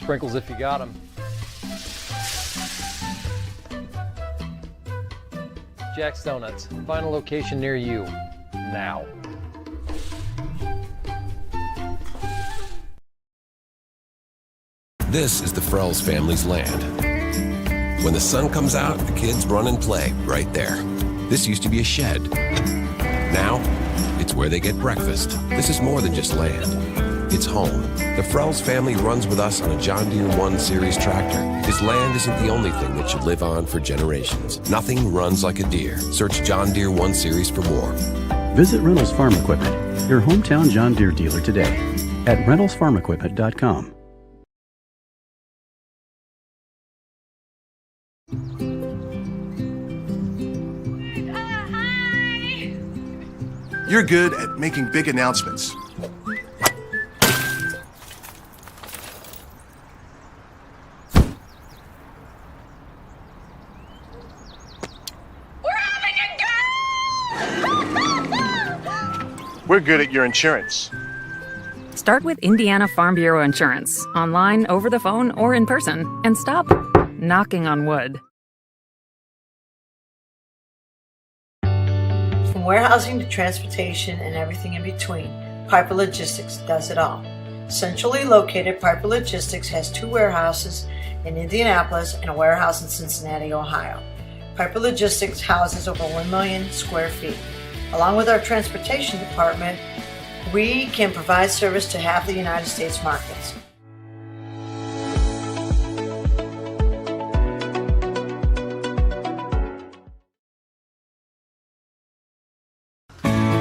Sprinkles if you got them. Jack's Donuts. Find a location near you. Now. This is the Frells family's land. When the sun comes out, the kids run and play right there. This used to be a shed. Now, it's where they get breakfast. This is more than just land. It's home. The Frells family runs with us on a John Deere 1 Series tractor. His land isn't the only thing that should live on for generations. Nothing runs like a Deere. Search John Deere 1 Series for more. Visit Reynolds Farm Equipment, your hometown John Deere dealer today at reynoldsfarmequipment.com. You're good at making big announcements. We're good at your insurance. Start with Indiana Farm Bureau Insurance, online, over the phone, or in person, and stop knocking on wood. From warehousing to transportation and everything in between, Piper Logistics does it all. Centrally located, Piper Logistics has 2 warehouses in Indianapolis and a warehouse in Cincinnati, Ohio. Piper Logistics houses over 1 million square feet. Along with our transportation department, we can provide service to half the United States markets.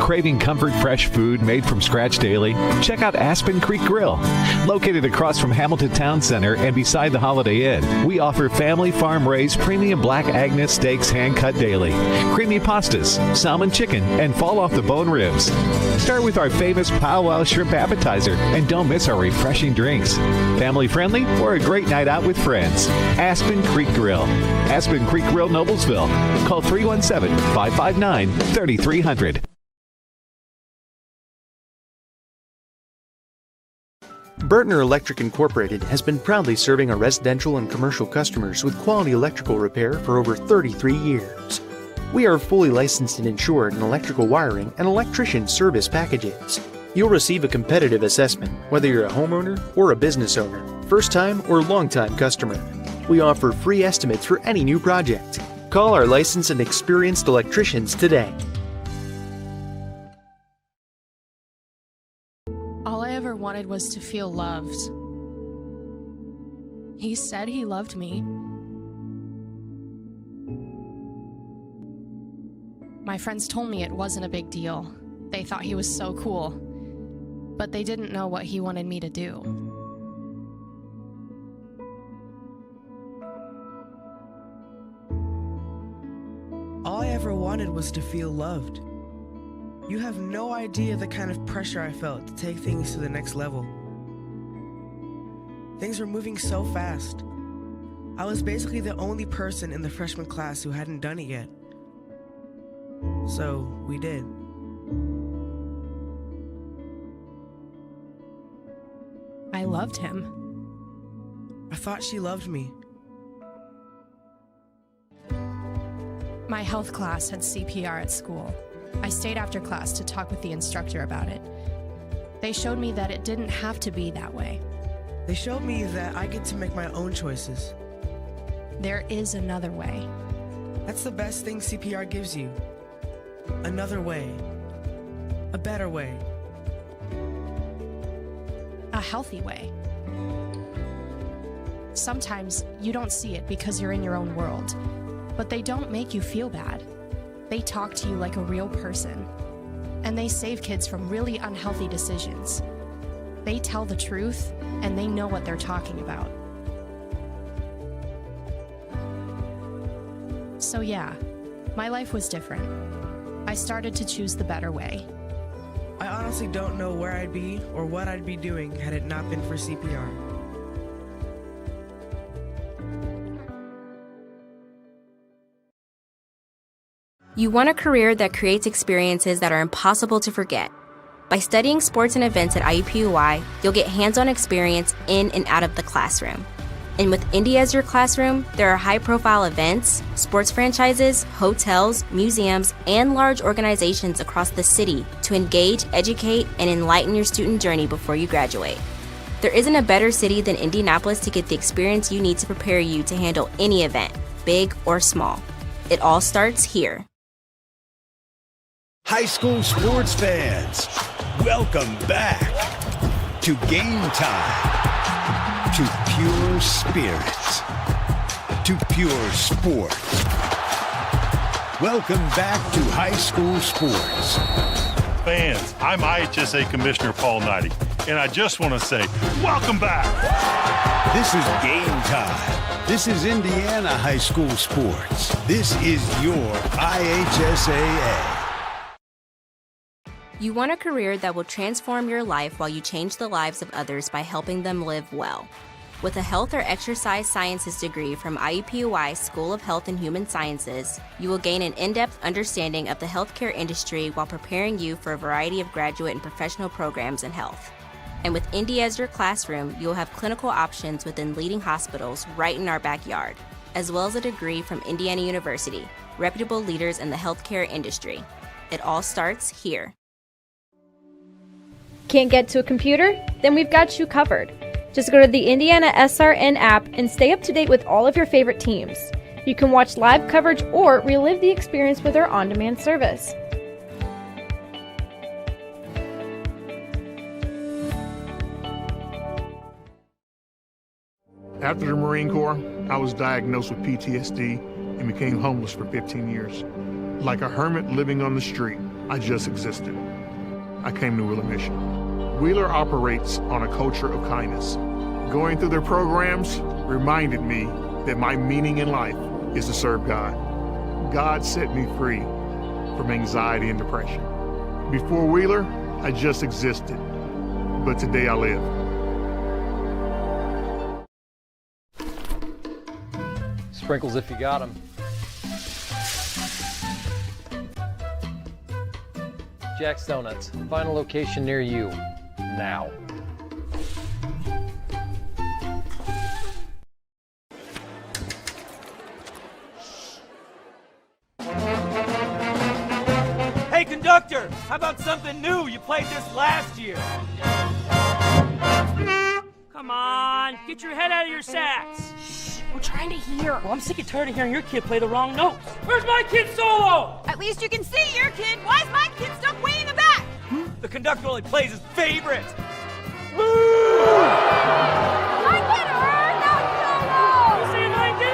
Craving comfort fresh food made from scratch daily? Check out Aspen Creek Grill. Located across from Hamilton Town Center and beside the Holiday Inn, we offer family farm-raised premium Black Agnes steaks hand-cut daily, creamy pastas, salmon chicken, and fall-off-the-bone ribs. Start with our famous powwow shrimp appetizer and don't miss our refreshing drinks. Family-friendly or a great night out with friends. Aspen Creek Grill. Aspen Creek Grill, Noblesville. Call 317-559-3300. Burtner Electric Incorporated has been proudly serving our residential and commercial customers with quality electrical repair for over 33 years. We are fully licensed and insured in electrical wiring and electrician service packages. You'll receive a competitive assessment whether you're a homeowner or a business owner, first-time or long-time customer. We offer free estimates for any new project. Call our licensed and experienced electricians today. Wanted was to feel loved. He said he loved me. My friends told me it wasn't a big deal. They thought he was so cool, but they didn't know what he wanted me to do. All I ever wanted was to feel loved. You have no idea the kind of pressure I felt to take things to the next level. Things were moving so fast. I was basically the only person in the freshman class who hadn't done it yet. So, we did. I loved him. I thought she loved me. My health class had CPR at school. I stayed after class to talk with the instructor about it. They showed me that it didn't have to be that way. They showed me that I get to make my own choices. There is another way. That's the best thing CPR gives you. Another way. A better way. A healthy way. Sometimes you don't see it because you're in your own world, but they don't make you feel bad. They talk to you like a real person, and they save kids from really unhealthy decisions. They tell the truth, and they know what they're talking about. So yeah, my life was different. I started to choose the better way. I honestly don't know where I'd be or what I'd be doing had it not been for CPR. You want a career that creates experiences that are impossible to forget. By studying sports and events at IUPUI, you'll get hands-on experience in and out of the classroom. And with Indy as your classroom, there are high-profile events, sports franchises, hotels, museums, and large organizations across the city to engage, educate, and enlighten your student journey before you graduate. There isn't a better city than Indianapolis to get the experience you need to prepare you to handle any event, big or small. It all starts here. High school sports fans, welcome back to Game Time, to pure spirits, to pure sports. Welcome back to high school sports. Fans, I'm IHSAA Commissioner Paul Knighty, and I just want to say, welcome back. This is Game Time. This is Indiana high school sports. This is your IHSAA. You want a career that will transform your life while you change the lives of others by helping them live well. With a health or exercise sciences degree from IUPUI School of Health and Human Sciences, you will gain an in-depth understanding of the healthcare industry while preparing you for a variety of graduate and professional programs in health. And with Indy as your classroom, you will have clinical options within leading hospitals right in our backyard, as well as a degree from Indiana University, reputable leaders in the healthcare industry. It all starts here. Can't get to a computer? Then we've got you covered. Just go to the IndianaSRN app and stay up to date with all of your favorite teams. You can watch live coverage or relive the experience with our on-demand service. After the Marine Corps, I was diagnosed with PTSD and became homeless for 15 years. Like a hermit living on the street, I just existed. I came to Wheeler Mission. Wheeler operates on a culture of kindness. Going through their programs reminded me that my meaning in life is to serve God. God set me free from anxiety and depression. Before Wheeler, I just existed, but today I live. Sprinkles if you got them. Jack's Donuts, find a location near you, now. Hey conductor, how about something new? You played this last year. Come on, get your head out of your sacks. Shh, we're trying to hear. Well, I'm sick and tired of hearing your kid play the wrong notes. Where's my kid solo? At least you can see your kid. Why is my kid stuck way in the back? The conductor only plays his favorite. My kid heard that solo! You see my kid?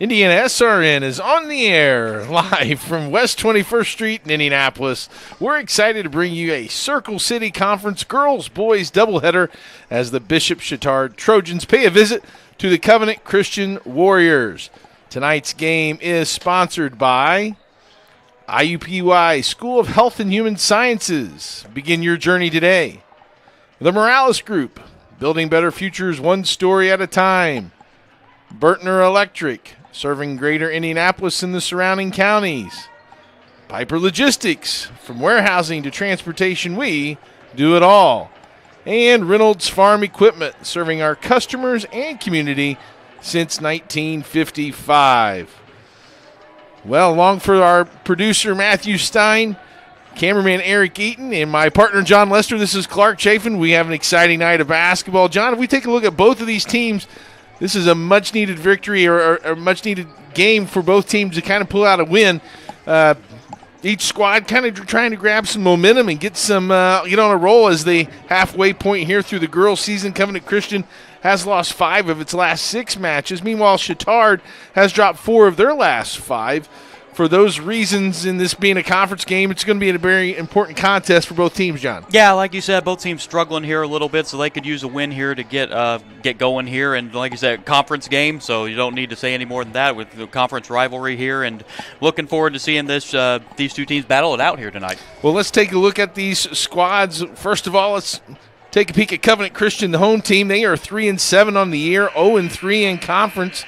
IndianaSRN is on the air live from West 21st Street in Indianapolis. We're excited to bring you a Circle City Conference girls-boys doubleheader as the Bishop Chatard Trojans pay a visit to the Covenant Christian Warriors. Tonight's game is sponsored by IUPUI School of Health and Human Sciences. Begin your journey today. The Morales Group, building better futures one story at a time. Bertner Electric, serving greater Indianapolis and the surrounding counties. Piper Logistics, from warehousing to transportation, we do it all. and Reynolds Farm Equipment, serving our customers and community since 1955. Well, along for our producer, Matthew Stein, cameraman Eric Eaton, and my partner, John Lester, this is Clark Chafin. We have an exciting night of basketball. John, if we take a look at both of these teams, this is a much-needed victory or a much-needed game for both teams to kind of pull out a win. Each squad kind of trying to grab some momentum and get on a roll as the halfway point here through the girls' season. Covenant Christian has lost 5 of its last 6 matches. Meanwhile, Chatard has dropped 4 of their last 5. For those reasons, in this being a conference game, it's going to be a very important contest for both teams, John. Yeah, like you said, both teams struggling here a little bit, so they could use a win here to get going here. And like you said, conference game, so you don't need to say any more than that with the conference rivalry here. And looking forward to seeing these two teams battle it out here tonight. Well, let's take a look at these squads. First of all, let's take a peek at Covenant Christian, the home team. They are 3-7 on the year, 0-3 in conference.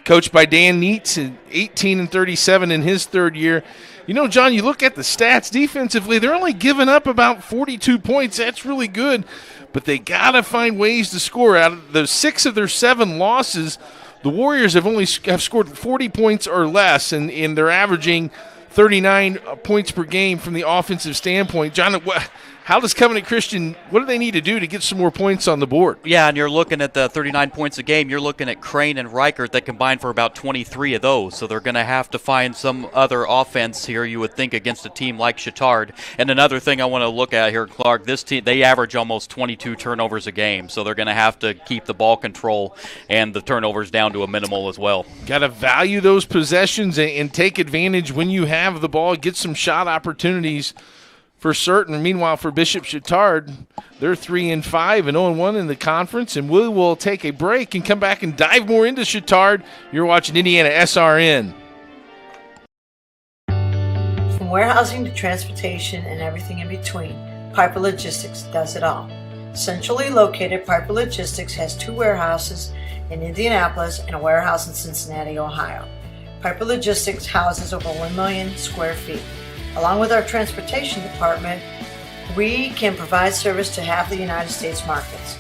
Coached by Dan Neitz, 18-37 in his third year. You know, John, you look at the stats defensively, they're only giving up about 42 points. That's really good, but they got to find ways to score. Out of the 6 of their 7 losses, the Warriors have scored 40 points or less, and they're averaging 39 points per game from the offensive standpoint. John, how does Covenant Christian, what do they need to do to get some more points on the board? Yeah, and you're looking at the 39 points a game. You're looking at Crane and Reichert that combined for about 23 of those. So they're going to have to find some other offense here, you would think, against a team like Chatard. And another thing I want to look at here, Clark, this team, they average almost 22 turnovers a game. So they're going to have to keep the ball control and the turnovers down to a minimal as well. Got to value those possessions and take advantage when you have the ball, get some shot opportunities for certain. Meanwhile, for Bishop Chatard, they're 3-5 and 0-1 in the conference, and we will take a break and come back and dive more into Chatard. You're watching IndianaSRN. From warehousing to transportation and everything in between, Piper Logistics does it all. Centrally located, Piper Logistics has 2 warehouses in Indianapolis and a warehouse in Cincinnati, Ohio. Piper Logistics houses over 1 million square feet. Along with our transportation department, we can provide service to half the United States markets.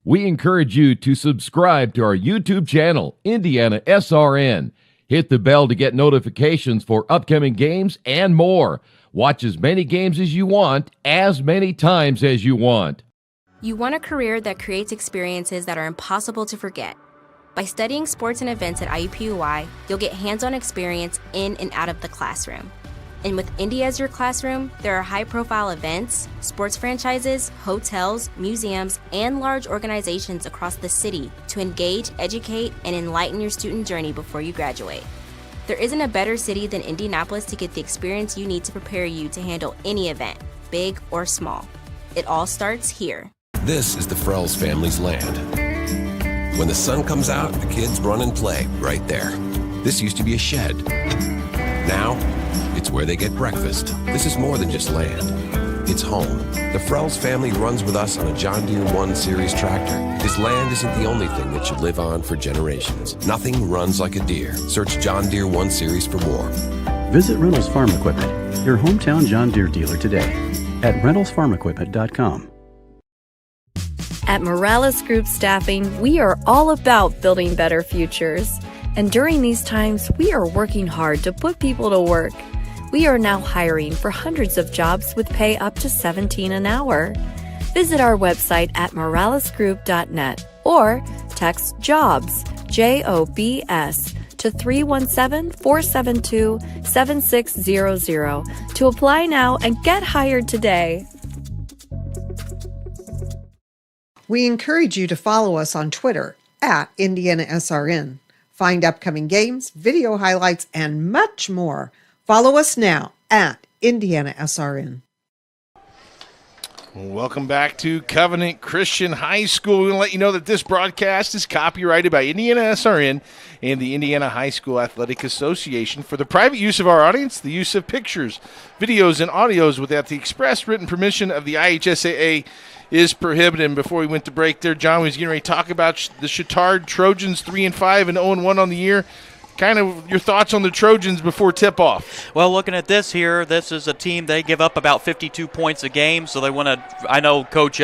We encourage you to subscribe to our YouTube channel, IndianaSRN. Hit the bell to get notifications for upcoming games and more. Watch as many games as you want, as many times as you want. You want a career that creates experiences that are impossible to forget. By studying sports and events at IUPUI, you'll get hands-on experience in and out of the classroom. And with Indy as your classroom, there are high-profile events, sports franchises, hotels, museums, and large organizations across the city to engage, educate, and enlighten your student journey before you graduate. There isn't a better city than Indianapolis to get the experience you need to prepare you to handle any event, big or small. It all starts here. This is the Frells family's land. When the sun comes out, the kids run and play right there. This used to be a shed. Now, it's where they get breakfast. This is more than just land. It's home. The Frells family runs with us on a John Deere 1 Series tractor. This land isn't the only thing that should live on for generations. Nothing runs like a Deere. Search John Deere 1 Series for more. Visit Reynolds Farm Equipment, your hometown John Deere dealer today at reynoldsfarmequipment.com. At Morales Group Staffing, we are all about building better futures. And during these times, we are working hard to put people to work. We are now hiring for hundreds of jobs with pay up to $17 an hour. Visit our website at moralesgroup.net or text JOBS, JOBS, to 317-472-7600 to apply now and get hired today. We encourage you to follow us on Twitter at IndianaSRN. Find upcoming games, video highlights, and much more. Follow us now at IndianaSRN. Welcome back to Covenant Christian High School. We want to let you know that this broadcast is copyrighted by IndianaSRN and the Indiana High School Athletic Association for the private use of our audience, the use of pictures, videos, and audios without the express written permission of the IHSAA is prohibited. And before we went to break there, John was getting ready to talk about the Chatard Trojans, 3-5 and 0-1 on the year. kind of your thoughts on the Trojans before tip-off? Well, looking at this here, this is a team, they give up about 52 points a game, so they want to, I know Coach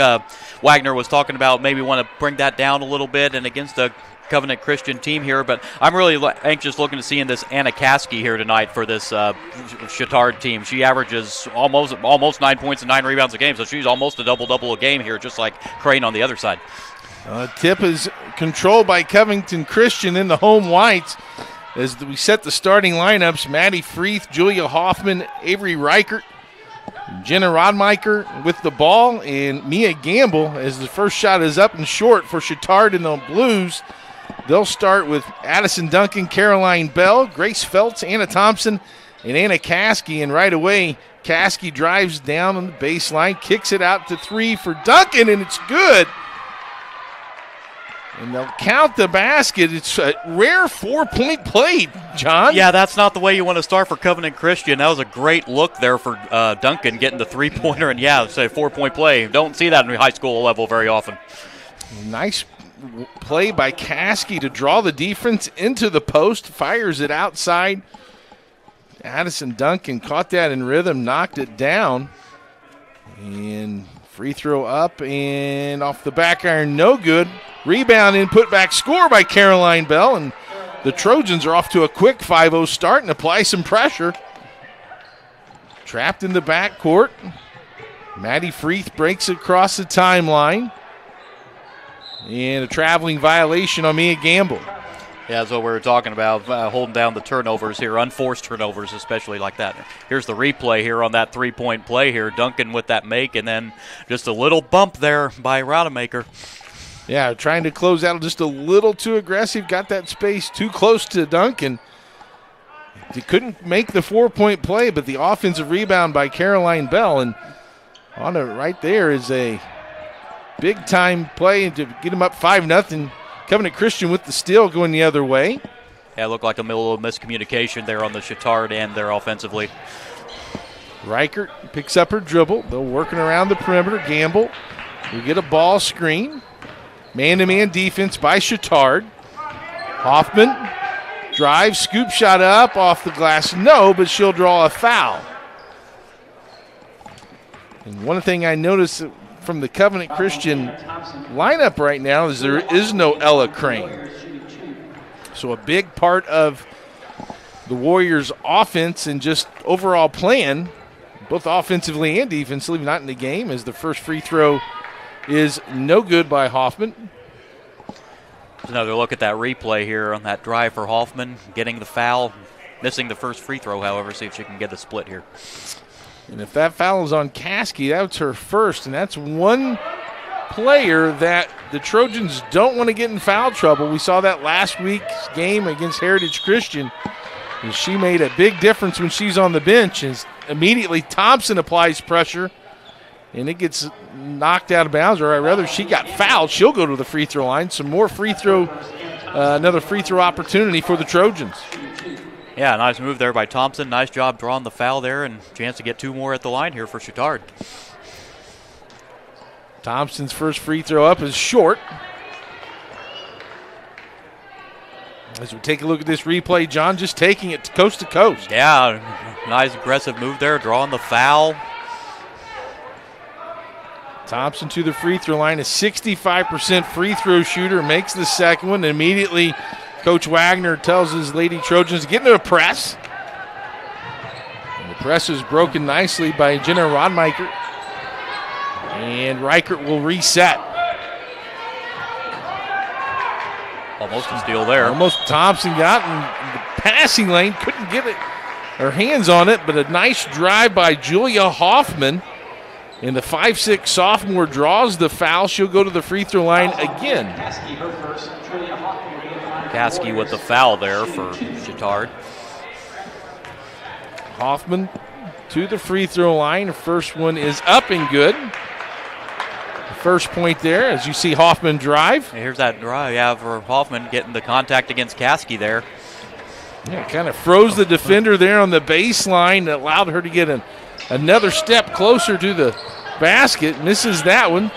Wagner was talking about maybe want to bring that down a little bit and against a Covenant Christian team here, but I'm really anxious looking to see in this Anna Caskey here tonight for this Chatard team. She averages almost 9 points and 9 rebounds a game, so she's almost a double-double a game here, just like Crane on the other side. Tip is controlled by Covington Christian in the home whites. As we set the starting lineups, Maddie Freeth, Julia Hoffman, Avery Reichert, Jenna Rodmacher with the ball, and Mia Gamble as the first shot is up and short for Chatard in the Blues. They'll start with Addison Duncan, Caroline Bell, Grace Feltz, Anna Thompson, and Anna Caskey. And right away, Caskey drives down on the baseline, kicks it out to 3 for Duncan, and it's good. And they'll count the basket. It's a rare 4-point play, John. Yeah, that's not the way you want to start for Covenant Christian. That was a great look there for Duncan getting the three-pointer. And, yeah, it's a 4-point play. Don't see that in high school level very often. Nice play by Caskey to draw the defense into the post. Fires it outside. Addison Duncan caught that in rhythm, knocked it down. And free throw up and off the back iron, no good. Rebound and put back score by Caroline Bell, and the Trojans are off to a quick 5-0 start and apply some pressure. Trapped in the backcourt. Maddie Freeth breaks across the timeline. And a traveling violation on Mia Gamble. Yeah, that's what we were talking about, holding down the turnovers here, unforced turnovers especially like that. Here's the replay here on that three-point play here. Duncan with that make, and then just a little bump there by Rodemaker. Yeah, trying to close out just a little too aggressive. Got that space too close to Duncan. He couldn't make the 4-point play, but the offensive rebound by Caroline Bell. And on it right there is a big-time play to get him up 5-0. Covenant Christian with the steal going the other way. Yeah, it looked like a little miscommunication there on the Chatard end there offensively. Reichert picks up her dribble. They're working around the perimeter. Gamble will get a ball screen. Man-to-man defense by Chatard. Hoffman drives, scoop shot up off the glass. No, but she'll draw a foul. And one thing I noticed from the Covenant Christian lineup right now is there is no Ella Crane. So a big part of the Warriors' offense and just overall plan, both offensively and defensively, not in the game, as the first free throw is no good by Hoffman. Another look at that replay here on that drive for Hoffman, getting the foul, missing the first free throw, however, see if she can get the split here. And if that foul is on Caskey, that's her first, and that's one player that the Trojans don't want to get in foul trouble. We saw that last week's game against Heritage Christian, and she made a big difference when she's on the bench. And immediately Thompson applies pressure, and it gets knocked out of bounds, or rather she got fouled. She'll go to the free throw line. Some more free throw, another free throw opportunity for the Trojans. Yeah, nice move there by Thompson. Nice job drawing the foul there, and chance to get 2 more at the line here for Chatard. Thompson's first free throw up is short. As we take a look at this replay, John just taking it coast to coast. Yeah, nice aggressive move there, drawing the foul. Thompson to the free throw line, a 65% free throw shooter, makes the second one. Immediately, Coach Wagner tells his Lady Trojans to get into a press. And the press is broken nicely by Jenna Rodmacher. And Reichert will reset. Almost a steal there. Almost Thompson got in the passing lane, couldn't get it, her hands on it, but a nice drive by Julia Hoffman. And the 5'6" sophomore draws the foul. She'll go to the free throw line again. Caskey with the foul there for Chatard. Hoffman to the free throw line. The first one is up and good. The first point there, as you see Hoffman drive. Here's that drive, yeah, for Hoffman getting the contact against Caskey there. Yeah, kind of froze the defender there on the baseline. That allowed her to get another step closer to the basket. Misses that one.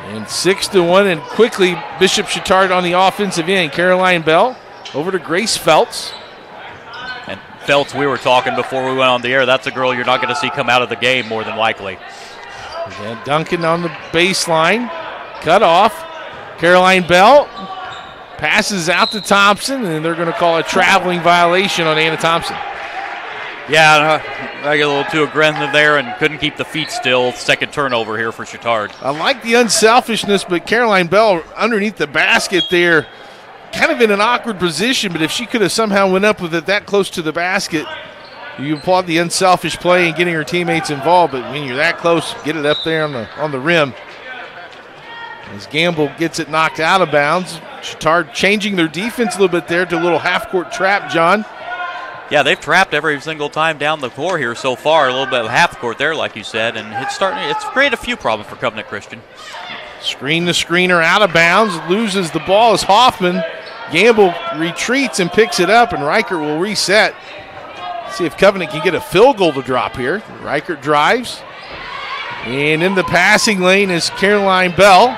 And 6-1, and quickly Bishop Chatard on the offensive end. Caroline Bell Over to Grace Feltz. And Feltz, we were talking before we went on the air, that's a girl you're not going to see come out of the game more than likely. And Duncan on the baseline. Cut off. Caroline Bell passes out to Thompson, and they're going to call a traveling violation on Anna Thompson. Yeah, I get a little too aggressive there and couldn't keep the feet still. Second turnover here for Chatard. I like the unselfishness, but Caroline Bell underneath the basket there, kind of in an awkward position, but if she could have somehow went up with it that close to the basket, you applaud the unselfish play and getting her teammates involved, but when you're that close, get it up there on the rim. As Gamble gets it knocked out of bounds, Chatard changing their defense a little bit there to a little half-court trap, John. Yeah, they've trapped every single time down the floor here so far. A little bit of half court there, like you said, and it's created a few problems for Covenant Christian. Screen the screener out of bounds, loses the ball as Hoffman. Gamble retreats and picks it up, and Reichert will reset. See if Covenant can get a field goal to drop here. Reichert drives, and in the passing lane is Caroline Bell.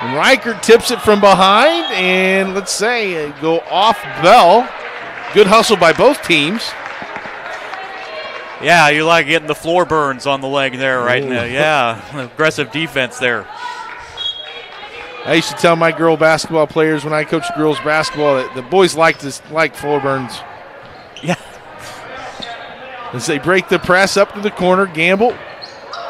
And Reichert tips it from behind, and let's say go off Bell. Good hustle by both teams. Yeah, you like getting the floor burns on the leg there right now. Yeah, aggressive defense there. I used to tell my girl basketball players when I coached girls basketball that the boys like floor burns. Yeah. As they break the press up to the corner, Gamble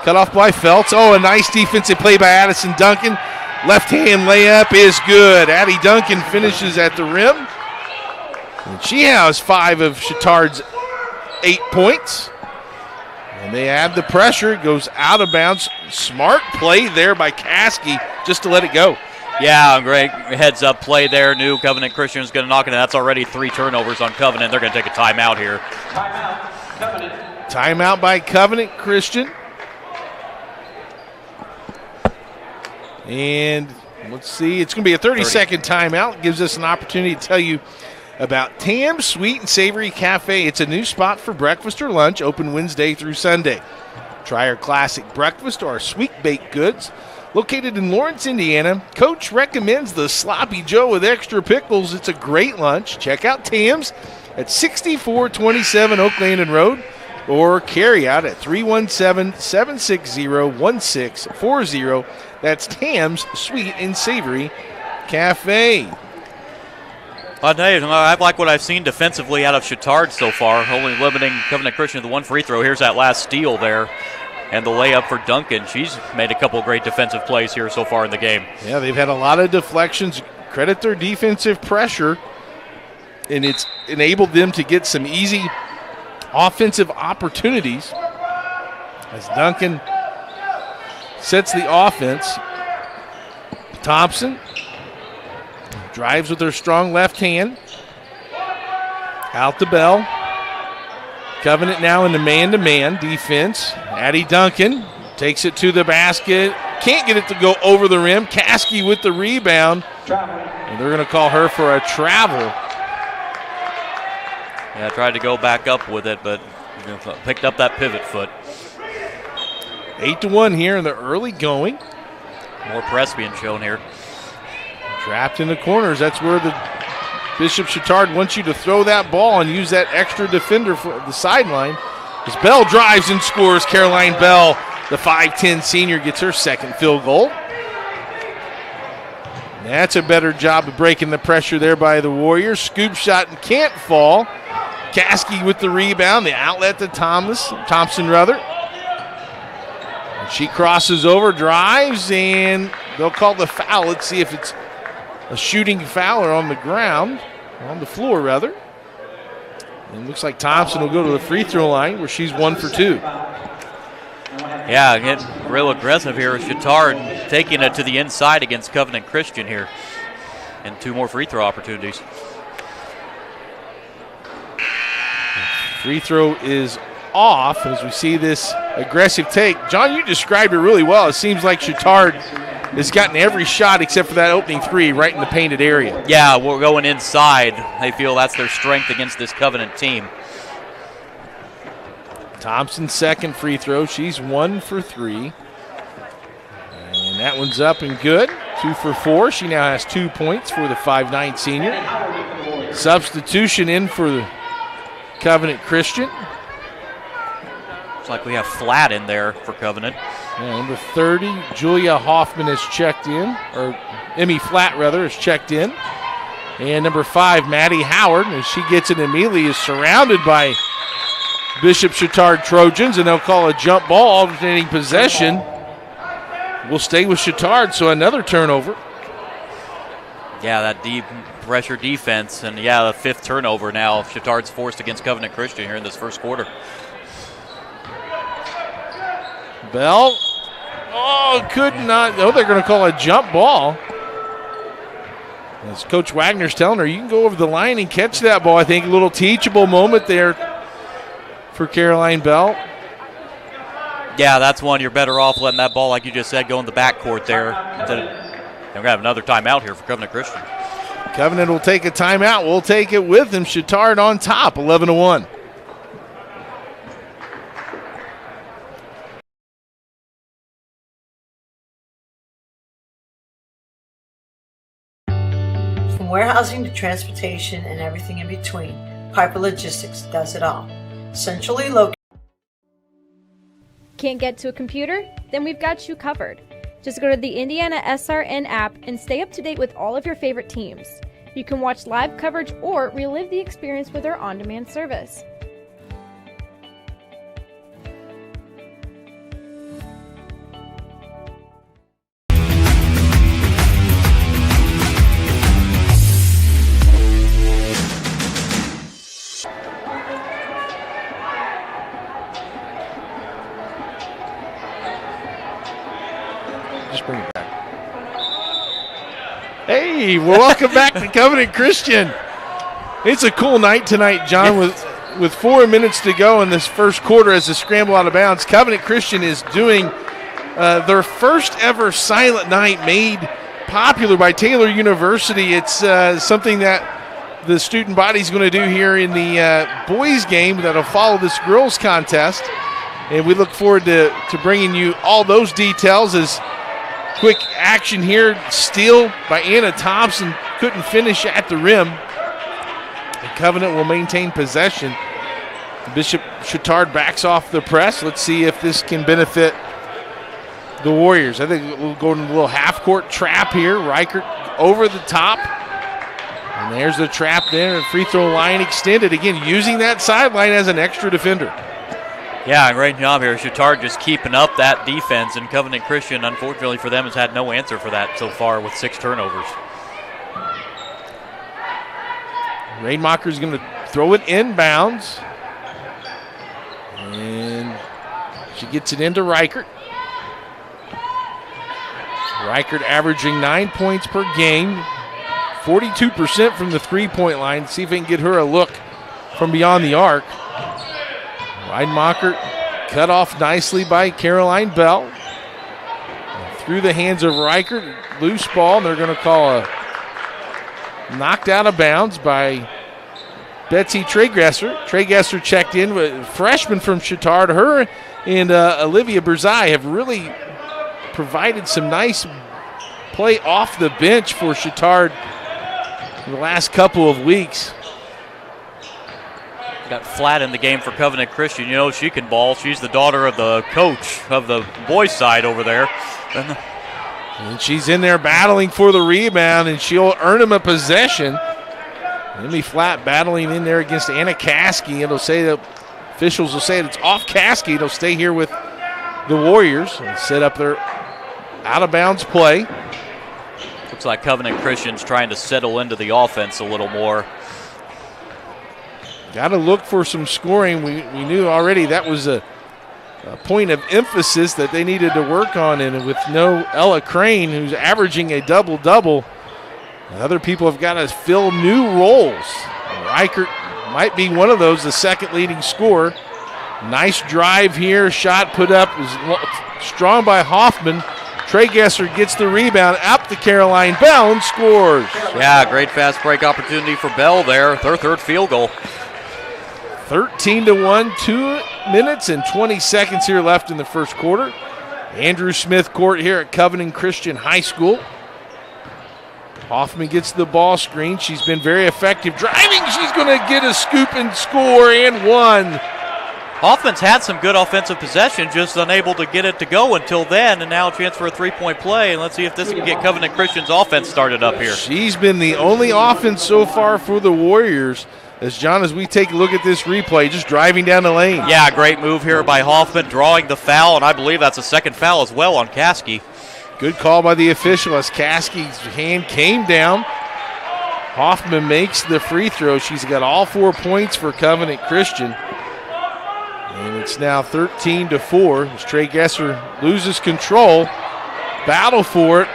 cut off by Feltz. Oh, a nice defensive play by Addison Duncan. Left-hand layup is good. Addie Duncan finishes at the rim. And she has 5 of Chatard's 8 points. And they add the pressure. It goes out of bounds. Smart play there by Caskey just to let it go. Yeah, great heads-up play there. Knew Covenant Christian was going to knock it. That's already 3 turnovers on Covenant. They're going to take a timeout here. Timeout by Covenant Christian. And let's see. It's going to be a 30-second timeout. It gives us an opportunity to tell you about Tam's Sweet and Savory Cafe. It's a new spot for breakfast or lunch, open Wednesday through Sunday. Try our classic breakfast or our sweet baked goods. Located in Lawrence, Indiana, Coach recommends the Sloppy Joe with extra pickles. It's a great lunch. Check out Tam's at 6427 Oak Landing Road or carry out at 317-760-1640. That's Tam's Sweet and Savory Cafe. I'll tell you, I like what I've seen defensively out of Chatard so far, only limiting Covenant Christian to the 1 free throw. Here's that last steal there, and the layup for Duncan. She's made a couple great defensive plays here so far in the game. Yeah, they've had a lot of deflections. Credit their defensive pressure, and it's enabled them to get some easy offensive opportunities as Duncan sets the offense. Thompson drives with her strong left hand. Out to Bell. Covenant now in the man-to-man defense. Addie Duncan takes it to the basket. Can't get it to go over the rim. Caskey with the rebound. And they're going to call her for a travel. Yeah, tried to go back up with it, but picked up that pivot foot. 8-1 here in the early going. More press being shown here. Trapped in the corners. That's where the Bishop Chatard wants you to throw that ball and use that extra defender for the sideline. As Bell drives and scores, Caroline Bell, the 5'10 senior, gets her second field goal. That's a better job of breaking the pressure there by the Warriors. Scoop shot and can't fall. Caskey with the rebound. The outlet to Thompson. And she crosses over, drives, and they'll call the foul. Let's see if it's a shooting foul or on the floor. And it looks like Thompson will go to the free throw line where she's 1 for 2. Yeah, getting real aggressive here with Chatard, taking it to the inside against Covenant Christian here. And 2 more free throw opportunities. Free throw is off as we see this aggressive take. John, you described it really well. It seems like Chatard has gotten every shot except for that opening 3 right in the painted area. Yeah, we're going inside. They feel that's their strength against this Covenant team. Thompson's second free throw. She's 1 for 3. And that one's up and good. 2 for 4. She now has 2 points for the 5'9 senior. Substitution in for Covenant Christian. Looks like we have Flat in there for Covenant. Yeah, number 30, Julia Hoffman has checked in, or Emmy Flat, rather, has checked in. And number 5, Maddie Howard, as she gets it immediately, is surrounded by Bishop Chatard Trojans, and they'll call a jump ball, alternating possession. Will stay with Chatard, so another turnover. Yeah, that deep pressure defense, and yeah, the 5th turnover now. Chatard's forced against Covenant Christian here in this first quarter. Bell. Oh, could not. Oh, they're going to call a jump ball. As Coach Wagner's telling her, you can go over the line and catch that ball. I think a little teachable moment there for Caroline Bell. Yeah, that's one you're better off letting that ball, like you just said, go in the backcourt there. And we're going to have another timeout here for Covenant Christian. Covenant will take a timeout. We'll take it with them. Chatard on top, 11-1. From warehousing to transportation and everything in between, Piper Logistics does it all. Centrally located. Can't get to a computer? Then we've got you covered. Just go to the IndianaSRN app and stay up to date with all of your favorite teams. You can watch live coverage or relive the experience with our on-demand service. Just bring it back. Hey, welcome back to Covenant Christian. It's a cool night tonight, John, with 4 minutes to go in this first quarter as a scramble out of bounds. Covenant Christian is doing their first ever silent night made popular by Taylor University. It's something that the student body is going to do here in the boys game that'll follow this girls contest. And we look forward to bringing you all those details. As quick action here, steal by Anna Thompson, couldn't finish at the rim. And Covenant will maintain possession. Bishop Chatard backs off the press. Let's see if this can benefit the Warriors. I think we'll go into a little half-court trap here. Reichert over the top. And there's the trap there. Free throw line extended. Again, using that sideline as an extra defender. Yeah, great job here. Chatard just keeping up that defense, and Covenant Christian, unfortunately for them, has had no answer for that so far with 6 turnovers. Rademacher's going to throw it inbounds. And she gets it into Reichert. Reichert averaging 9 points per game, 42% from the three-point line. See if we can get her a look from beyond the arc. Rademacher cut off nicely by Caroline Bell. Through the hands of Reichert, loose ball, and they're going to call a knocked out of bounds by Betsy Tregesser. Tregesser checked in, with freshman from Chatard. Her and Olivia Berzai have really provided some nice play off the bench for Chatard in the last couple of weeks. Got Flat in the game for Covenant Christian. You know she can ball. She's the daughter of the coach of the boys' side over there. And she's in there battling for the rebound, and she'll earn him a possession. Emmy Flat battling in there against Anna Caskey. It'll say that officials will say it's off Caskey. It'll stay here with the Warriors and set up their out-of-bounds play. Looks like Covenant Christian's trying to settle into the offense a little more. Got to look for some scoring. We knew already that was a point of emphasis that they needed to work on. And with no Ella Crane, who's averaging a double-double, other people have got to fill new roles. Reichert might be one of those, the second leading scorer. Nice drive here. Shot put up is strong by Hoffman. Tregesser gets the rebound up to Caroline Bell and scores. Yeah, great fast break opportunity for Bell there. Their third field goal. 13-1, 2 minutes and 20 seconds here left in the first quarter. Andrew Smith Court here at Covenant Christian High School. Hoffman gets the ball screen. She's been very effective driving. She's going to get a scoop and score, and one. Hoffman's had some good offensive possession, just unable to get it to go until then, and now a chance for a three-point play, and let's see if this can get Covenant Christian's offense started up here. She's been the only offense so far for the Warriors. As we take a look at this replay, just driving down the lane. Yeah, great move here by Hoffman, drawing the foul, and I believe that's a second foul as well on Caskey. Good call by the official as Caskey's hand came down. Hoffman makes the free throw. She's got all 4 points for Covenant Christian. And it's now 13-4 as Trey Gesser loses control. Battle for it.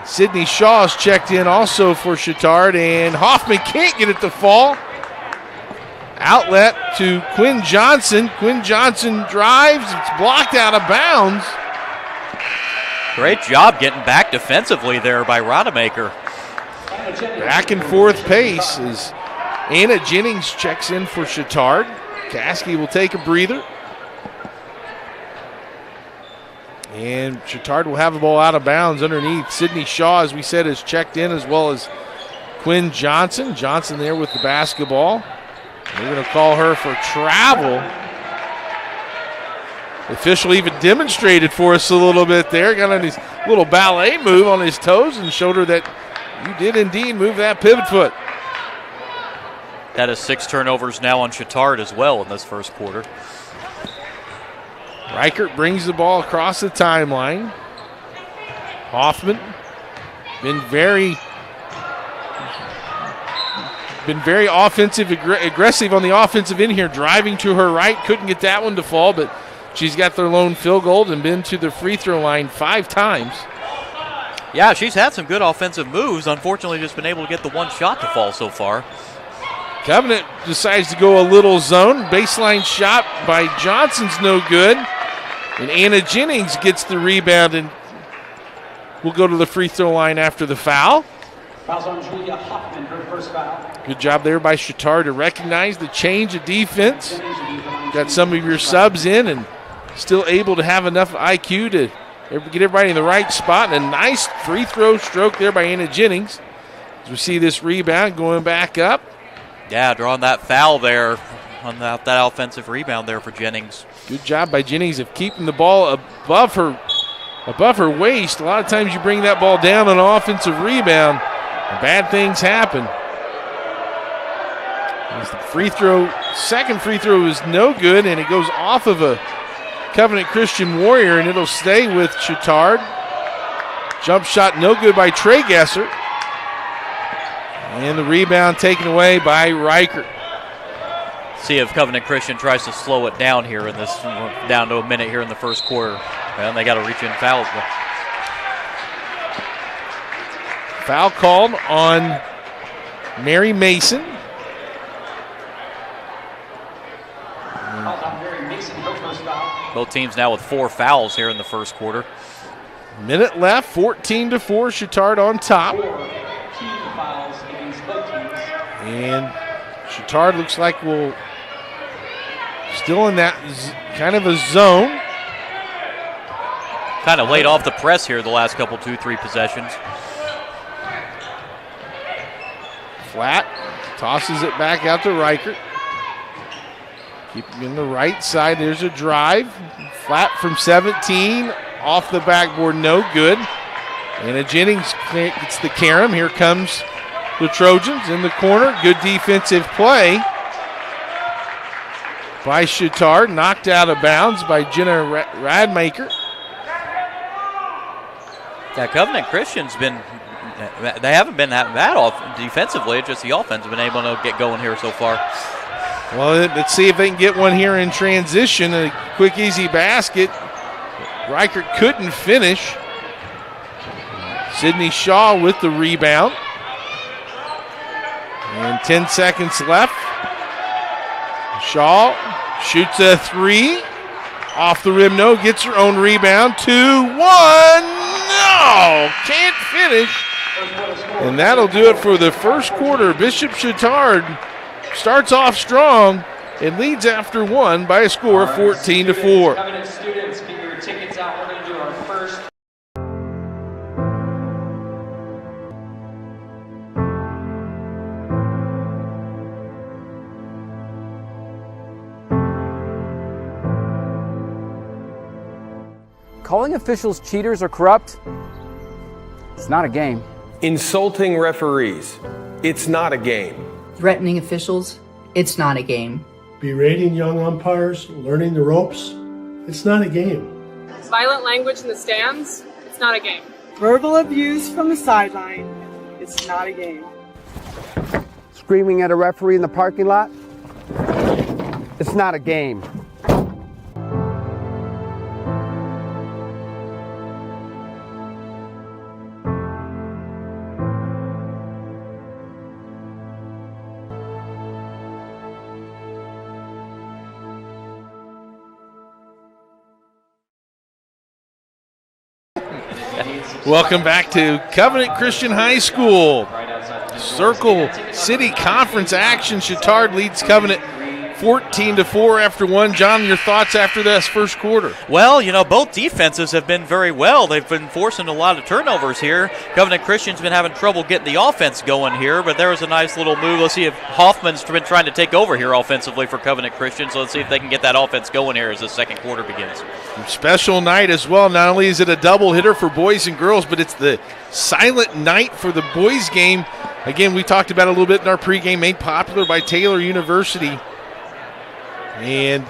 Sydney Shaw is checked in also for Chatard, and Hoffman can't get it to fall. Outlet to Quinn Johnson. Quinn Johnson drives. It's blocked out of bounds. Great job getting back defensively there by Rodemaker. Back and forth pace as Anna Jennings checks in for Chatard. Caskey will take a breather. And Chatard will have the ball out of bounds underneath. Sydney Shaw, as we said, is checked in, as well as Quinn Johnson. Johnson there with the basketball. They're going to call her for travel. The official even demonstrated for us a little bit there. Got on his little ballet move on his toes and showed her that you did indeed move that pivot foot. That is 6 turnovers now on Chatard as well in this first quarter. Reichert brings the ball across the timeline. Hoffman been very offensive, aggressive on the offensive end here, driving to her right. Couldn't get that one to fall, but she's got their lone field goal and been to the free throw line 5 times. Yeah, she's had some good offensive moves. Unfortunately, just been able to get the one shot to fall so far. Covenant decides to go a little zone. Baseline shot by Johnson's no good. And Anna Jennings gets the rebound and will go to the free throw line after the foul. Fouls on Julia Hoffman, her first foul. Good job there by Chatard to recognize the change of defense. Got some of your subs in and still able to have enough IQ to get everybody in the right spot. And a nice free throw stroke there by Anna Jennings. As we see this rebound going back up. Yeah, drawing that foul there on that offensive rebound there for Jennings. Good job by Jennings of keeping the ball above her waist. A lot of times you bring that ball down on an offensive rebound, and bad things happen. As the second free throw is no good, and it goes off of a Covenant Christian Warrior, and it'll stay with Chatard. Jump shot no good by Trey Gesser. And the rebound taken away by Reichert. See if Covenant Christian tries to slow it down here in this, down to a minute here in the first quarter. And they got to reach in fouls. Foul called on Mary Mason. Both teams now with 4 fouls here in the first quarter. Minute left, 14-4, Chatard on top. And Chatard looks like we'll still in that kind of a zone. Kind of laid off the press here the last couple 2-3 possessions. Flat, tosses it back out to Reichert. Keeping in the right side, there's a drive. Flat from 17, off the backboard, no good. And Jennings gets the carom. Here comes the Trojans in the corner. Good defensive play by Chatard. Knocked out of bounds by Jenna Radmaker. Yeah, Covenant Christian's been, they haven't been that bad off defensively. It's just the offense has been able to get going here so far. Well, let's see if they can get one here in transition. A quick, easy basket. Reichert couldn't finish. Sydney Shaw with the rebound. And 10 seconds left. Shaw shoots a 3. Off the rim, no. Gets her own rebound. 2-1. No! Can't finish. And that'll do it for the first quarter. Bishop Chatard starts off strong and leads after 1 by a score of 14-4. Covenant students, get your tickets out. We're going to do our first. Calling officials cheaters or corrupt, it's not a game. Insulting referees, it's not a game. Threatening officials, it's not a game. Berating young umpires, learning the ropes, it's not a game. Violent language in the stands, it's not a game. Verbal abuse from the sideline, it's not a game. Screaming at a referee in the parking lot, it's not a game. Welcome back to Covenant Christian High School. Circle City Conference action. Chatard leads Covenant 14-4 after one. John, your thoughts after this first quarter? Well, you know, both defenses have been very well. They've been forcing a lot of turnovers here. Covenant Christian's been having trouble getting the offense going here, but there was a nice little move. Let's see if Hoffman's been trying to take over here offensively for Covenant Christian, so let's see if they can get that offense going here as the second quarter begins. Special night as well. Not only is it a double hitter for boys and girls, but it's the silent night for the boys game. Again, we talked about it a little bit in our pregame, made popular by Taylor University. And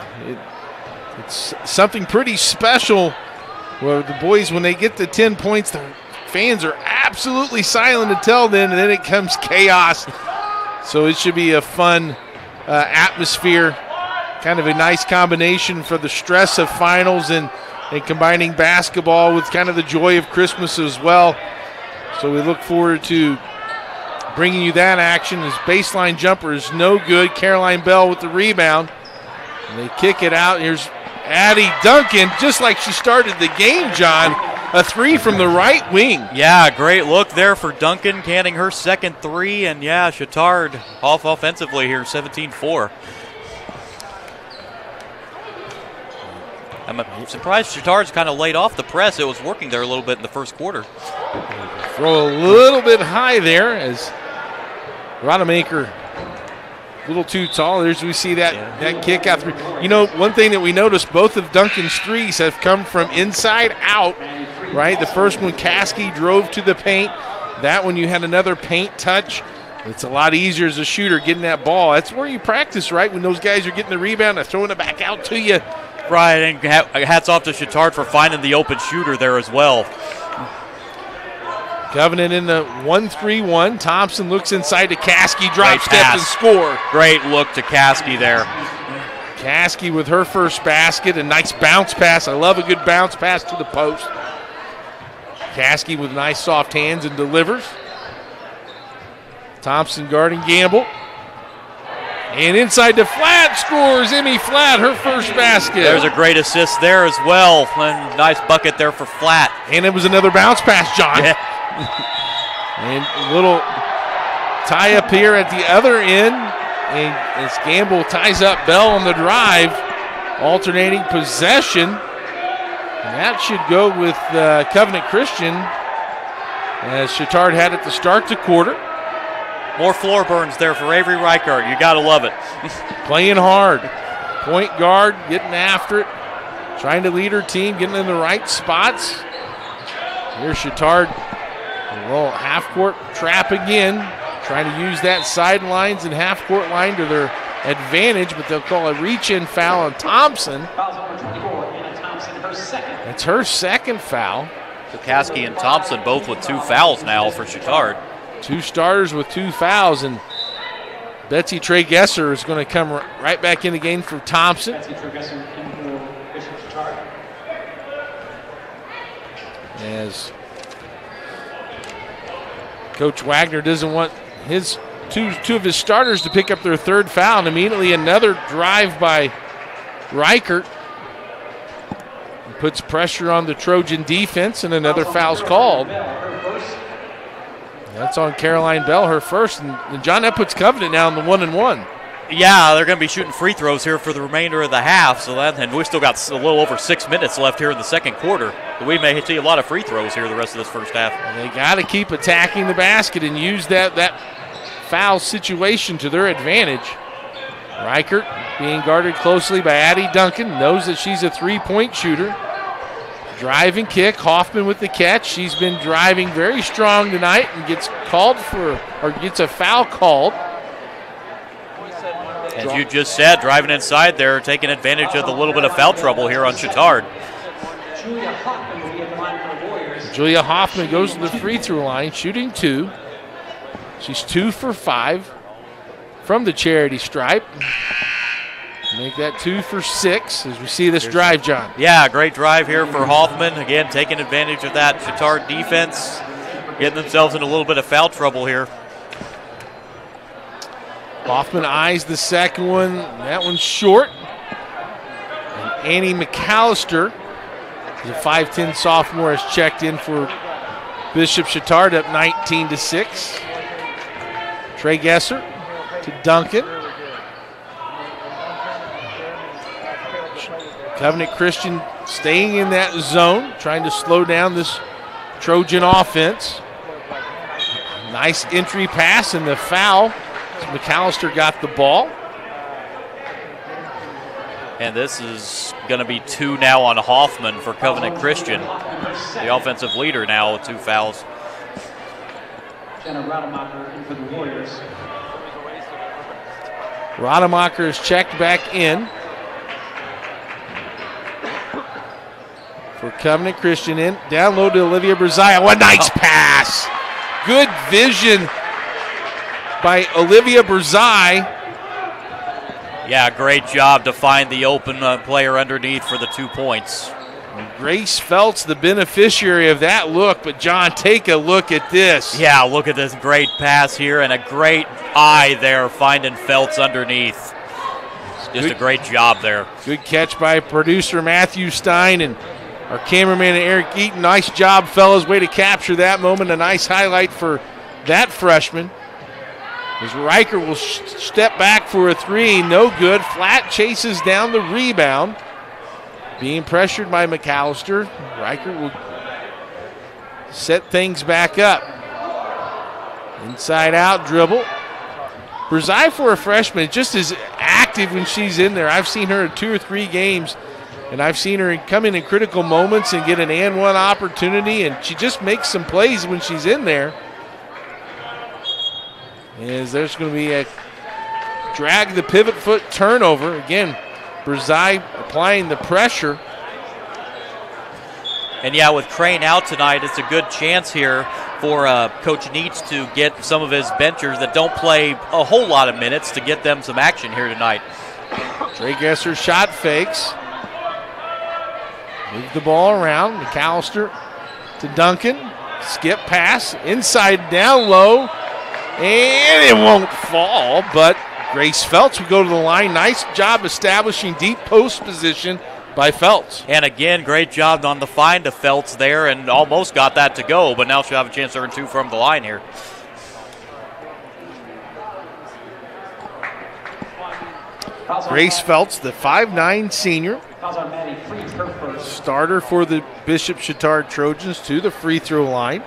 it's something pretty special where the boys, when they get to 10 points, the fans are absolutely silent until then, and then it comes chaos. So it should be a fun atmosphere, kind of a nice combination for the stress of finals and combining basketball with kind of the joy of Christmas as well. So we look forward to bringing you that action. His baseline jumper is no good. Caroline Bell with the rebound. And they kick it out. Here's Addie Duncan, just like she started the game, John. A three from the right wing. Yeah, great look there for Duncan, canning her second three. And, yeah, Chatard off offensively here, 17-4. I'm surprised Chatard's kind of laid off the press. It was working there a little bit in the first quarter. Throw a little bit high there as Rodemaker a little too tall. There's we see that kick out three. You know, one thing that we noticed, both of Duncan's threes have come from inside out, right? The first one, Caskey drove to the paint. That one, you had another paint touch. It's a lot easier as a shooter getting that ball. That's where you practice, right? When those guys are getting the rebound and throwing it back out to you. Right, and hats off to Chatard for finding the open shooter there as well. Covenant in the 1-3-1. Thompson looks inside to Caskey, drop step and score. Great look to Caskey there. Caskey with her first basket, a nice bounce pass. I love a good bounce pass to the post. Caskey with nice soft hands and delivers. Thompson guarding Gamble. And inside to Flatt, scores Emmy Flatt, her first basket. There's a great assist there as well. And nice bucket there for Flatt. And it was another bounce pass, John. Yeah. And a little tie up here at the other end. And as Gamble ties up Bell on the drive, alternating possession. And that should go with Covenant Christian, as Chatard had it to start the quarter. More floor burns there for Avery Reichert. You got to love it. Playing hard. Point guard getting after it. Trying to lead her team, getting in the right spots. Here's Chatard. Roll half-court trap again. Trying to use that sidelines and half-court line to their advantage, but they'll call a reach-in foul on Thompson. It's her second foul. So Caskey and Thompson both with 2 fouls now for Chatard. 2 starters with 2 fouls, and Betsy Trey-Gesser is going to come right back in the game for Thompson. As Coach Wagner doesn't want his two of his starters to pick up their third foul, and immediately another drive by Reichert. Puts pressure on the Trojan defense, and another foul's called. That's on Caroline Bell, her first. And John, that puts Covenant now in the 1-1. Yeah, they're going to be shooting free throws here for the remainder of the half. And we've still got a little over 6 minutes left here in the second quarter. So we may see a lot of free throws here the rest of this first half. And they got to keep attacking the basket and use that foul situation to their advantage. Reichert being guarded closely by Addie Duncan, knows that she's a three-point shooter. Drive and kick. Hoffman with the catch. She's been driving very strong tonight and gets a foul called. As you just said, driving inside there, taking advantage of the little bit of foul trouble here on Chatard. Julia Hoffman goes to the free throw line, shooting 2. She's 2 for 5 from the charity stripe. Make that 2 for 6 as we see this drive, John. Yeah, great drive here for Hoffman. Again, taking advantage of that Chatard defense, getting themselves in a little bit of foul trouble here. Hoffman eyes the second one. That one's short. And Annie McAllister, the 5'10 sophomore, has checked in for Bishop Chatard, up 19-6. Trey Gesser to Duncan. Covenant Christian staying in that zone, trying to slow down this Trojan offense. Nice entry pass and the foul. McAllister got the ball. And this is going to be 2 now on Hoffman for Covenant Christian. The offensive leader now with 2 fouls. Jenna Rademacher in for the Warriors. Rademacher is checked back in for Covenant Christian. In down low to Olivia Brazaya. What a nice pass. Good vision by Olivia Brazai. Yeah, great job to find the open player underneath for the 2 points. Grace Feltz, the beneficiary of that look, but John, take a look at this. Yeah, look at this great pass here and a great eye there finding Feltz underneath. Just a great job there. Good catch by producer Matthew Stein and our cameraman Eric Eaton. Nice job, fellas. Way to capture that moment. A nice highlight for that freshman. As Riker will step back for a 3. No good. Flat chases down the rebound. Being pressured by McAllister. Riker will set things back up. Inside out dribble. Brazai, for a freshman, just as active when she's in there. I've seen her in 2 or 3 games, and I've seen her come in critical moments and get an and one opportunity, and she just makes some plays when she's in there. As there's going to be a drag the pivot foot turnover. Again, Brazai applying the pressure. And yeah, with Crane out tonight, it's a good chance here for Coach Neitz to get some of his benchers that don't play a whole lot of minutes to get them some action here tonight. Trey Gesser shot fakes. Move the ball around. McAllister to Duncan. Skip pass. Inside down low. And it won't fall, but Grace Feltz will go to the line. Nice job establishing deep post position by Feltz. And again, great job on the find of Feltz there and almost got that to go, but now she'll have a chance to earn 2 from the line here. Grace Feltz, the 5'9 senior, starter for the Bishop Chatard Trojans, to the free throw line.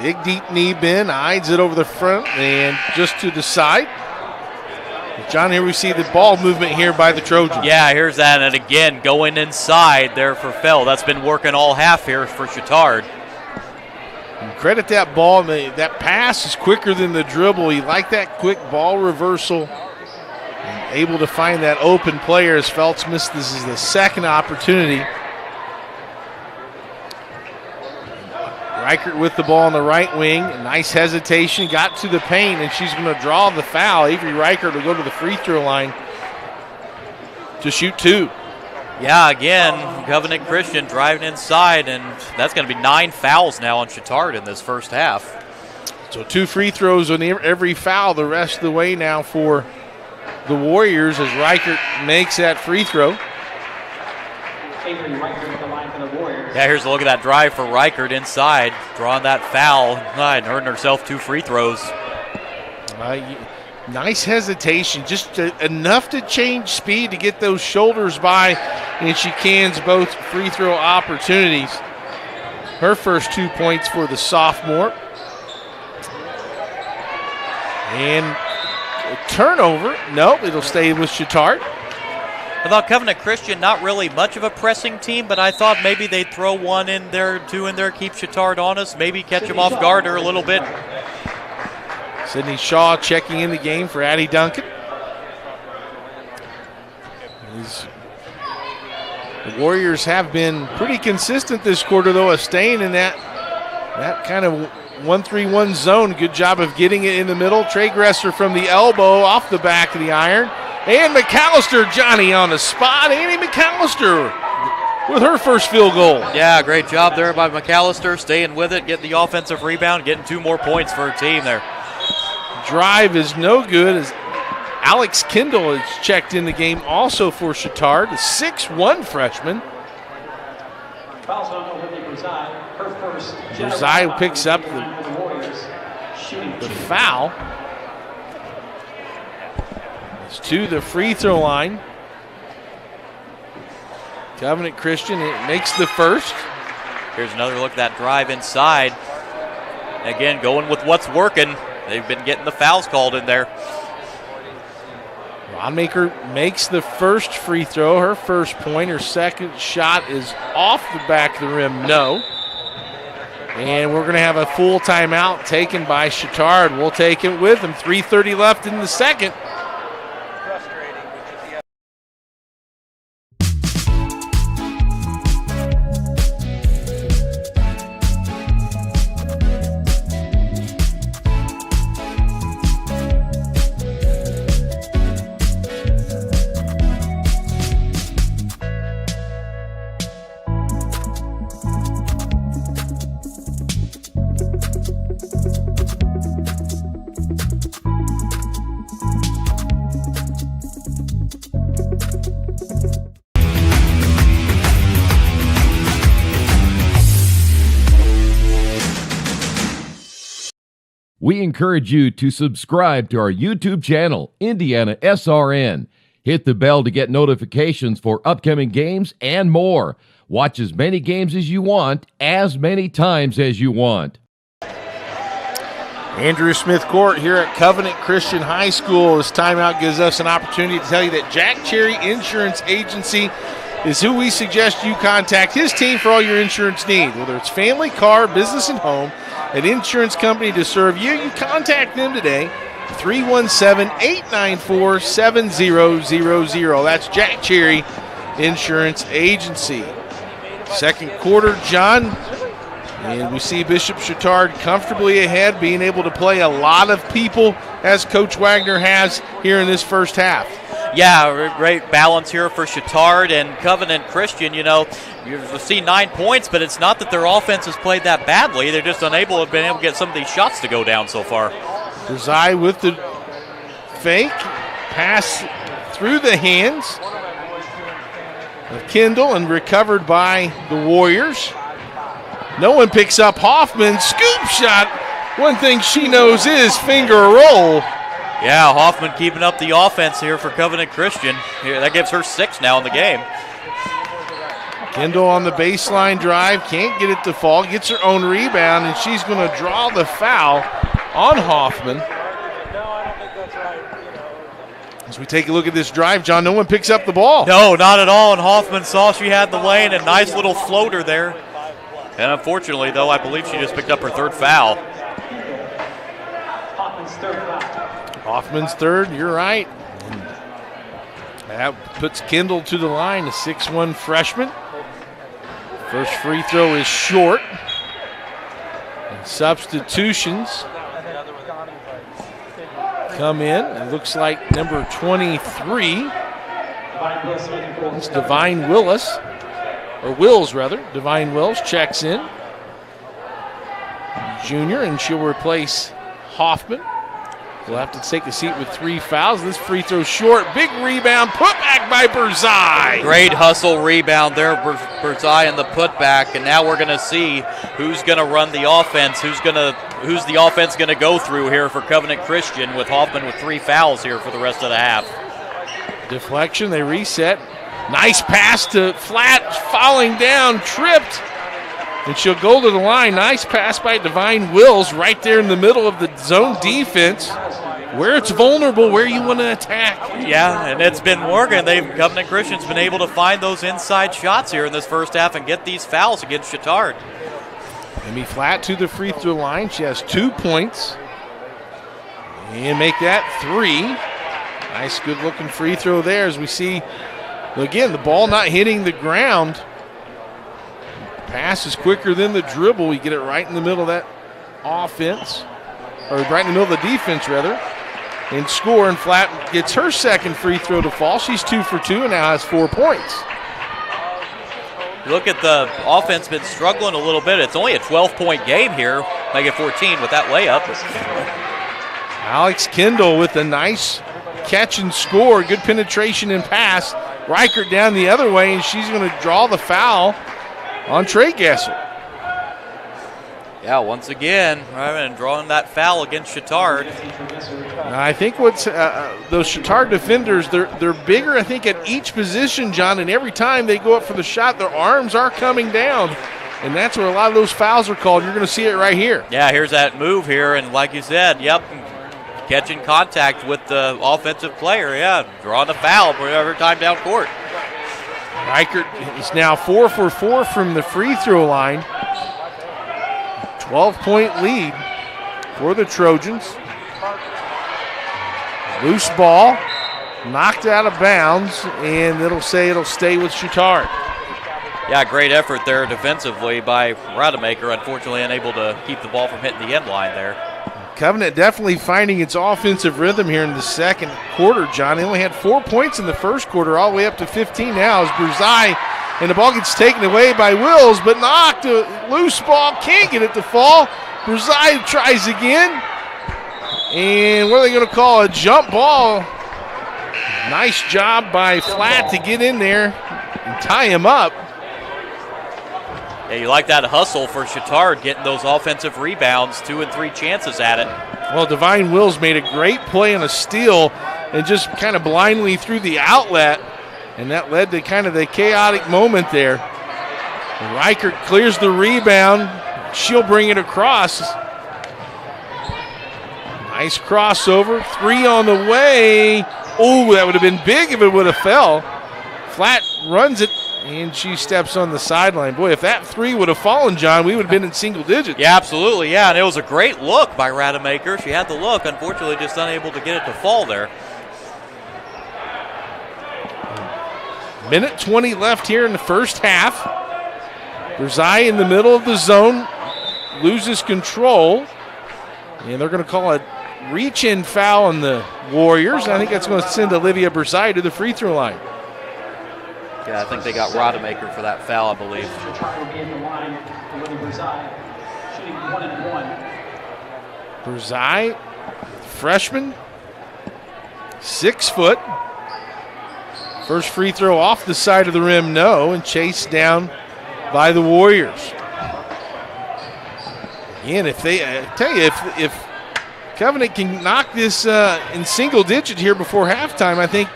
Big deep knee bend, eyes it over the front and just to the side. John, here we see the ball movement here by the Trojans. Yeah, here's that, and again, going inside there for Fell. That's been working all half here for Chatard. And credit that ball, that pass is quicker than the dribble. You like that quick ball reversal. And able to find that open player as Feltz missed. This is the second opportunity. Reichert with the ball on the right wing. A nice hesitation. Got to the paint, and she's going to draw the foul. Avery Reichert will go to the free throw line to shoot 2. Yeah, again, Covenant Christian driving inside, and that's going to be 9 fouls now on Chatard in this first half. So 2 free throws on every foul the rest of the way now for the Warriors as Reichert makes that free throw. Yeah, here's a look at that drive for Reichert inside, drawing that foul and earning herself 2 free throws. Nice hesitation, just enough to change speed to get those shoulders by, and she cans both free throw opportunities. Her first 2 points for the sophomore. And a turnover. Nope, it'll stay with Chatard. I thought Covenant Christian, not really much of a pressing team, but I thought maybe they'd throw one in there, two in there, keep Chatard honest, maybe catch him off guard a little bit. Sydney Shaw checking in the game for Addie Duncan. The Warriors have been pretty consistent this quarter, though, of staying in that kind of 1-3-1 zone. Good job of getting it in the middle. Trey Gresser from the elbow off the back of the iron. And McAllister, Johnny on the spot. Annie McAllister with her first field goal. Yeah, great job there by McAllister, staying with it, getting the offensive rebound, getting 2 more points for her team there. Drive is no good as Alex Kendall has checked in the game also for Chatard, the 6'1 freshman. Josiah picks up the foul. It's to the free throw line. Covenant Christian, it makes the first. Here's another look at that drive inside. Again, going with what's working. They've been getting the fouls called in there. Ronmaker makes the first free throw, her first point. Her second shot is off the back of the rim, no. And we're going to have a full timeout taken by Chatard. We'll take it with them. 3:30 left in the second. We encourage you to subscribe to our YouTube channel, IndianaSRN. Hit the bell to get notifications for upcoming games and more. Watch as many games as you want, as many times as you want. Andrew Smith Court here at Covenant Christian High School. This timeout gives us an opportunity to tell you that Jack Cherry Insurance Agency is who we suggest you contact his team for all your insurance needs. Whether it's family, car, business, and home, an insurance company to serve you, you contact them today, 317-894-7000. That's Jack Cherry Insurance Agency. Second quarter, John, and we see Bishop Chatard comfortably ahead, being able to play a lot of people as Coach Wagner has here in this first half. Yeah, great balance here for Chatard and Covenant Christian. You know, you've seen 9 points, but it's not that their offense has played that badly. They're just unable to get some of these shots to go down so far. Desai with the fake, pass through the hands of Kendall and recovered by the Warriors. No one picks up Hoffman. Scoop shot. One thing she knows is finger roll. Yeah, Hoffman keeping up the offense here for Covenant Christian. Here, that gives her 6 now in the game. Kendall on the baseline drive, can't get it to fall, gets her own rebound, and she's going to draw the foul on Hoffman. As we take a look at this drive, John, no one picks up the ball. No, not at all, and Hoffman saw she had the lane, a nice little floater there. And unfortunately, though, I believe she just picked up her 3rd foul. Hoffman's 3rd, you're right. That puts Kendall to the line, a 6'1 freshman. First free throw is short. And substitutions come in. It looks like number 23. It's Divine Willis, or Wills rather. Divine Wills checks in. Junior, and she'll replace Hoffman. We'll have to take a seat with 3 fouls. This free throw short. Big rebound. Put back by Berzai. Great hustle rebound there. Berzai in the putback. And now we're going to see who's going to run the offense. Who's the offense going to go through here for Covenant Christian with Hoffman with 3 fouls here for the rest of the half. Deflection. They reset. Nice pass to Flat. Falling down. Tripped. And she'll go to the line. Nice pass by Divine Wills right there in the middle of the zone defense. where it's vulnerable, where you want to attack. Yeah, and it's been working. Covenant Christian's been able to find those inside shots here in this first half and get these fouls against Chatard. Amy Flatt to the free throw line. She has 2 points. And make that 3. Nice, good-looking free throw there as we see, again, the ball not hitting the ground. Pass is quicker than the dribble. You get it right in the middle of that offense, or right in the middle of the defense, rather, and score. And Flatt gets her second free throw to fall. She's 2 for 2 and now has 4 points. Look at the offense been struggling a little bit. It's only a 12-point game here. Make it 14 with that layup. Alex Kendall with a nice catch and score. Good penetration and pass. Reichert down the other way, and she's going to draw the foul on Trey Gasser. Yeah, once again, and drawing that foul against Chatard. I think what's those Chatard defenders, they're bigger, I think, at each position, John, and every time they go up for the shot, their arms are coming down, and that's where a lot of those fouls are called. You're going to see it right here. Yeah, here's that move here, and like you said, yep, catching contact with the offensive player, yeah, drawing the foul every time down court. Reichert is now 4 for 4 from the free throw line. 12-point lead for the Trojans. Loose ball, knocked out of bounds, and it'll stay with Chatard. Yeah, great effort there defensively by Rademacher. Unfortunately, unable to keep the ball from hitting the end line there. Covenant definitely finding its offensive rhythm here in the second quarter, John. They only had 4 points in the first quarter, all the way up to 15 now as Burzai, and the ball gets taken away by Wills, but knocked. A loose ball, can't get it to fall. Burzai tries again. And what are they going to call? A jump ball. Nice job by Flatt to get in there and tie him up. Yeah, you like that hustle for Chatard, getting those offensive rebounds, 2 and 3 chances at it. Well, Divine Wills made a great play on a steal and just kind of blindly threw the outlet, and that led to kind of the chaotic moment there. Reichert clears the rebound. She'll bring it across. Nice crossover. 3 on the way. Oh, that would have been big if it would have fell. Flatt runs it, and she steps on the sideline. Boy, if that 3 would have fallen, John, we would have been in single digits. Yeah, absolutely, yeah, and it was a great look by Rademacher. She had the look, unfortunately just unable to get it to fall there. Minute 20 left here in the first half. Burzai in the middle of the zone, loses control, and they're going to call a reach-in foul on the Warriors. I think that's going to send Olivia Burzai to the free throw line. Yeah, I think they got Rademacher for that foul, I believe. Burzai, freshman, 6 foot. First free throw off the side of the rim, no, and chased down by the Warriors. Again, if they, I tell you, if Covenant can knock this in single digit here before halftime, I think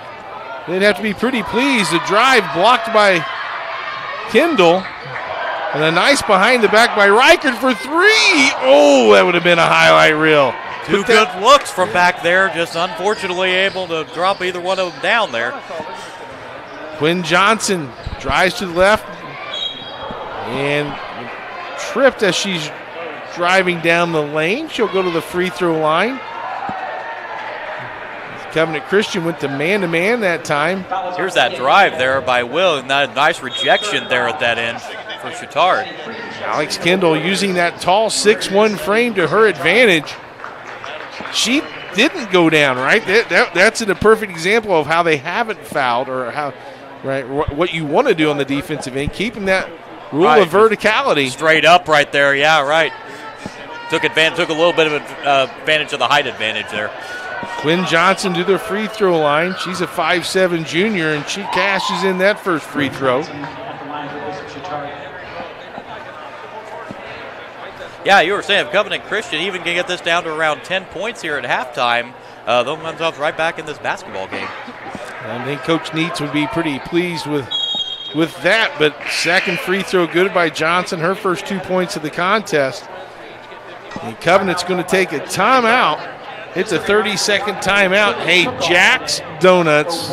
they'd have to be pretty pleased. The drive blocked by Kendall, and a nice behind the back by Reichert for 3. Oh, that would have been a highlight reel. Two good looks from back there, just unfortunately able to drop either one of them down there. Quinn Johnson drives to the left and tripped as she's driving down the lane. She'll go to the free throw line. Covenant Christian went to man that time. Here's that drive there by Will, and that nice rejection there at that end for Chatard. Alex Kendall using that tall 6'1" frame to her advantage. She didn't go down, right? That's a perfect example of how they haven't fouled, or how, right, what you want to do on the defensive end, keeping that rule of verticality. Straight up right there, yeah, right. Took a little bit of advantage of the height advantage there. Quinn Johnson to the free throw line. She's a 5'7" junior, and she cashes in that first free throw. Yeah, you were saying if Covenant Christian even can get this down to around 10 points here at halftime, they'll find themselves right back in this basketball game. I think Coach Neitz would be pretty pleased with that, but second free throw good by Johnson, her first 2 points of the contest. And Covenant's going to take a timeout. It's a 30-second timeout. Hey, Jack's Donuts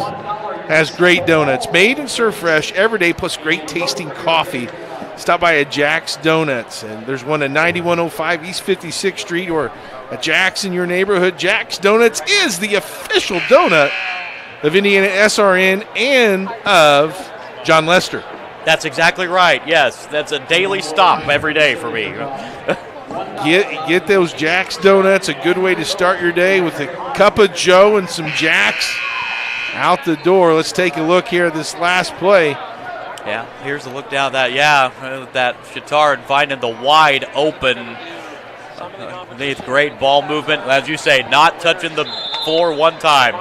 has great donuts. Made and served fresh every day, plus great tasting coffee. Stop by at Jack's Donuts. And there's one at 9105 East 56th Street or at Jack's in your neighborhood. Jack's Donuts is the official donut of IndianaSRN and of John Lester. That's exactly right. Yes, that's a daily stop every day for me. Get those Jack's Donuts, a good way to start your day with a cup of Joe and some Jack's out the door. Let's take a look here at this last play. Yeah, here's a look down that, that Chatard finding the wide open. Great ball movement. As you say, not touching the floor one time.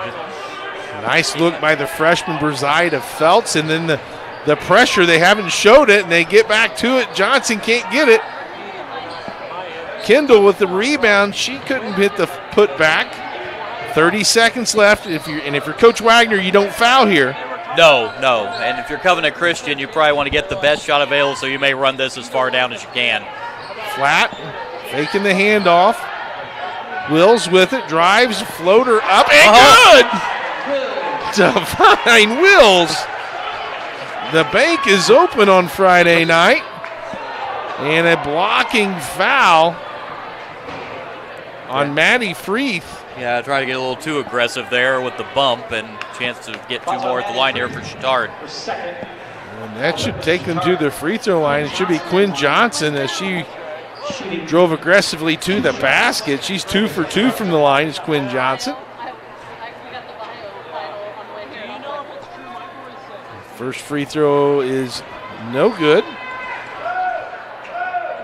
Nice look by the freshman Brazide of Feltz, and then the pressure, they haven't showed it, and they get back to it. Johnson can't get it. Kendall with the rebound. She couldn't hit the put back. 30 seconds left. If you're Coach Wagner, you don't foul here. No. And if you're Covenant Christian, you probably want to get the best shot available, so you may run this as far down as you can. Flat, faking the handoff. Wills with it, drives, floater up, and good! Divine Wills. The bank is open on Friday night. And a blocking foul on Maddie Freeth. Yeah, try to get a little too aggressive there with the bump, and chance to get two more at the line here for Chatard. And that should take them to the free throw line. It should be Quinn Johnson as she drove aggressively to the basket. She's 2 for 2 from the line, is Quinn Johnson. First free throw is no good.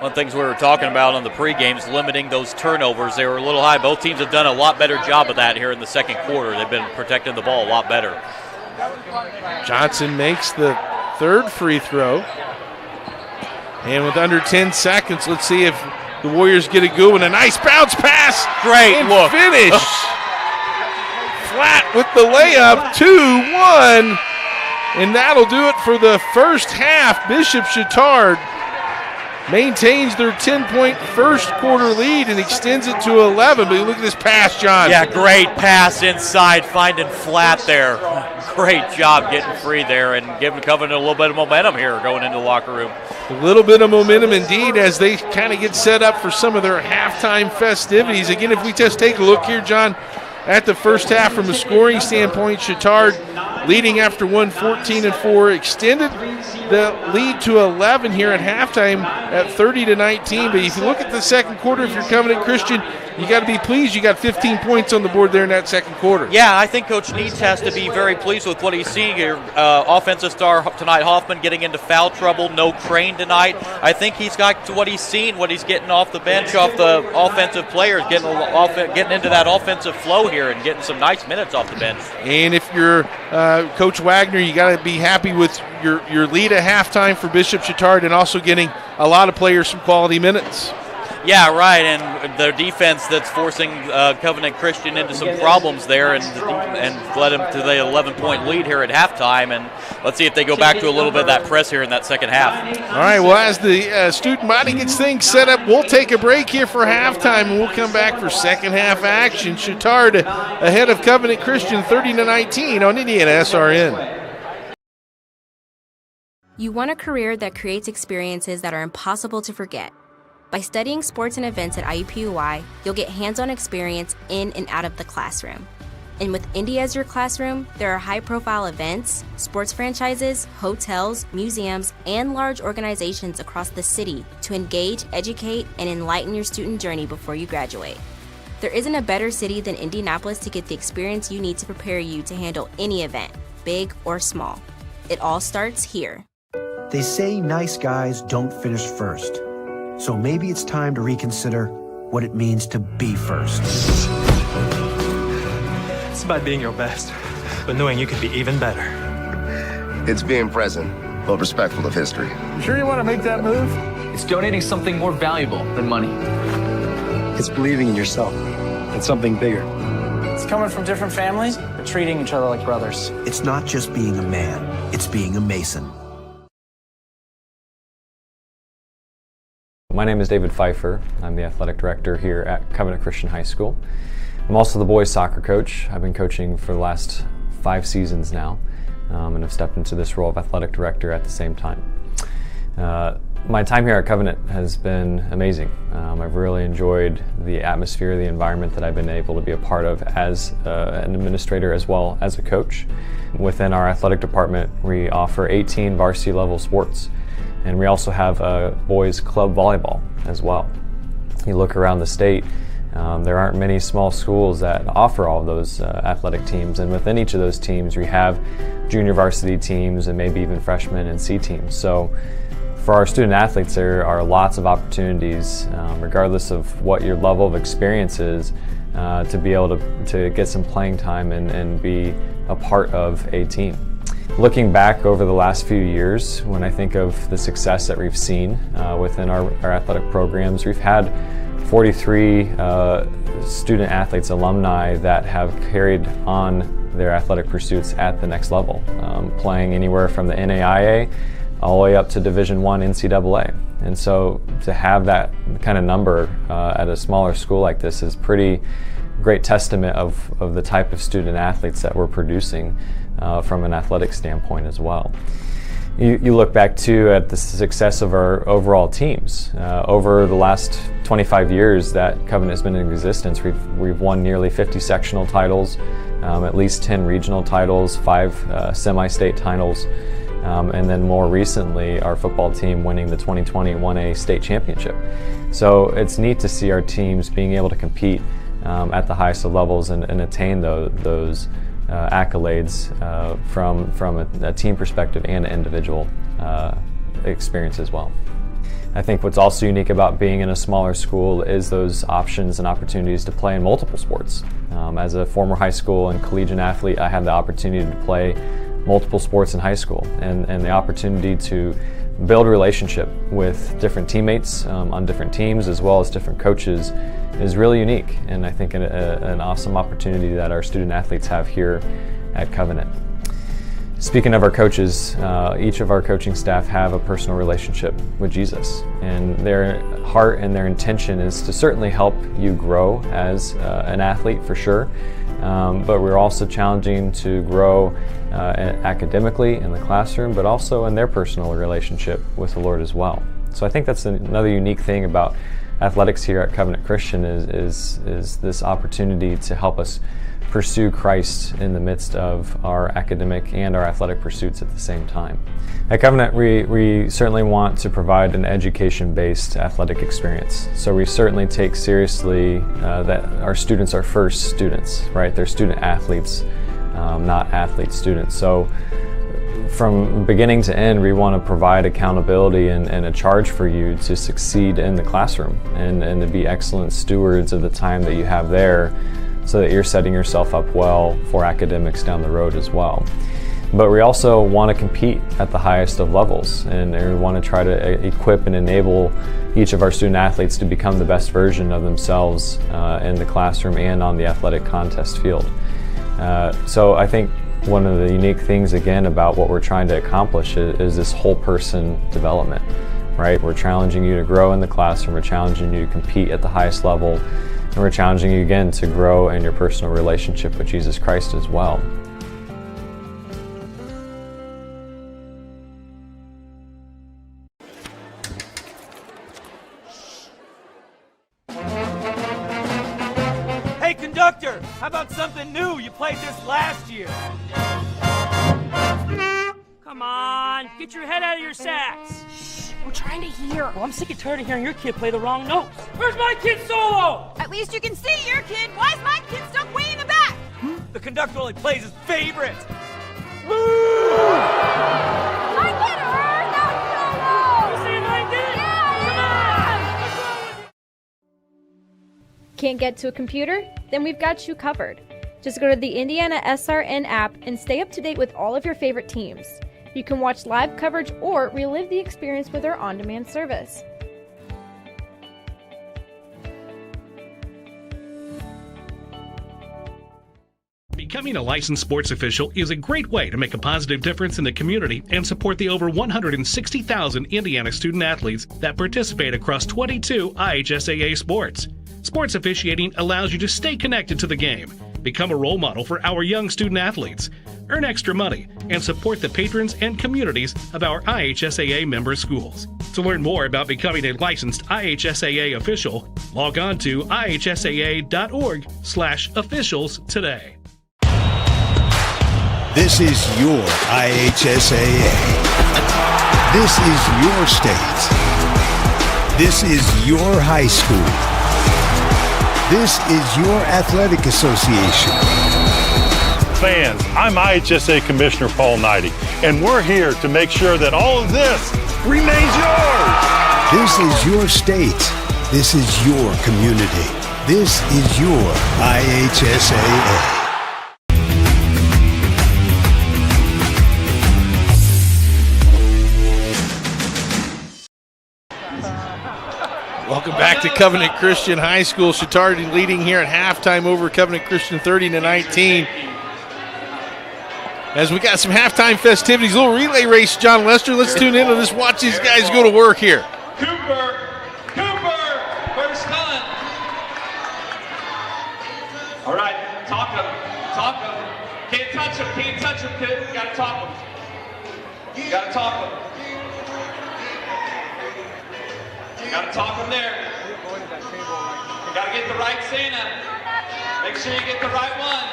One of the things we were talking about on the pregame is limiting those turnovers. They were a little high. Both teams have done a lot better job of that here in the second quarter. They've been protecting the ball a lot better. Johnson makes the third free throw. And with under 10 seconds, let's see if the Warriors get a good one. A nice bounce pass. Great and look. Finish. Flat with the layup. 2-1. And that'll do it for the first half. Bishop Chatard maintains their 10-point first quarter lead and extends it to 11. But look at this pass, John. Yeah, great pass inside, finding Flat there. Great job getting free there and giving Covenant a little bit of momentum here going into the locker room. A little bit of momentum indeed as they kind of get set up for some of their halftime festivities. Again, if we just take a look here, John, at the first half from a scoring standpoint, Chatard leading after 14-4, extended the lead to 11 here at halftime at 30-19. But if you look at the second quarter, if you're Covenant Christian, you got to be pleased. You got 15 points on the board there in that second quarter. Yeah, I think Coach Neitz has to be very pleased with what he's seeing here. Offensive star tonight, Hoffman, getting into foul trouble. No Crane tonight. I think he's got to what he's seen, what he's getting off the bench, off the offensive players, getting into that offensive flow here and getting some nice minutes off the bench. And if you're Coach Wagner, you got to be happy with your lead at halftime for Bishop Chatard and also getting a lot of players some quality minutes. Yeah, right, and their defense that's forcing Covenant Christian into some problems there and led them to the 11-point lead here at halftime. And let's see if they go back to a little bit of that press here in that second half. All right, well, as the student body gets things set up, we'll take a break here for halftime, and we'll come back for second half action. Chatard ahead of Covenant Christian 30-19 on IndianaSRN. You want a career that creates experiences that are impossible to forget. By studying sports and events at IUPUI, you'll get hands-on experience in and out of the classroom. And with Indy as your classroom, there are high-profile events, sports franchises, hotels, museums, and large organizations across the city to engage, educate, and enlighten your student journey before you graduate. There isn't a better city than Indianapolis to get the experience you need to prepare you to handle any event, big or small. It all starts here. They say nice guys don't finish first. So maybe it's time to reconsider what it means to be first. It's about being your best, but knowing you can be even better. It's being present, but respectful of history. You sure you want to make that move? It's donating something more valuable than money. It's believing in yourself and something bigger. It's coming from different families, but treating each other like brothers. It's not just being a man, it's being a Mason. My name is David Pfeiffer. I'm the athletic director here at Covenant Christian High School. I'm also the boys soccer coach. I've been coaching for the last 5 seasons now, and have stepped into this role of athletic director at the same time. My time here at Covenant has been amazing. I've really enjoyed the atmosphere, the environment that I've been able to be a part of as an administrator as well as a coach. Within our athletic department, we offer 18 varsity level sports, and we also have a boys club volleyball as well. You look around the state, there aren't many small schools that offer all of those athletic teams, and within each of those teams we have junior varsity teams and maybe even freshmen and C teams. So for our student athletes, there are lots of opportunities, regardless of what your level of experience is, to be able to get some playing time and be a part of a team. Looking back over the last few years, when I think of the success that we've seen within our athletic programs, we've had 43 student athletes, alumni, that have carried on their athletic pursuits at the next level, playing anywhere from the NAIA all the way up to Division I NCAA. And so to have that kind of number at a smaller school like this is pretty great testament of the type of student athletes that we're producing from an athletic standpoint as well. You look back too at the success of our overall teams. Over the last 25 years that Covenant has been in existence, we've won nearly 50 sectional titles, at least 10 regional titles, 5 semi-state titles, and then more recently our football team winning the 2020 1A state championship. So it's neat to see our teams being able to compete at the highest of levels and attain those accolades from a team perspective and an individual experience as well. I think what's also unique about being in a smaller school is those options and opportunities to play in multiple sports. As a former high school and collegiate athlete, I had the opportunity to play multiple sports in high school, and the opportunity to build a relationship with different teammates on different teams as well as different coaches is really unique, and I think an awesome opportunity that our student athletes have here at Covenant. Speaking of our coaches, each of our coaching staff have a personal relationship with Jesus, and their heart and their intention is to certainly help you grow as an athlete for sure, but we're also challenging to grow academically in the classroom, but also in their personal relationship with the Lord as well. So I think that's another unique thing about athletics here at Covenant Christian is this opportunity to help us pursue Christ in the midst of our academic and our athletic pursuits at the same time. At Covenant, we certainly want to provide an education-based athletic experience. So we certainly take seriously that our students are first students, right? They're student athletes, not athlete students. So from beginning to end, we want to provide accountability and a charge for you to succeed in the classroom and to be excellent stewards of the time that you have there, so that you're setting yourself up well for academics down the road as well. But we also want to compete at the highest of levels, and we want to try to equip and enable each of our student athletes to become the best version of themselves in the classroom and on the athletic contest field. So I think one of the unique things again about what we're trying to accomplish is this whole person development, right? We're challenging you to grow in the classroom, we're challenging you to compete at the highest level, and we're challenging you again to grow in your personal relationship with Jesus Christ as well. Hey conductor, how about something new? You played this last year. Come on, get your head out of your sacks. Shh, we're trying to hear. Well, I'm sick and tired of hearing your kid play the wrong notes. Where's my kid's solo? At least you can see your kid. Why is my kid stuck way in the back? The conductor only plays his favorite. I get her! Not solo! You saying I did? Yeah! Come on! Can't get to a computer? Then we've got you covered. Just go to the IndianaSRN app and stay up to date with all of your favorite teams. You can watch live coverage or relive the experience with our on-demand service. Becoming a licensed sports official is a great way to make a positive difference in the community and support the over 160,000 Indiana student athletes that participate across 22 IHSAA sports. Sports officiating allows you to stay connected to the game, become a role model for our young student athletes, earn extra money, and support the patrons and communities of our IHSAA member schools. To learn more about becoming a licensed IHSAA official, log on to ihsaa.org/officials today. This is your IHSAA. This is your state. This is your high school. This is your athletic association. Fans, I'm IHSA Commissioner Paul Knighty, and we're here to make sure that all of this remains yours. This is your state. This is your community. This is your IHSAA. Welcome back to Covenant Christian High School. Chatard leading here at halftime over Covenant Christian 30-19. As we got some halftime festivities, a little relay race, John Lester. Let's tune in and just watch these guys go to work here. Cooper, first hunt. All right, talk him. Can't touch him, kid. Gotta talk him. Gotta talk him there. Gotta get the right Santa. Make sure you get the right one.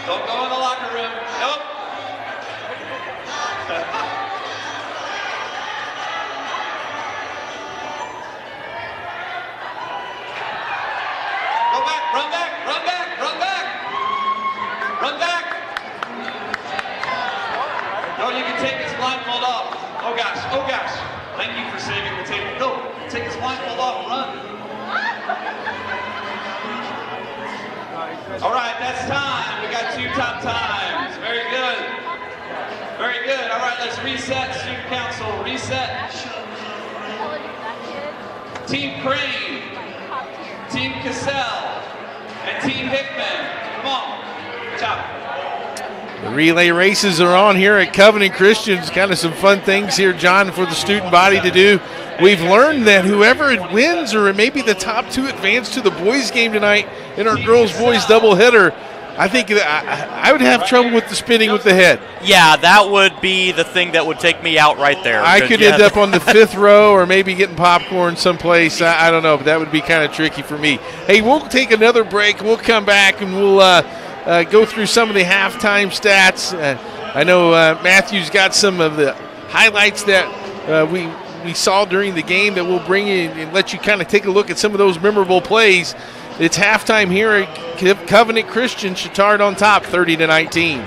Don't go in the locker room. Nope. Go back, run back. No, you can take his blindfold off. Oh gosh. Thank you for saving the table. No, take his blindfold off and run. All right, that's time. We got 2 top times. Very good. All right, let's reset. Student council, reset. Team Crane, Team Cassell, and Team Hickman. Come on. Good job. The relay races are on here at Covenant Christians. Kind of some fun things here, John, for the student body to do. We've learned that whoever wins, or maybe the top 2 advance to the boys' game tonight in our girls-boys doubleheader, I think I would have trouble with the spinning with the head. Yeah, that would be the thing that would take me out right there. I could end up on the 5th row or maybe getting popcorn someplace. I don't know, but that would be kind of tricky for me. Hey, we'll take another break. We'll come back and we'll go through some of the halftime stats. I know Matthew's got some of the highlights that we saw during the game that we'll bring in and let you kind of take a look at some of those memorable plays. It's halftime here at Covenant Christian. Chatard on top, 30-19.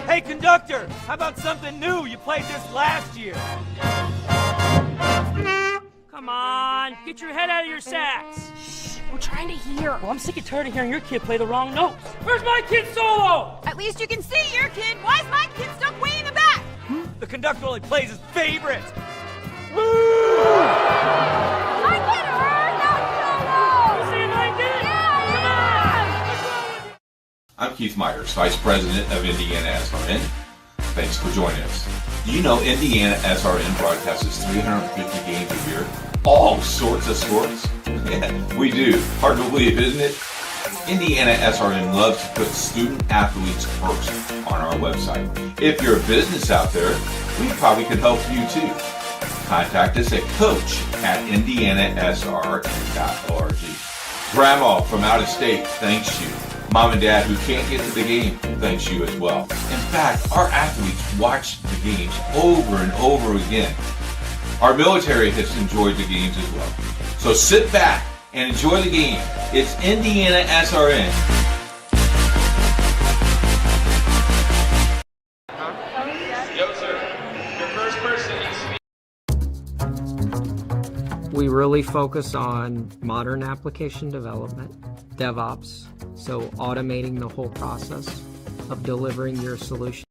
Hey, conductor, how about something new? You played this last year. Come on, get your head out of your sacks. Shh, we're trying to hear. Well, I'm sick and tired of hearing your kid play the wrong notes. Where's my kid solo? At least you can see your kid. Why is my kid stuck way in the back? The conductor only plays his favorites. My kid earned that solo! You saying I did? Yeah! I'm Keith Myers, Vice President of IndianaSRN. Thanks for joining us. Do you know IndianaSRN broadcasts 350 games a year? All sorts of sports? Yeah, we do. Hard to believe, isn't it? IndianaSRN loves to put student athletes first on our website. If you're a business out there, we probably could help you too. Contact us at coach@indianasrn.org. Grandma from out of state thanks you. Mom and Dad who can't get to the game thanks you as well. In fact, our athletes watch the games over and over again. Our military has enjoyed the games as well. So sit back and enjoy the game. It's IndianaSRN. We really focus on modern application development, DevOps, so automating the whole process of delivering your solution.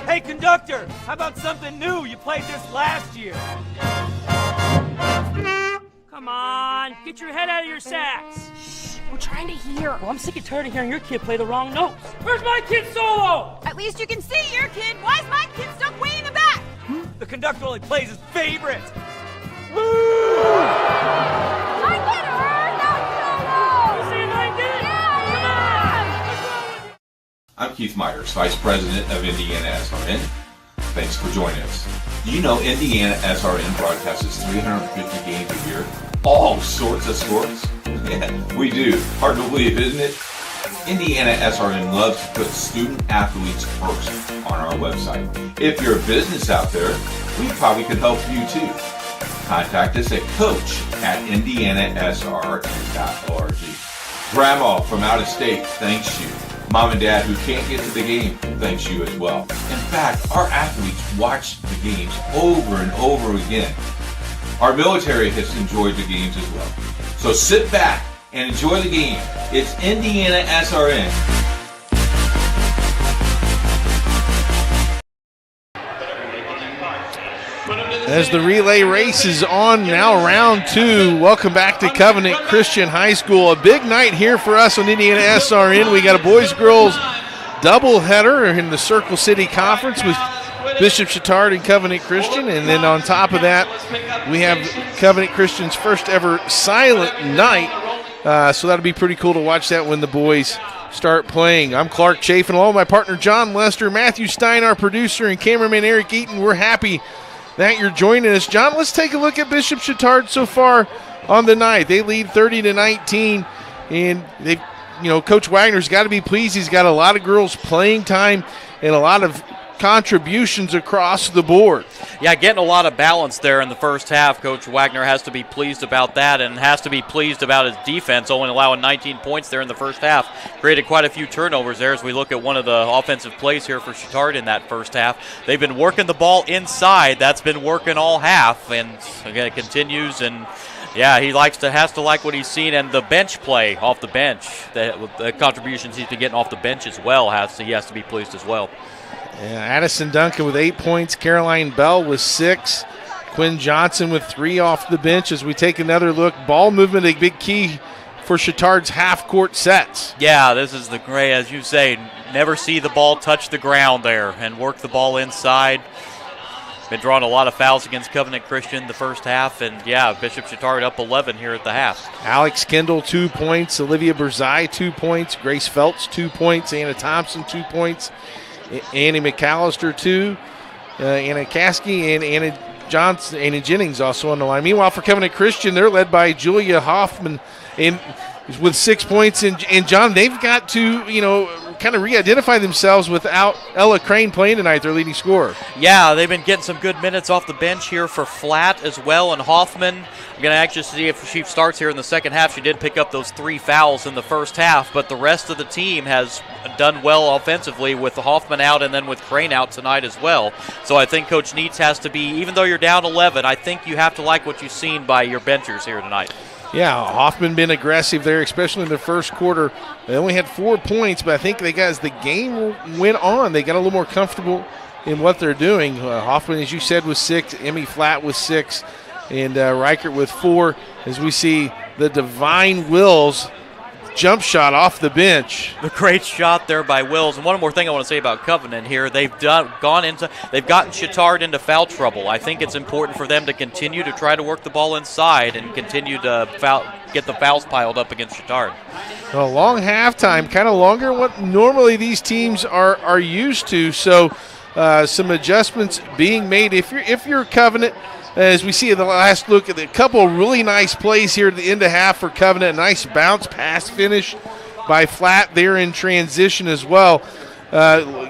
Hey, conductor, how about something new? You played this last year. Come on, get your head out of your sacks. Shh, we're trying to hear. Well, I'm sick and tired of hearing your kid play the wrong notes. Where's my kid solo? At least you can see your kid. Why is my kid stuck way in the back? The conductor only plays his favorite. My kid earned that solo! You saying I did? Yeah! I'm Keith Myers, Vice President of IndianaSRN. Thanks for joining us. Do you know IndianaSRN broadcasts 350 games a year? All sorts of sports? Yeah, we do. Hard to believe, isn't it? IndianaSRN loves to put student athletes first on our website. If you're a business out there, we probably could help you too. Contact us at coach@indianasrn.org. Grandma from out of state thanks you. Mom and Dad who can't get to the game thanks you as well. In fact, our athletes watch the games over and over again. Our military has enjoyed the games as well. So sit back and enjoy the game. It's IndianaSRN. As the relay race is on now, round 2. Welcome back to Covenant Christian High School. A big night here for us on IndianaSRN. We got a boys-girls doubleheader in the Circle City Conference with Bishop Chatard and Covenant Christian. And then on top of that, we have Covenant Christian's first ever silent night. So that'll be pretty cool to watch that when the boys start playing. I'm Clark Chafin, along with my partner John Lester, Matthew Stein, our producer, and cameraman Eric Eaton. We're happy that you're joining us. John, let's take a look at Bishop Chatard so far on the night. They lead 30-19, and they've, Coach Wagner's got to be pleased. He's got a lot of girls playing time and a lot of contributions across the board. Yeah, getting a lot of balance there in the first half. Coach Wagner has to be pleased about that and has to be pleased about his defense, only allowing 19 points there in the first half. Created quite a few turnovers there as we look at one of the offensive plays here for Chatard in that first half. They've been working the ball inside. That's been working all half, and again, it continues. And yeah, he has to like what he's seen, and the bench play off the bench, the contributions he's been getting off the bench as well, he has to be pleased as well. Yeah, Addison Duncan with 8 points, Caroline Bell with 6, Quinn Johnson with 3 off the bench. As we take another look, ball movement, a big key for Chatard's half-court sets. Yeah, this is the great, as you say, never see the ball touch the ground there and work the ball inside. Been drawing a lot of fouls against Covenant Christian the first half, and yeah, Bishop Chatard up 11 here at the half. Alex Kendall, 2 points, Olivia Berzai, 2 points, Grace Feltz, 2 points, Anna Thompson, 2 points, Annie McAllister, 2, Anna Caskey, and Anna Jennings also on the line. Meanwhile, for Covenant Christian, they're led by Julia Hoffman with 6 points. And John, they've got to, kind of re-identify themselves without Ella Crane playing tonight, their leading scorer. Yeah, they've been getting some good minutes off the bench here for Flatt as well. And Hoffman, I'm going to actually see if she starts here in the second half. She did pick up those 3 fouls in the first half, but the rest of the team has done well offensively with Hoffman out and then with Crane out tonight as well. So I think Coach Neitz has to be, even though you're down 11, I think you have to like what you've seen by your benchers here tonight. Yeah, Hoffman been aggressive there, especially in the first quarter. They only had 4 points, but I think as the game went on, they got a little more comfortable in what they're doing. Hoffman, as you said, was 6. Emmy Flatt was 6. And Reichert with 4. As we see the Divine Wills jump shot off the bench. The great shot there by Wills. And one more thing I want to say about Covenant here. They've gotten Chatard into foul trouble. I think it's important for them to continue to try to work the ball inside and continue to get the fouls piled up against Chatard. A long halftime, kind of longer than what normally these teams are used to. So some adjustments being made. If you're Covenant, as we see in the last look at a couple of really nice plays here at the end of half for Covenant, a nice bounce pass finish by Flatt there in transition as well,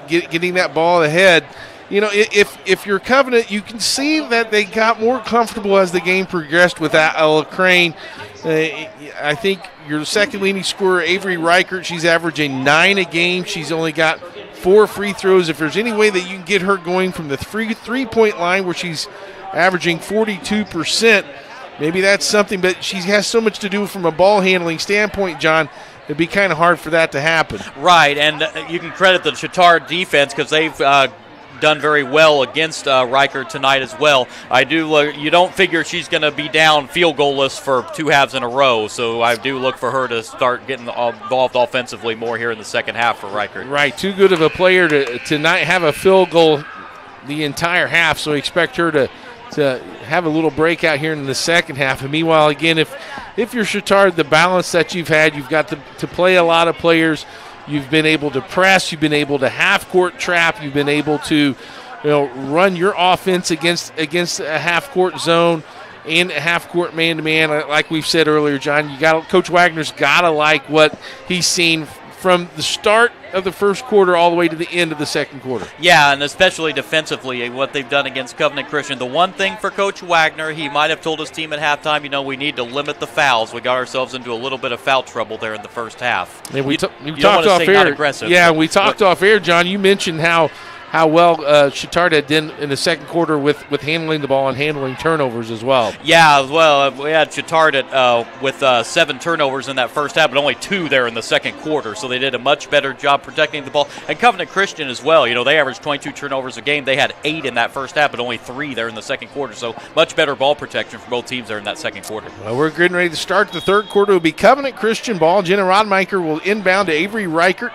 getting that ball ahead. You know, if you're Covenant, you can see that they got more comfortable as the game progressed with Crane. I think your second leading scorer, Avery Reichert, she's averaging 9 a game. She's only got 4 free throws. If there's any way that you can get her going from the three-point line where she's averaging 42%, maybe that's something, but she has so much to do from a ball handling standpoint, John. It'd be kind of hard for that to happen. Right, and you can credit the Chatard defense because they've done very well against Riker tonight as well. You don't figure she's going to be down field goalless for 2 halves in a row, so I do look for her to start getting involved offensively more here in the second half for Riker. Right, too good of a player to not have a field goal the entire half, so expect her to have a little breakout here in the second half. And meanwhile, again, if you're Chatard, the balance that you've had, you've got to play a lot of players. You've been able to press. You've been able to half-court trap. You've been able to, run your offense against a half-court zone and a half-court man-to-man. Like we've said earlier, John, Coach Wagner's got to like what he's seen from the start of the first quarter all the way to the end of the second quarter. Yeah, and especially defensively, what they've done against Covenant Christian. The one thing for Coach Wagner, he might have told his team at halftime, we need to limit the fouls. We got ourselves into a little bit of foul trouble there in the first half. And we talked off air. Not aggressive. Yeah, we talked off air, John. You mentioned how well Chatard had done in the second quarter with handling the ball and handling turnovers as well. Yeah, well, we had Chatard with 7 turnovers in that first half, but only 2 there in the second quarter, so they did a much better job protecting the ball. And Covenant Christian as well, they averaged 22 turnovers a game. They had 8 in that first half, but only 3 there in the second quarter, so much better ball protection for both teams there in that second quarter. Well, we're getting ready to start the third quarter. It will be Covenant Christian ball. Jenna Rodmaker will inbound to Avery Reichert,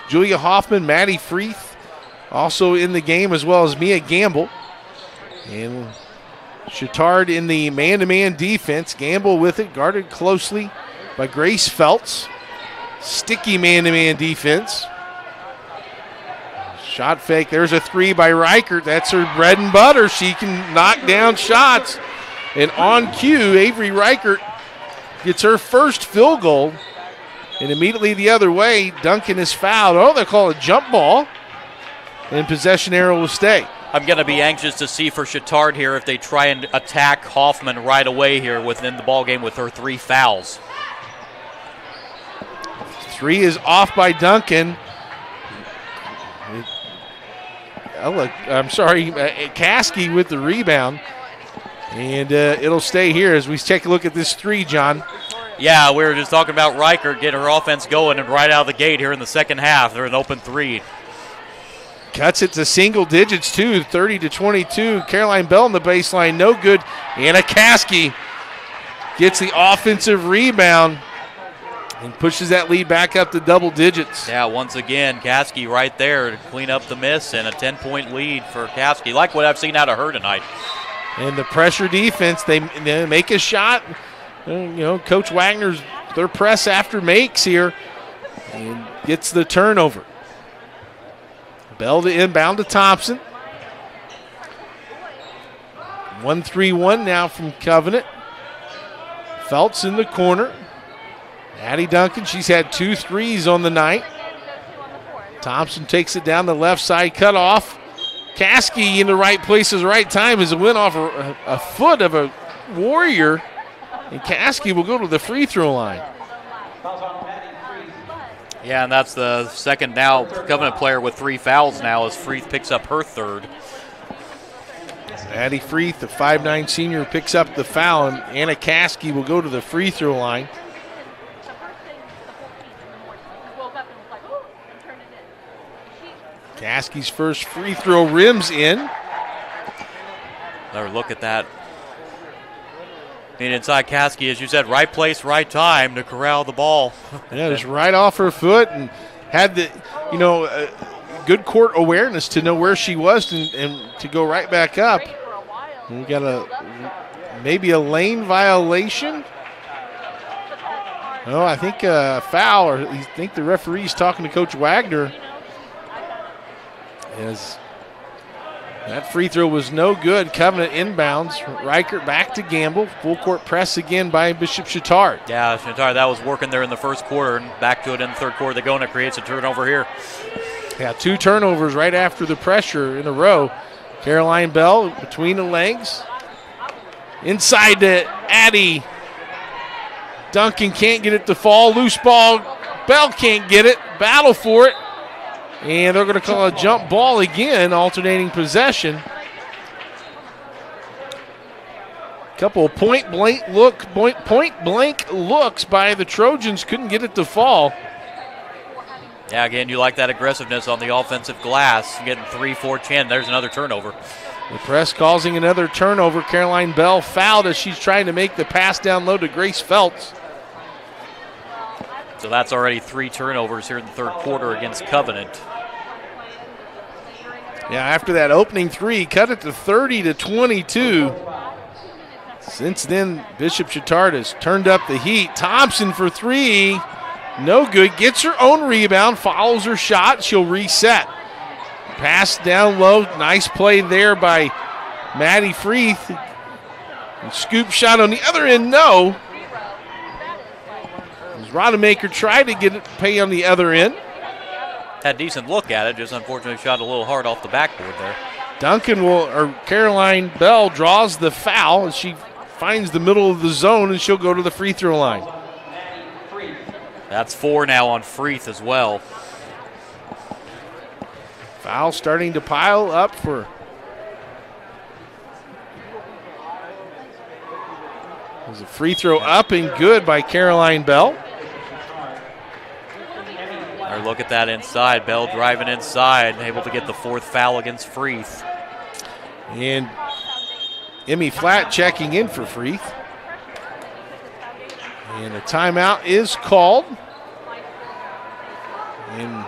Julia Hoffman, Maddie Freeth, also in the game, as well as Mia Gamble. And Chatard in the man-to-man defense. Gamble with it, guarded closely by Grace Feltz. Sticky man-to-man defense. Shot fake. There's a 3 by Reichert. That's her bread and butter. She can knock down shots. And on cue, Avery Reichert gets her first field goal. And immediately the other way, Duncan is fouled. Oh, they call it a jump ball. And possession arrow will stay. I'm going to be anxious to see for Chatard here if they try and attack Hoffman right away here within the ballgame with her 3 fouls. 3 is off by Duncan. Caskey with the rebound. And it'll stay here as we take a look at this 3, John. Yeah, we were just talking about Riker getting her offense going, and right out of the gate here in the second half, they're an open 3. Cuts it to single digits, too, 30-22. Caroline Bell in the baseline, no good. Anna Caskey gets the offensive rebound and pushes that lead back up to double digits. Yeah, once again, Caskey right there to clean up the miss, and a 10-point lead for Caskey, like what I've seen out of her tonight. And the pressure defense, they make a shot. Coach Wagner's, their press after makes here and gets the turnover. Bell to inbound to Thompson. 1-3-1 now from Covenant. Feltz in the corner. Addie Duncan, she's had 2 threes on the night. Thompson takes it down the left side, cut off. Caskey in the right place at the right time as it went off a foot of a Warrior. And Caskey will go to the free throw line. Yeah, and that's the second now Covenant player with 3 fouls now as Freeth picks up her 3rd. Addie Freeth, the 5'9" senior, picks up the foul, and Anna Caskey will go to the free throw line. Caskey's first free throw rims in. Another look at that. And inside Caskey, as you said, right place, right time to corral the ball. Yeah, it was right off her foot and had the, good court awareness to know where she was and to go right back up. And we got maybe a lane violation. Oh, I think a foul, or I think the referee's talking to Coach Wagner. As That free throw was no good. Covenant inbounds. Reichert back to Gamble. Full court press again by Bishop Chatard. Yeah, Chatard, that was working there in the first quarter, and back to it in the third quarter. They go, and it creates a turnover here. Yeah, 2 turnovers right after the pressure in a row. Caroline Bell between the legs. Inside to Addie. Duncan can't get it to fall. Loose ball. Bell can't get it. Battle for it. And they're going to call a jump ball again, alternating possession. Couple of point blank looks by the Trojans. Couldn't get it to fall. Yeah, again, you like that aggressiveness on the offensive glass. Getting 3, 4, 10. There's another turnover. The press causing another turnover. Caroline Bell fouled as she's trying to make the pass down low to Grace Feltz. So that's already 3 turnovers here in the third quarter against Covenant. Yeah, after that opening 3, cut it to 30-22. Since then, Bishop Chatard has turned up the heat. Thompson for 3. No good. Gets her own rebound. Follows her shot. She'll reset. Pass down low. Nice play there by Maddie Freeth. And scoop shot on the other end. No. As Rodemaker tried to get it pay on the other end. Had a decent look at it. Just unfortunately shot a little hard off the backboard there. Caroline Bell draws the foul as she finds the middle of the zone, and she'll go to the free throw line. That's 4 now on Freeth as well. Foul starting to pile up for there's a free throw up and good by Caroline Bell. Or look at that inside. Bell driving inside, able to get the 4th foul against Freeth. And Emmy Flatt checking in for Freeth. And a timeout is called. And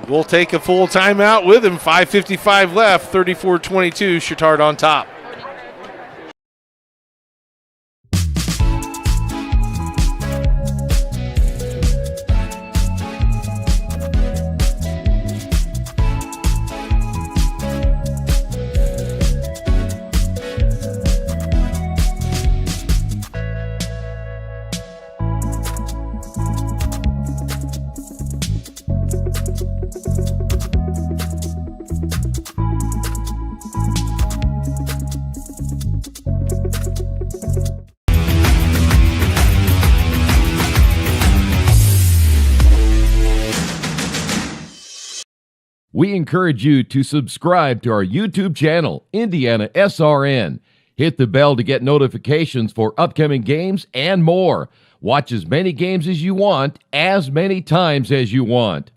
we'll take a full timeout with him. 5:55 left, 34-22, Chatard on top. We encourage you to subscribe to our YouTube channel, IndianaSRN. Hit the bell to get notifications for upcoming games and more. Watch as many games as you want, as many times as you want.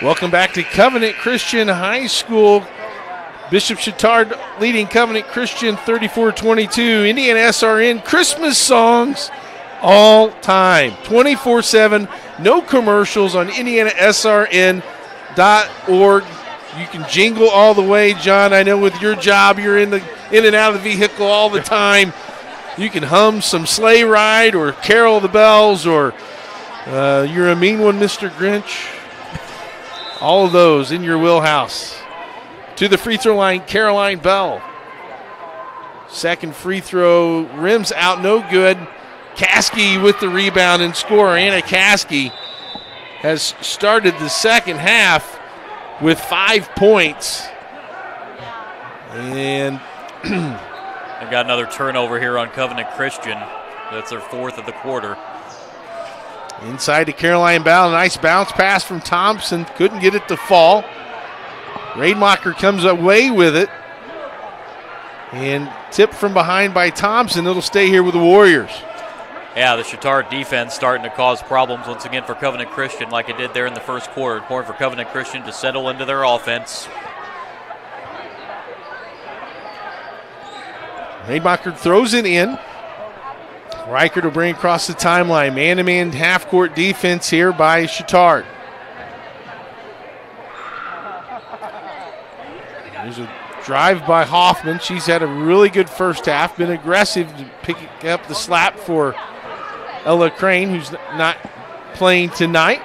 Welcome back to Covenant Christian High School. Bishop Chatard leading Covenant Christian 34-22. IndianaSRN Christmas songs all time, 24/7, no commercials on IndianaSRN.org. You can jingle all the way, John. I know with your job, you're in and out of the vehicle all the time. You can hum some Sleigh Ride or Carol the Bells or You're a Mean One, Mr. Grinch. All of those in your wheelhouse. To the free throw line, Caroline Bell. Second free throw, rims out, no good. Caskey with the rebound and score. Anna Caskey has started the second half with 5 points. And they've got another turnover here on Covenant Christian. That's their 4th of the quarter. Inside to Caroline Bell. Nice bounce pass from Thompson. Couldn't get it to fall. Rademacher comes away with it. And tipped from behind by Thompson. It'll stay here with the Warriors. Yeah, the Chatard defense starting to cause problems once again for Covenant Christian like it did there in the first quarter. Important for Covenant Christian to settle into their offense. Rademacher throws it in. Reichert will bring across the timeline. Man-to-man half-court defense here by Chatard. There's a drive by Hoffman. She's had a really good first half, been aggressive to pick up the slap for Ella Crane, who's not playing tonight.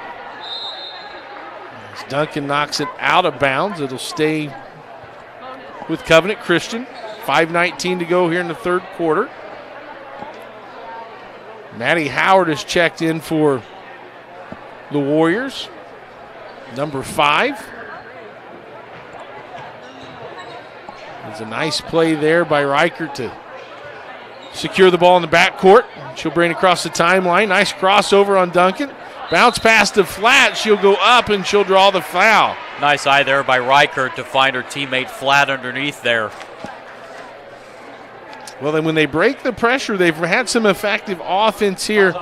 As Duncan knocks it out of bounds. It'll stay with Covenant Christian. 5:19 to go here in the third quarter. Maddie Howard has checked in for the Warriors. Number 5. There's a nice play there by Reichert to secure the ball in the backcourt. She'll bring it across the timeline. Nice crossover on Duncan. Bounce pass to Flat. She'll go up and she'll draw the foul. Nice eye there by Reichert to find her teammate Flat underneath there. Well, then when they break the pressure, they've had some effective offense here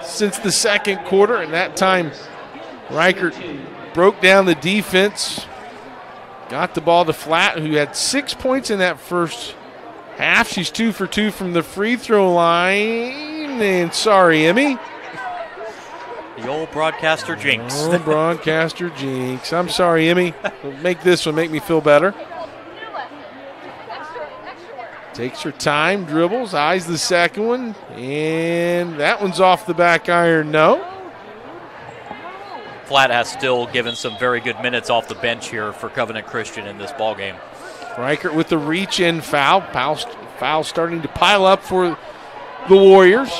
since the second quarter, and that time Reichert broke down the defense, got the ball to Flat, who had 6 points in that first half. She's 2 for 2 from the free throw line, and sorry, Emmy. The old broadcaster jinx. Old broadcaster jinx. I'm sorry, Emmy. Make this one make me feel better. Takes her time, dribbles, eyes the second one, and that one's off the back iron, no. Flat has still given some very good minutes off the bench here for Covenant Christian in this ballgame. Reichert with the reach-in foul. Foul starting to pile up for the Warriors.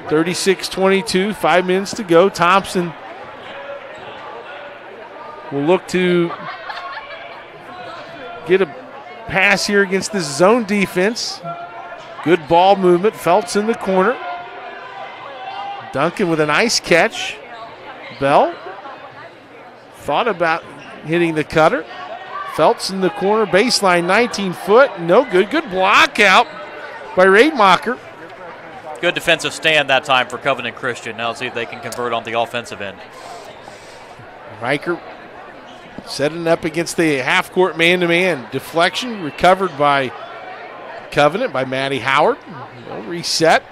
36-22, 5 minutes to go. Thompson will look to get a pass here against this zone defense. Good ball movement. Feltz in the corner. Duncan with a nice catch. Bell thought about hitting the cutter. Feltz in the corner. Baseline 19 foot. No good. Good block out by Rademacher. Good defensive stand that time for Covenant Christian. Now let's see if they can convert on the offensive end. Reichert setting up against the half-court man-to-man. Deflection recovered by Covenant, by Maddie Howard. No reset.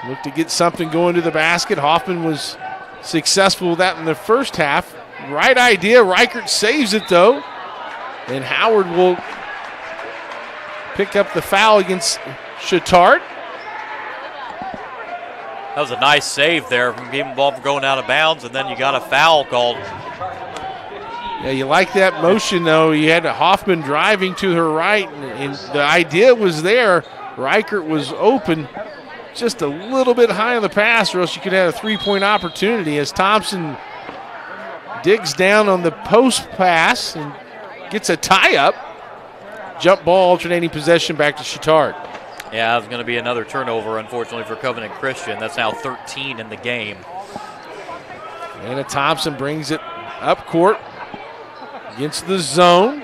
Look to get something going to the basket. Hoffman was successful with that in the first half. Right idea. Reichert saves it, though. And Howard will pick up the foul against Chatard. That was a nice save there from keeping the ball from going out of bounds, and then you got a foul called. Yeah, you like that motion, though. You had Hoffman driving to her right, and the idea was there. Reichert was open just a little bit high on the pass, or else you could have a three-point opportunity as Thompson digs down on the post pass and gets a tie-up. Jump ball, alternating possession back to Chatard. Yeah, it's going to be another turnover, unfortunately, for Covenant Christian. That's now 13 in the game. Anna Thompson brings it up court against the zone.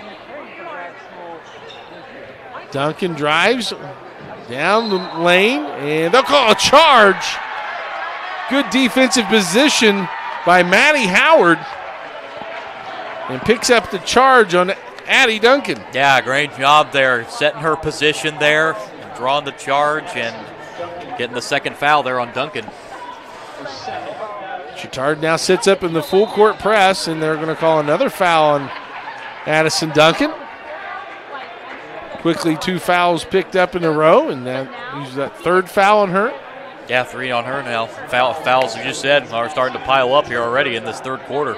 Duncan drives down the lane, and they'll call a charge. Good defensive position by Maddie Howard, and picks up the charge on Addie Duncan. Yeah, great job there, setting her position there, and drawing the charge, and getting the second foul there on Duncan. Chatard now sits up in the full court press, and they're going to call another foul on Addison Duncan. Quickly, 2 fouls picked up in a row, and that third foul on her. Yeah, 3 on her now. Fouls, you just said, are starting to pile up here already in this third quarter.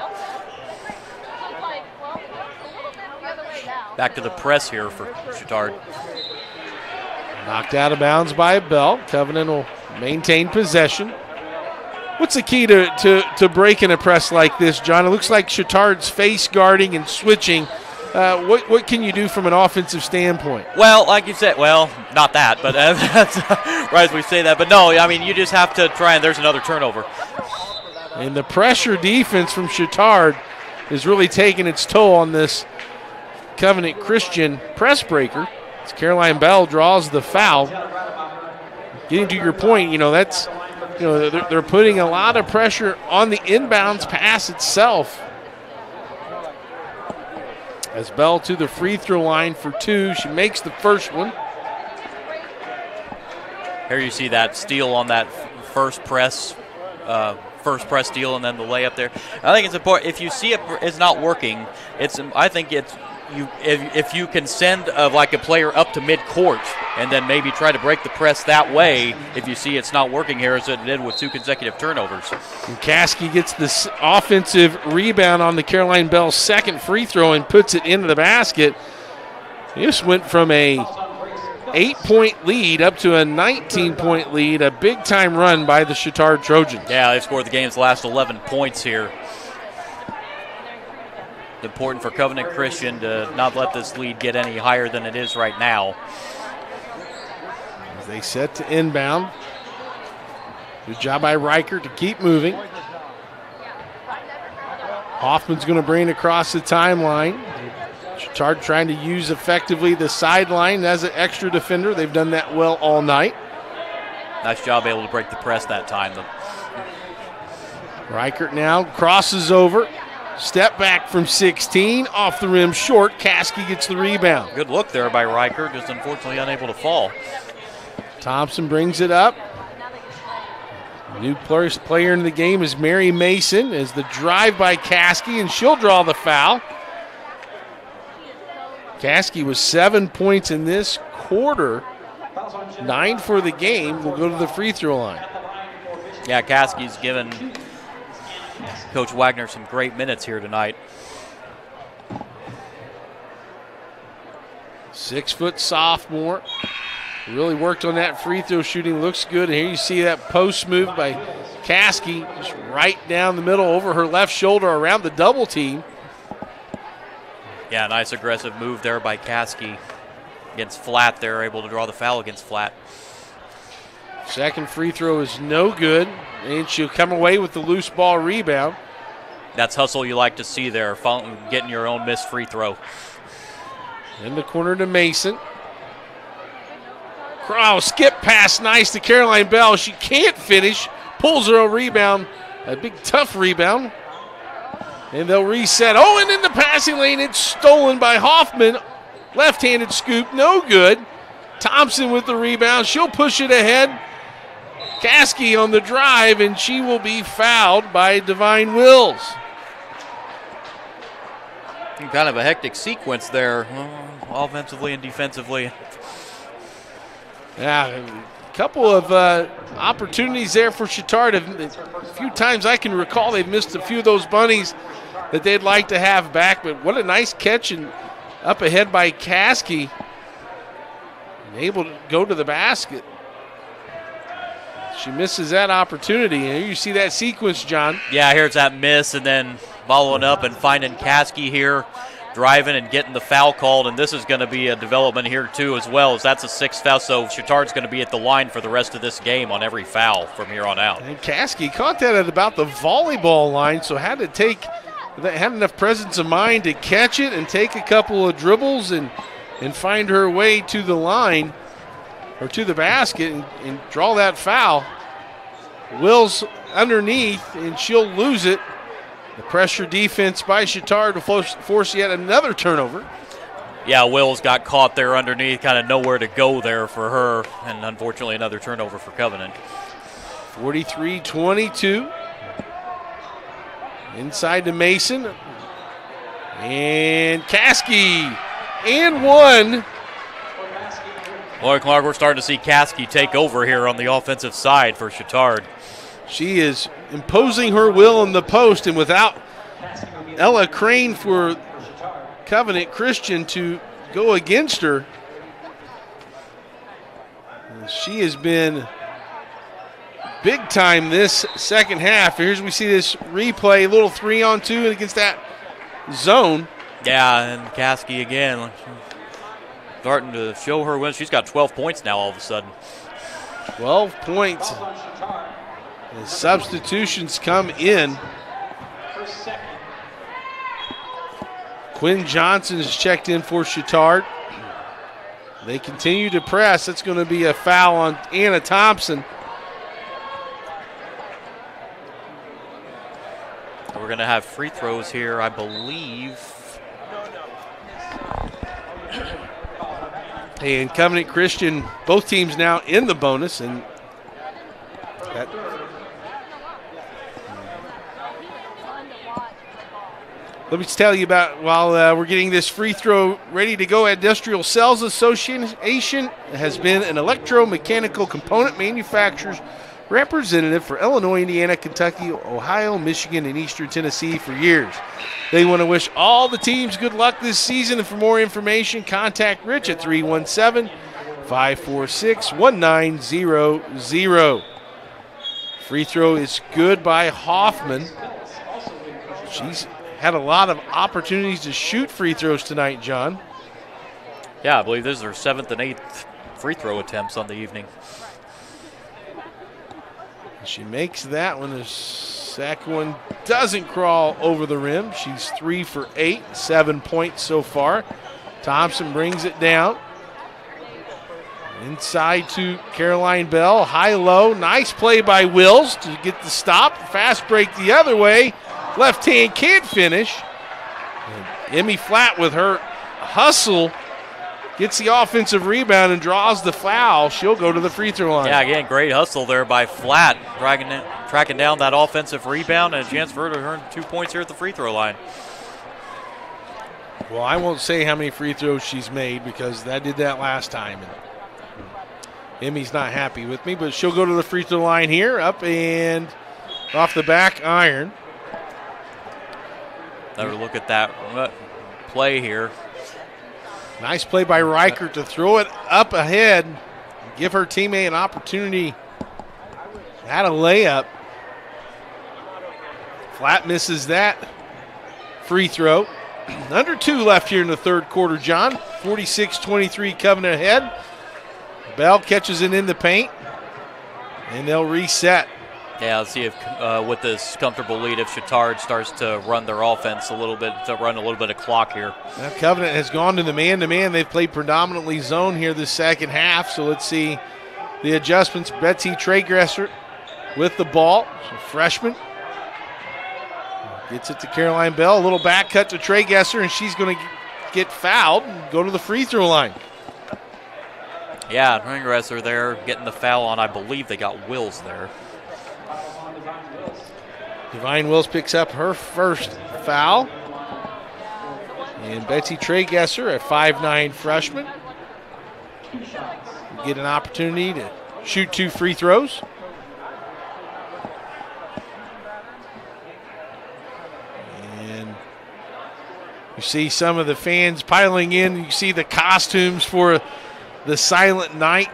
Back to the press here for Chatard. Knocked out of bounds by Bell. Covenant will maintain possession. What's the key to breaking a press like this, John? It looks like Chatard's face guarding and switching. What can you do from an offensive standpoint? Well, like you said, not that, but that's right as we say that. But no, I mean, you just have to try, and there's another turnover. And the pressure defense from Chatard is really taking its toll on this Covenant Christian press breaker. As Caroline Bell draws the foul. Getting to your point, that's they're putting a lot of pressure on the inbounds pass itself. As Bell to the free throw line for 2, she makes the first one. Here you see that steal on that first press steal, and then the layup there. I think it's important. If you see it's not working, I think it's if you can send like a player up to midcourt and then maybe try to break the press that way, if you see it's not working here as it did with 2 consecutive turnovers. And Caskey gets this offensive rebound on the Caroline Bell's second free throw and puts it into the basket. This went from a 8-point lead up to a 19-point lead, a big-time run by the Chatard Trojans. Yeah, they scored the game's last 11 points here. It's important for Covenant Christian to not let this lead get any higher than it is right now. As they set to inbound. Good job by Riker to keep moving. Hoffman's going to bring it across the timeline. Chatard trying to use effectively the sideline as an extra defender. They've done that well all night. Nice job able to break the press that time, though. Reichert now crosses over. Step back from 16. Off the rim short. Caskey gets the rebound. Good look there by Reichert, just unfortunately unable to fall. Thompson brings it up. New player in the game is Mary Mason as the drive by Caskey, and she'll draw the foul. Caskey was 7 points in this quarter, 9 for the game. Will go to the free throw line. Yeah, Caskey's given Coach Wagner some great minutes here tonight. 6-foot sophomore. Really worked on that free throw shooting. Looks good. And here you see that post move by Caskey, just right down the middle over her left shoulder around the double team. Yeah, nice aggressive move there by Caskey against Flatt. They're able to draw the foul against Flatt. Second free throw is no good, and she'll come away with the loose ball rebound. That's hustle you like to see there, getting your own missed free throw. In the corner to Mason. Oh, skip pass, nice to Caroline Bell. She can't finish, pulls her own rebound, a big tough rebound. And they'll reset. Oh, and in the passing lane, it's stolen by Hoffman. Left-handed scoop, no good. Thompson with the rebound. She'll push it ahead. Caskey on the drive, and she will be fouled by Divine Wills. Kind of a hectic sequence there, offensively and defensively. Yeah, a couple of opportunities there for Chatard. A few times I can recall they've missed a few of those bunnies that they'd like to have back, but what a nice catch and up ahead by Caskey. And able to go to the basket. She misses that opportunity. And here you see that sequence, John. Yeah, here's that miss, and then following up and finding Caskey here, driving and getting the foul called, and this is going to be a development here too as well, as that's a 6th foul, so Chatard's going to be at the line for the rest of this game on every foul from here on out. And Caskey caught that at about the volleyball line, so had enough presence of mind to catch it and take a couple of dribbles and find her way to the line or to the basket and draw that foul. Wills underneath, and she'll lose it. The pressure defense by Chatard will force yet another turnover. Yeah, Wills got caught there underneath, kind of nowhere to go there for her, and unfortunately another turnover for Covenant. 43-22. Inside to Mason. And Caskey. And one. Boy, Clark, we're starting to see Caskey take over here on the offensive side for Chatard. She is imposing her will in the post, and without Ella Crane for Covenant Christian to go against her, she has been big time this second half. Here's we see this replay, a little 3-on-2 against that zone. Yeah, and Caskey again starting to show her win. She's got 12 points now all of a sudden. 12 points. As substitutions come in. Quinn Johnson is checked in for Chatard. They continue to press. That's going to be a foul on Anna Thompson. We're going to have free throws here, I believe. And Covenant Christian, both teams now in the bonus, and Let me tell you about, while we're getting this free throw ready to go, Industrial Cells Association has been an electromechanical component manufacturer's representative for Illinois, Indiana, Kentucky, Ohio, Michigan, and Eastern Tennessee for years. They want to wish all the teams good luck this season, and for more information, contact Rich at 317-546-1900. Free throw is good by Hoffman. She's had a lot of opportunities to shoot free throws tonight, John. Yeah, I believe this is her 7th and 8th free throw attempts on the evening. She makes that one. The second one doesn't crawl over the rim. She's 3 for 8, 7 points so far. Thompson brings it down. Inside to Caroline Bell. High-low. Nice play by Wills to get the stop. Fast break the other way. Left hand can't finish. And Emmy Flatt with her hustle gets the offensive rebound and draws the foul. She'll go to the free throw line. Yeah, again, great hustle there by Flatt, tracking down that offensive rebound and a chance for her to earn 2 points here at the free throw line. Well, I won't say how many free throws she's made because I did that last time. And Emmy's not happy with me, but she'll go to the free throw line here, up and off the back iron. Another look at that play here. Nice play by Reichert to throw it up ahead, give her teammate an opportunity. Had a layup. Flatt misses that free throw. Under 2 left here in the third quarter, John. 46-23 Covenant ahead. Bell catches it in the paint, and they'll reset. Yeah, let's see if with this comfortable lead, if Chatard starts to run their offense a little bit, to run a little bit of clock here. Now Covenant has gone to the man-to-man. They've played predominantly zone here this second half, so let's see the adjustments. Betsy Traygresser with the ball, freshman. Gets it to Caroline Bell. A little back cut to Traygresser, and she's going to get fouled and go to the free throw line. Yeah, Traygresser there getting the foul on. I believe they got Wills there. Divine Wills picks up her first foul. And Betsy Traygresser, a 5'9" freshman, will get an opportunity to shoot 2 free throws. And you see some of the fans piling in. You see the costumes for the Silent Night.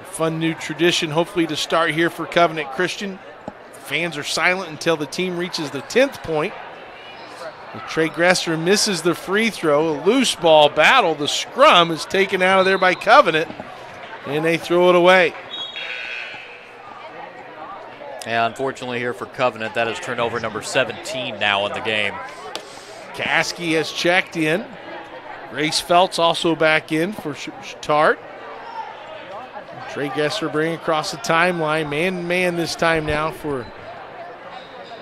Fun new tradition, hopefully to start here for Covenant Christian. Fans are silent until the team reaches the 10th point. Traygresser misses the free throw. A loose ball battle. The scrum is taken out of there by Covenant, and they throw it away. Yeah, unfortunately here for Covenant, that is turnover number 17 now in the game. Caskey has checked in. Grace Feltz also back in for Chatard. Traygresser bringing across the timeline. Man-to-man this time now for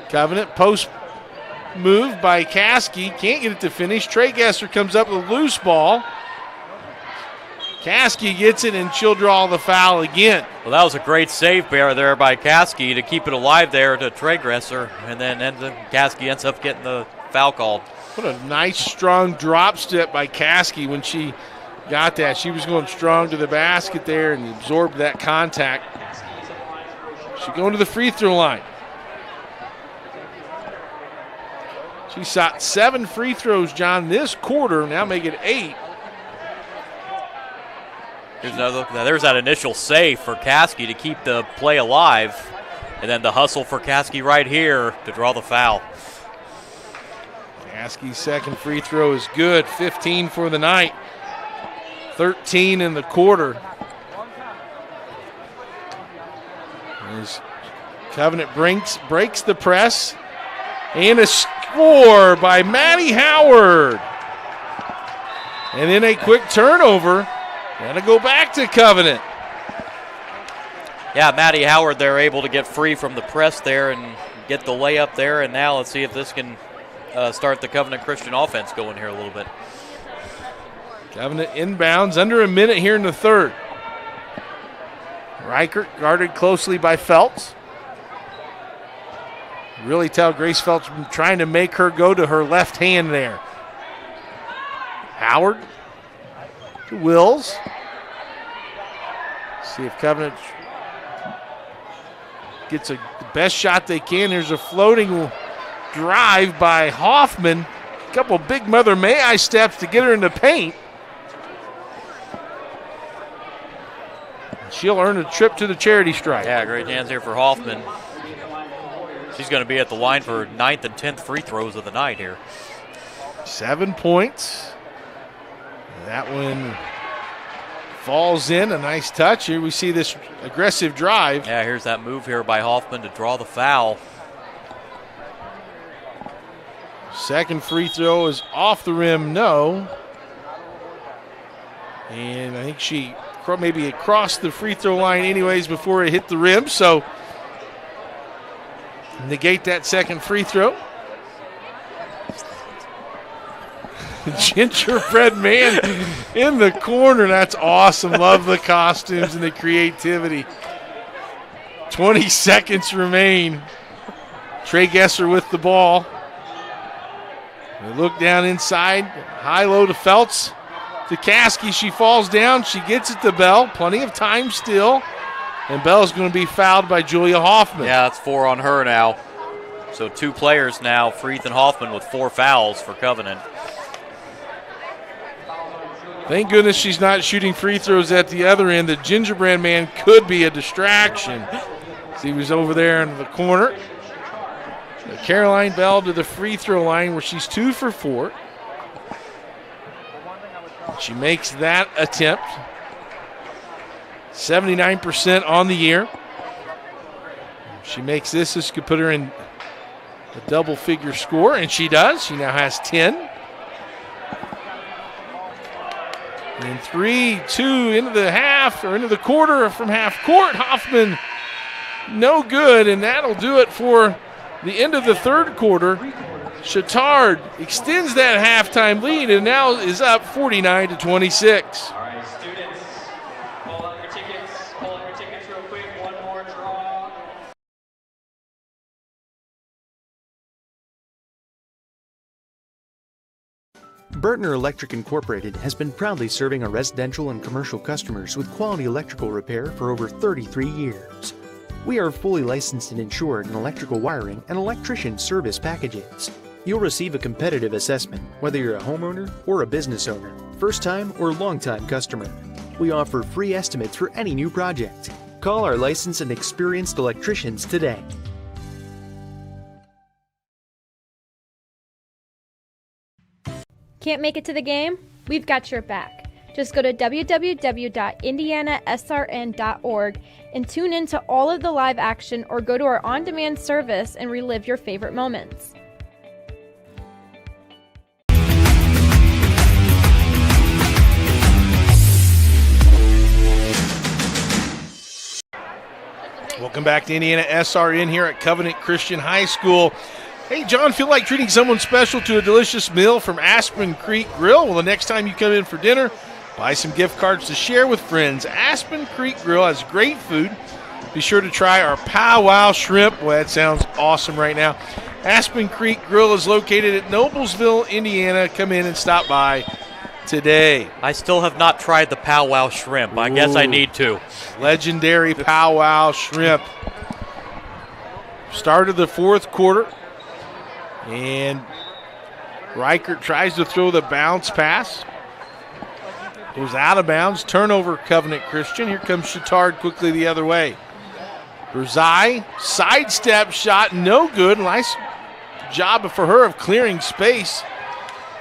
Covenant. Post move by Caskey. Can't get it to finish. Traygresser comes up with a loose ball. Caskey gets it, and she'll draw the foul again. Well, that was a great save there by Caskey to keep it alive there to Traygresser, and then Caskey ends up getting the foul called. What a nice, strong drop step by Caskey when she got that. She was going strong to the basket there and absorbed that contact. She's going to the free throw line. She shot 7 free throws, John, this quarter. Now make it 8. Here's another look. Now there's that initial save for Caskey to keep the play alive. And then the hustle for Caskey right here to draw the foul. Caskey's second free throw is good. 15 for the night. 13 in the quarter. As Covenant breaks the press. And a score by Maddie Howard. And then a quick turnover. Gotta go back to Covenant. Yeah, Maddie Howard, they're able to get free from the press there and get the layup there. And now let's see if this can start the Covenant Christian offense going here a little bit. Covenant inbounds, under a minute here in the third. Reichert guarded closely by Feltz. Really tell Grace Phelps trying to make her go to her left hand there. Howard to Wills. See if Covenant gets the best shot they can. There's a floating drive by Hoffman. A couple big Mother May I steps to get her in the paint. She'll earn a trip to the charity stripe. Yeah, great hands here for Hoffman. She's going to be at the line for 9th and 10th free throws of the night here. 7 points. That one falls in. A nice touch. Here we see this aggressive drive. Yeah, here's that move here by Hoffman to draw the foul. Second free throw is off the rim, no. And I think she maybe crossed the free throw line anyways before it hit the rim, so negate that second free throw. Gingerbread man in the corner. That's awesome. Love the costumes and the creativity. 20 seconds remain. Trey Gesser with the ball. They look down inside. High-low to Feltz. To Caskey. She falls down. She gets it to Bell. Plenty of time still. And Bell's going to be fouled by Julia Hoffman. Yeah, that's 4 on her now. So 2 players now, Freeth and Hoffman, with 4 fouls for Covenant. Thank goodness she's not shooting free throws at the other end. The Gingerbread man could be a distraction. He was over there in the corner. Caroline Bell to the free throw line where she's 2 for 4. She makes that attempt. 79% on the year. If she makes this could put her in a double-figure score, and she does. She now has 10. And 3-2 into the half, or into the quarter from half court. Hoffman, no good, and that'll do it for the end of the third quarter. Chatard extends that halftime lead and now is up 49-26. All right, students, hold on your tickets. Hold on your tickets real quick. One more draw. Burtner Electric Incorporated has been proudly serving our residential and commercial customers with quality electrical repair for over 33 years. We are fully licensed and insured in electrical wiring and electrician service packages. You'll receive a competitive assessment, whether you're a homeowner or a business owner, first-time or long-time customer. We offer free estimates for any new project. Call our licensed and experienced electricians today. Can't make it to the game? We've got your back. Just go to www.IndianaSRN.org and tune in to all of the live action, or go to our on-demand service and relive your favorite moments. Welcome back to Indiana SRN here at Covenant Christian High School. Hey, John, feel like treating someone special to a delicious meal from Aspen Creek Grill? Well, the next time you come in for dinner, buy some gift cards to share with friends. Aspen Creek Grill has great food. Be sure to try our powwow shrimp. Well, that sounds awesome right now. Aspen Creek Grill is located at Noblesville, Indiana. Come in and stop by today. I still have not tried the powwow shrimp. I guess I need to. Legendary powwow shrimp. Started the fourth quarter, and Reichert tries to throw the bounce pass. Goes out of bounds. Turnover, Covenant Christian. Here comes Chatard quickly the other way. Berzai, sidestep shot, no good. Nice job for her of clearing space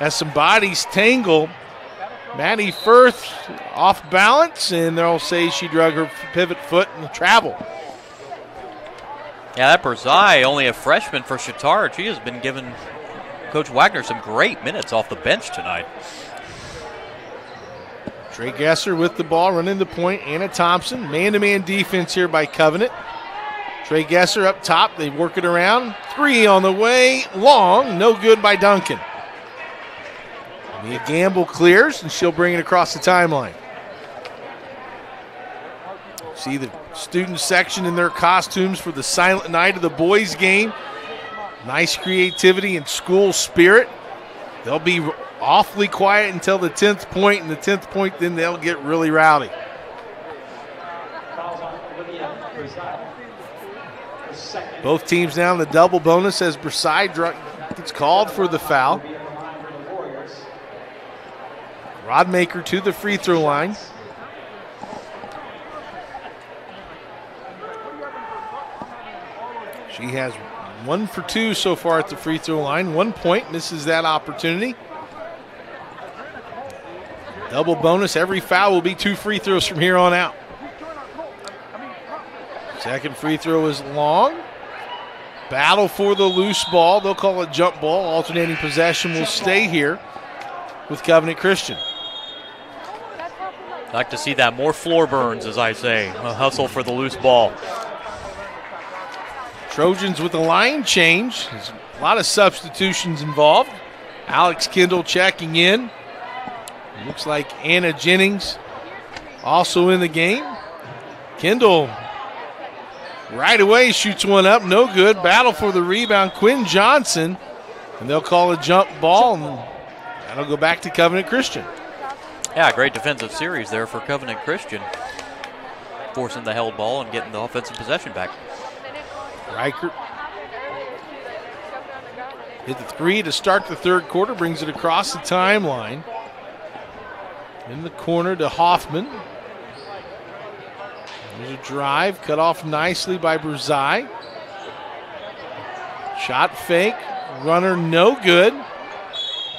as some bodies tangle. Maddie Firth off balance, and they'll say she drug her pivot foot in the travel. Yeah, that Berzai, only a freshman for Chatard. She has been giving Coach Wagner some great minutes off the bench tonight. Trey Gesser with the ball, running the point. Anna Thompson, man-to-man defense here by Covenant. Trey Gesser up top. They work it around. 3 on the way. Long. No good by Duncan. Mia Gamble clears, and she'll bring it across the timeline. See the student section in their costumes for the silent night of the boys game. nice creativity and school spirit. They'll be awfully quiet until the 10th point, and the 10th point, then they'll get really rowdy. Both teams now in the double bonus as Breside gets called for the foul. Rodmaker to the free throw line. She has 1 for 2 so far at the free throw line. 1 point, misses that opportunity. Double bonus, every foul will be 2 free throws from here on out. Second free throw is long. Battle for the loose ball. They'll call it jump ball. Alternating possession will stay here with Covenant Christian. Like to see that. More floor burns, as I say. A hustle for the loose ball. Trojans with a line change. There's a lot of substitutions involved. Alex Kendall checking in. Looks like Anna Jennings also in the game. Kendall right away shoots one up, no good. Battle for the rebound, Quinn Johnson. And they'll call a jump ball, and that'll go back to Covenant Christian. Yeah, great defensive series there for Covenant Christian. Forcing the held ball and getting the offensive possession back. Reichert hit the 3 to start the third quarter, brings it across the timeline. In the corner to Hoffman. There's a drive, cut off nicely by Bresai. Shot fake, runner no good.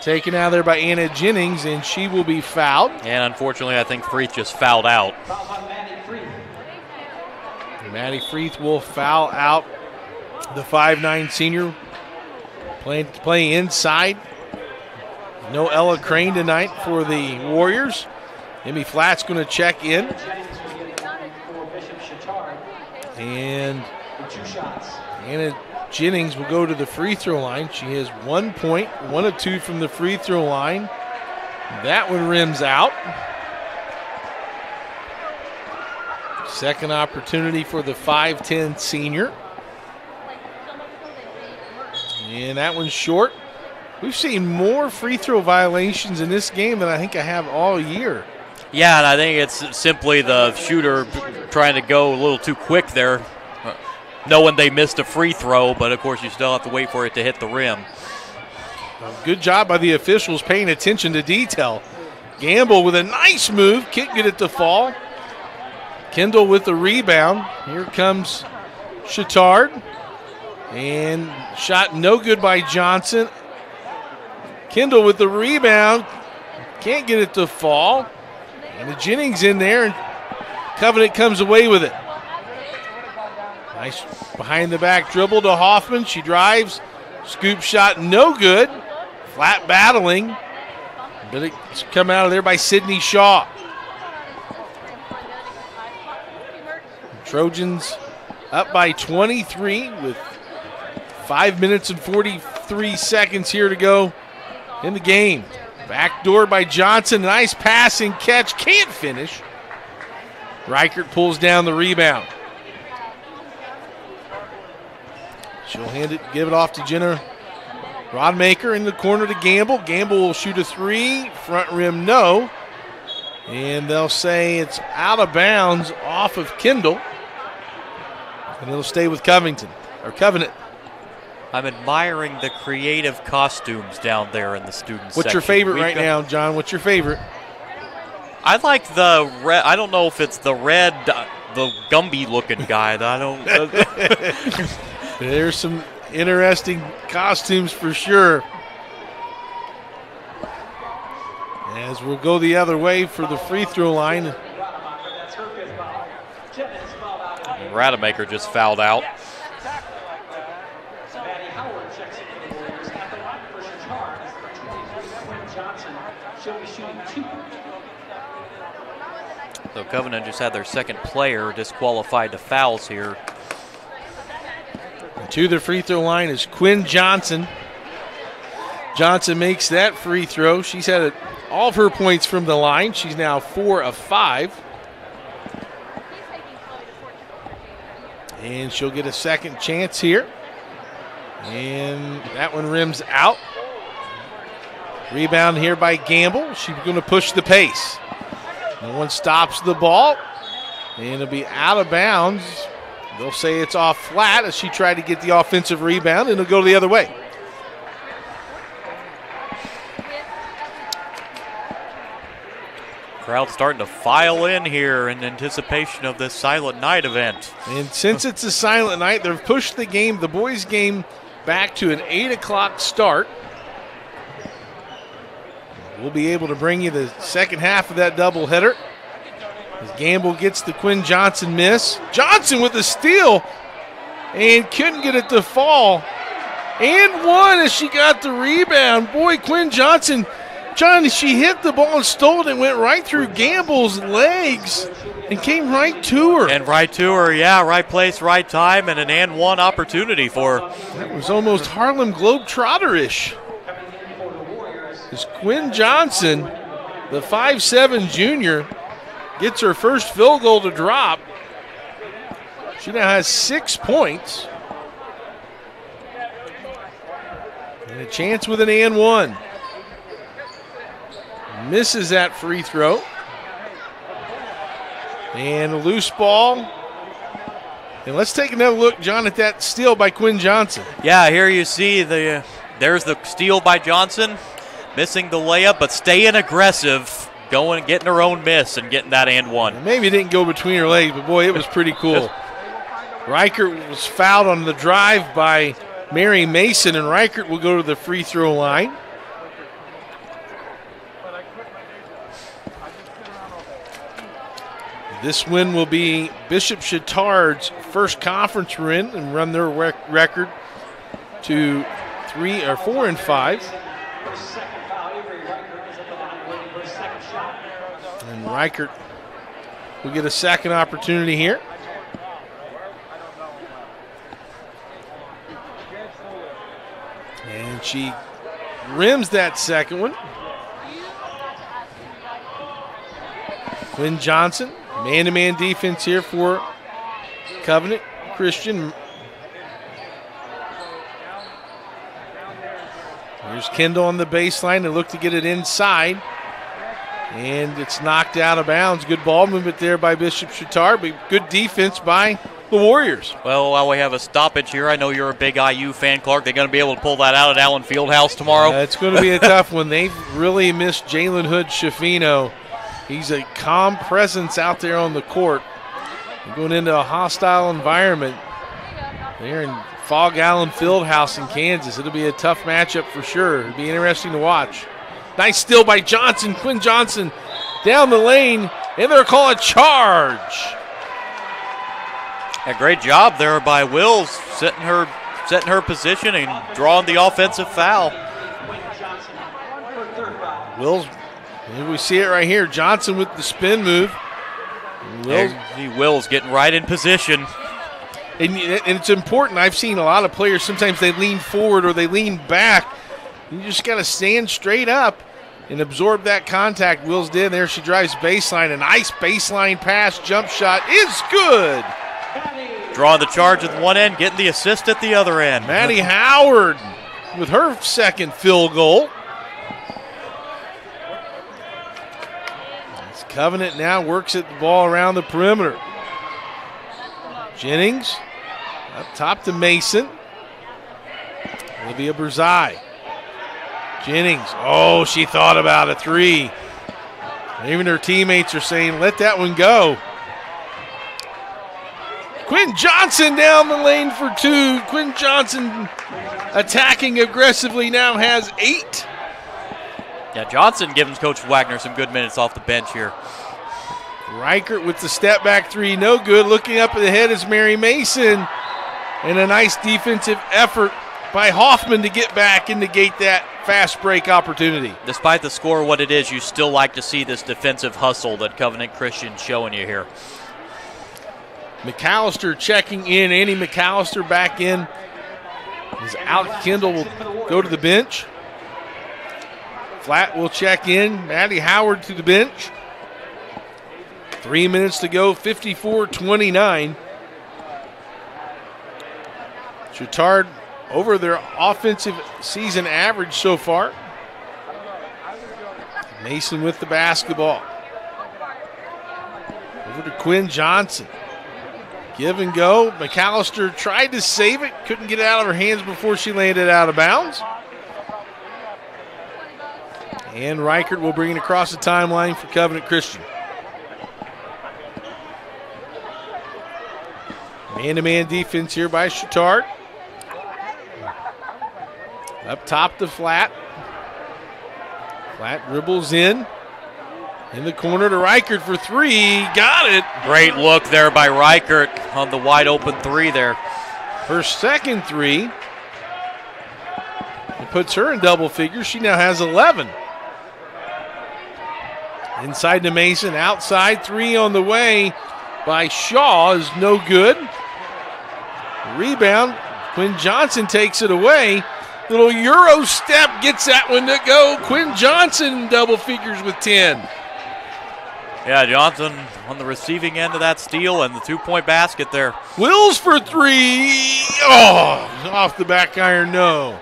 Taken out of there by Anna Jennings, and she will be fouled. And unfortunately, I think Freeth just fouled out. Maddie Freeth will foul out the 5'9" senior. Playing inside. No Ella Crane tonight for the Warriors. Emmy Flatt's going to check in. And Anna Jennings will go to the free throw line. She has 1 point, 1 of 2 from the free throw line. That one rims out. Second opportunity for the 5'10" senior. And that one's short. We've seen more free throw violations in this game than I think I have all year. Yeah, and I think it's simply the shooter trying to go a little too quick there, knowing they missed a free throw, but of course you still have to wait for it to hit the rim. Good job by the officials paying attention to detail. Gamble with a nice move, can't get it to fall. Kendall with the rebound. Here comes Chatard. And shot no good by Johnson. Kendall with the rebound. Can't get it to fall. And the Jennings in there, and Covenant comes away with it. Nice behind the back dribble to Hoffman. She drives. Scoop shot no good. Flat battling. But it's come out of there by Sydney Shaw. Trojans up by 23 with 5 minutes and 43 seconds here to go in the game. Backdoor by Johnson. Nice passing catch. Can't finish. Reichert pulls down the rebound. She'll hand it, give it off to Jenna Rodmaker in the corner to Gamble. Gamble will shoot a 3. Front rim, no. And they'll say it's out of bounds off of Kendall. And it'll stay with Covenant. I'm admiring the creative costumes down there in the student section. What's your favorite right now, John? What's your favorite? I like the red. I don't know if it's the red, the Gumby-looking guy. I don't. There's some interesting costumes for sure. As we'll go the other way for the free throw line. Rademacher just fouled out. So Covenant just had their second player disqualified to fouls here. To the free throw line is Quinn Johnson. Johnson makes that free throw. She's had all of her points from the line. She's now 4 of 5. And she'll get a second chance here. And that one rims out. Rebound here by Gamble. She's going to push the pace. No one stops the ball. And it'll be out of bounds. They'll say it's off flat as she tried to get the offensive rebound, and it'll go the other way. Crowd starting to file in here in anticipation of this Silent Night event. And since it's a Silent Night, they've pushed the game, the boys' game, back to an 8 o'clock start. We'll be able to bring you the second half of that doubleheader. As Gamble gets the Quinn Johnson miss. Johnson with the steal and couldn't get it to fall. And one as she got the rebound. Boy, Quinn Johnson, John, she hit the ball and stole it and went right through Gamble's legs and came right to her. And right to her, yeah, right place, right time, and an and one opportunity for her. That was almost Harlem Globetrotter-ish. As Quinn Johnson, the 5'7" junior, gets her first field goal to drop. She now has 6 points. And a chance with an and one. Misses that free throw. And a loose ball. And let's take another look, John, at that steal by Quinn Johnson. Yeah, here you see there's the steal by Johnson. Missing the layup, but staying aggressive, going, getting her own miss and getting that and one. Maybe it didn't go between her legs, but boy, it was pretty cool. Reichert was fouled on the drive by Mary Mason, and Reichert will go to the free throw line. This win will be Bishop Chatard's first conference win and run their record to 4-5. And Reichert will get a second opportunity here. And she rims that second one. Quinn Johnson, man-to-man defense here for Covenant Christian. Here's Kendall on the baseline. They look to get it inside. And it's knocked out of bounds. Good ball movement there by Bishop Chatard, but good defense by the Warriors. Well, while we have a stoppage here, I know you're a big IU fan, Clark. They're going to be able to pull that out at Allen Fieldhouse tomorrow. It's going to be a tough one. They've really missed Jalen Hood-Schifino. He's a calm presence out there on the court. They're going into a hostile environment. They're in Fog Allen Fieldhouse in Kansas. It'll be a tough matchup for sure. It'll be interesting to watch. Nice steal by Johnson. Quinn Johnson down the lane, and they'll call a charge. A great job there by Wills, setting her position and drawing the offensive foul. Wills, we see it right here. Johnson with the spin move. Wills getting right in position. And it's important. I've seen a lot of players, sometimes they lean forward or they lean back. You just got to stand straight up and absorb that contact. Wills did. There she drives baseline. A nice baseline pass. Jump shot is good. Drawing the charge at one end, getting the assist at the other end. Maddie Howard with her second field goal. This Covenant now works at the ball around the perimeter. Jennings up top to Mason. Olivia Berzai. Jennings, oh, she thought about a three. Even her teammates are saying, let that one go. Quinn Johnson down the lane for two. Quinn Johnson attacking aggressively, now has 8. Yeah, Johnson giving Coach Wagner some good minutes off the bench here. Reichert with the step back three, no good. Looking up at the head is Mary Mason. And a nice defensive effort by Hoffman to get back and negate that fast break opportunity. Despite the score what it is, you still like to see this defensive hustle that Covenant Christian's showing you here. McAllister checking in. Annie McAllister back in. As Alec Kendall will go to the bench. Flatt will check in. Maddie Howard to the bench. 3 minutes to go, 54-29. Chatard over their offensive season average so far. Mason with the basketball. Over to Quinn Johnson. Give and go. McAllister tried to save it. Couldn't get it out of her hands before she landed out of bounds. And Reichert will bring it across the timeline for Covenant Christian. Man-to-man defense here by Chatard. Up top to Flat. Flat dribbles in the corner to Reichert for three. Got it. Great look there by Reichert on the wide open three there. Her second three. It puts her in double figures. She now has 11. Inside to Mason. Outside three on the way by Shaw is no good. Rebound. Quinn Johnson takes it away. Little Euro step gets that one to go. Quinn Johnson double figures with 10. Yeah, Johnson on the receiving end of that steal and the two-point basket there. Wills for three. Oh, off the back iron, no.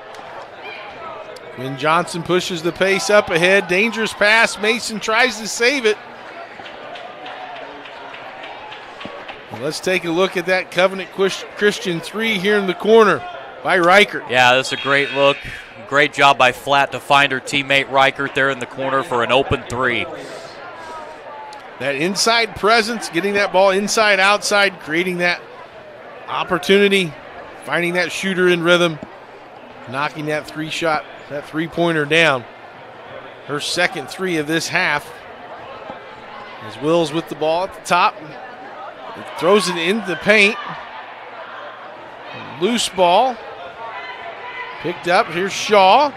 Quinn Johnson pushes the pace up ahead. Dangerous pass. Mason tries to save it. And let's take a look at that Covenant Christian three here in the corner by Reichert. Yeah, that's a great look. Great job by Flat to find her teammate Reichert there in the corner for an open three. That inside presence, getting that ball inside, outside, creating that opportunity, finding that shooter in rhythm, knocking that three-pointer down. Her second three of this half. As Wills with the ball at the top. It throws it into the paint. Loose ball. Picked up. Here's Shaw.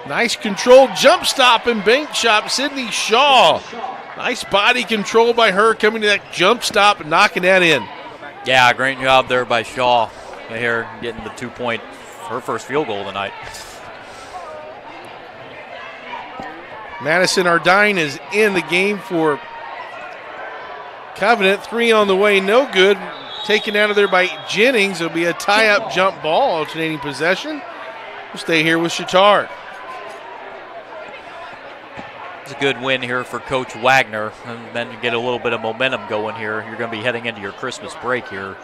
Nice controlled jump stop and bank shot. Sydney Shaw. Nice body control by her coming to that jump stop and knocking that in. Yeah, great job there by Shaw here getting the 2-point, her first field goal tonight. Madison Ardine is in the game for Covenant. Three on the way, no good. Taken out of there by Jennings. It'll be a tie-up jump ball, alternating possession. We'll stay here with Chatard. It's a good win here for Coach Wagner. And then you get a little bit of momentum going here. You're going to be heading into your Christmas break here.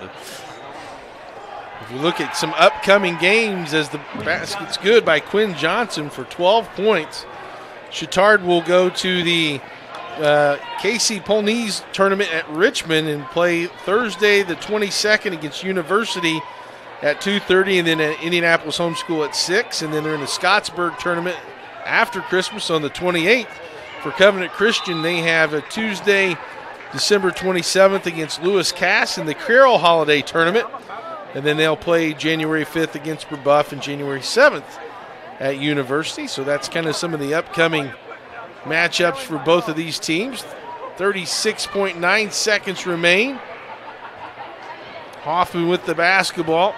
If you look at some upcoming games, as the basket's good by Quinn Johnson for 12 points, Chatard will go to the Casey Polnese tournament at Richmond and play Thursday the 22nd against University at 2:30, and then at Indianapolis Homeschool at 6, and then they're in the Scottsburg tournament after Christmas on the 28th. For Covenant Christian, they have a Tuesday, December 27th against Lewis Cass in the Carroll Holiday Tournament, and then they'll play January 5th against Brebeuf and January 7th at University. So that's kind of some of the upcoming matchups for both of these teams. 36.9 seconds remain. Hoffman with the basketball.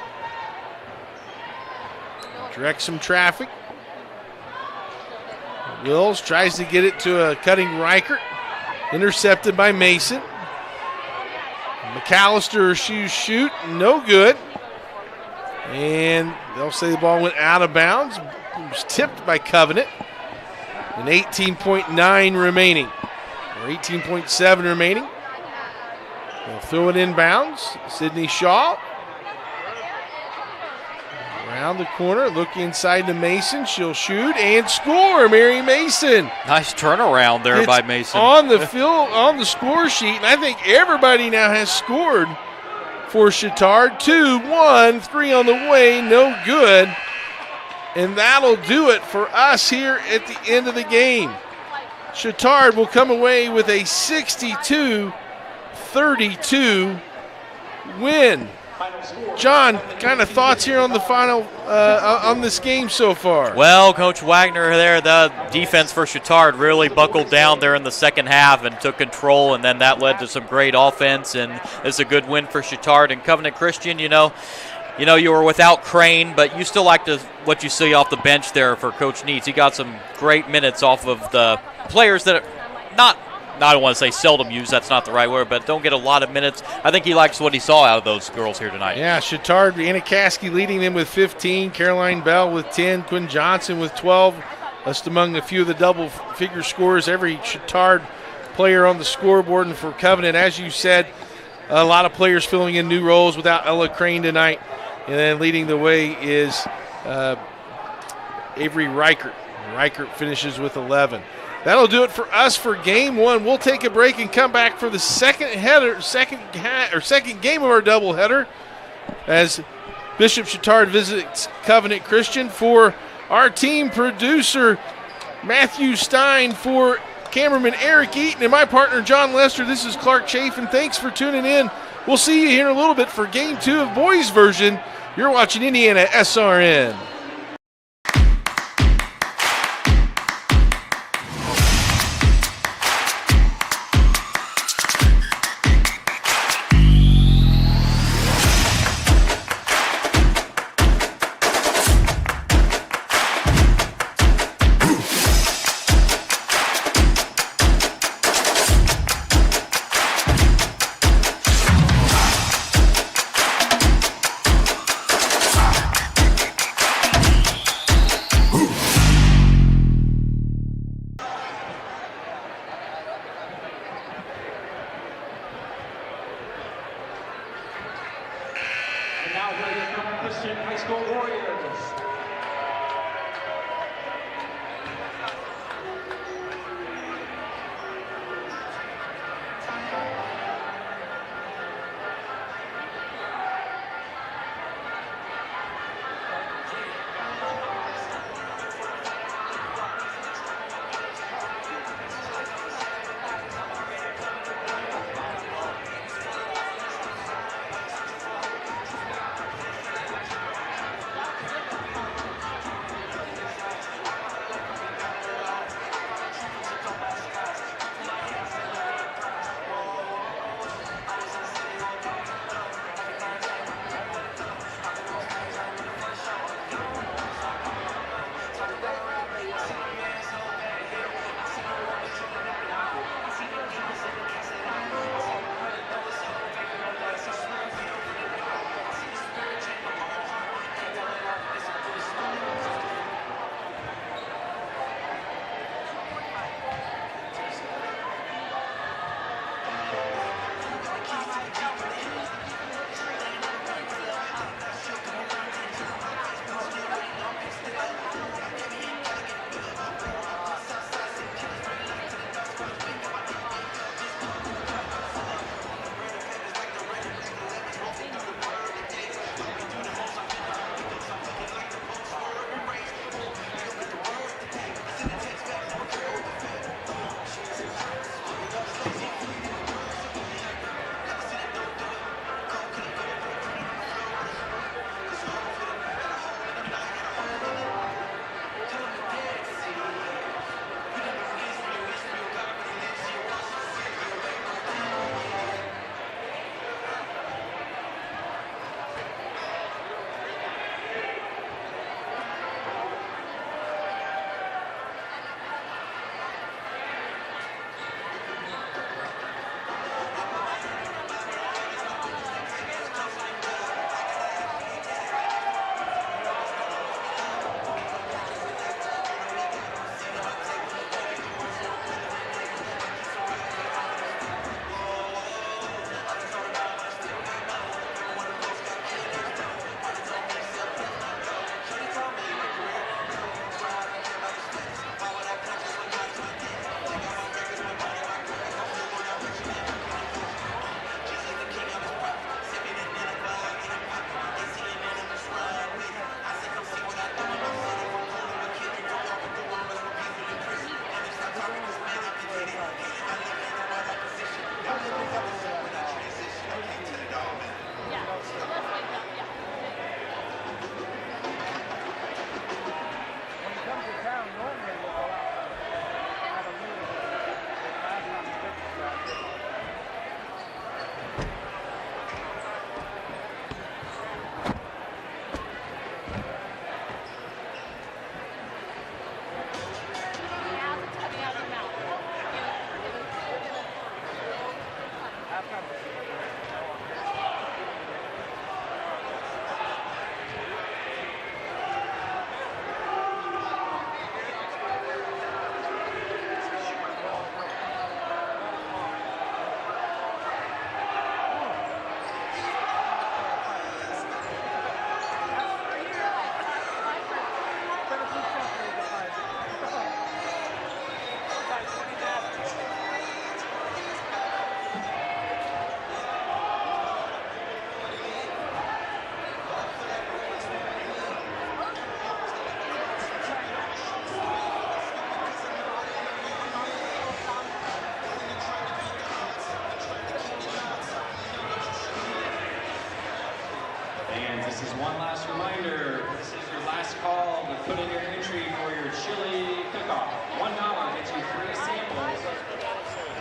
Directs some traffic. Wills tries to get it to a cutting Reichert. Intercepted by Mason. McAllister shoot, no good. And they'll say the ball went out of bounds. It was tipped by Covenant. And 18.9 remaining, or 18.7 remaining. They'll throw it inbounds. Sydney Shaw. Around the corner, look inside to Mason. She'll shoot and score. Mary Mason. Nice turnaround there by Mason. On the on the score sheet, and I think everybody now has scored for Chatard. 2-1, 3 on the way, no good. And that'll do it for us here at the end of the game. Chatard will come away with a 62-32 win. John, kind of thoughts here on the final, on this game so far? Well, Coach Wagner there, the defense for Chatard really buckled down there in the second half and took control, and then that led to some great offense, and it's a good win for Chatard. And Covenant Christian, you know, you were without Crane, but you still like what you see off the bench there for Coach Neitz. He got some great minutes off of the players that are not I don't want to say seldom used, that's not the right word, but don't get a lot of minutes. I think he likes what he saw out of those girls here tonight. Yeah, Chatard, Anikaski leading them with 15, Caroline Bell with 10, Quinn Johnson with 12. Just among a few of the double-figure scorers, every Chatard player on the scoreboard. And for Covenant, as you said, a lot of players filling in new roles without Ella Crane tonight. And then leading the way is Avery Reichert. Reichert finishes with 11. That'll do it for us for game one. We'll take a break and come back for the second game of our doubleheader as Bishop Chatard visits Covenant Christian. For our team producer, Matthew Stein, for cameraman Eric Eaton, and my partner John Lester, this is Clark Chafin. Thanks for tuning in. We'll see you here in a little bit for game two of boys version. You're watching Indiana SRN.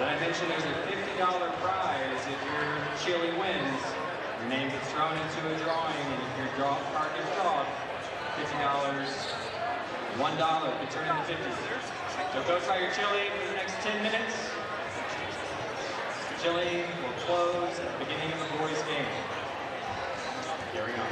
I mentioned there's a $50 prize if your chili wins. Your name gets thrown into a drawing, and if your card gets drawn, $50, $1 could turn into 50. So go try your chili for the next 10 minutes. Chili will close at the beginning of the boys' game. Here we go.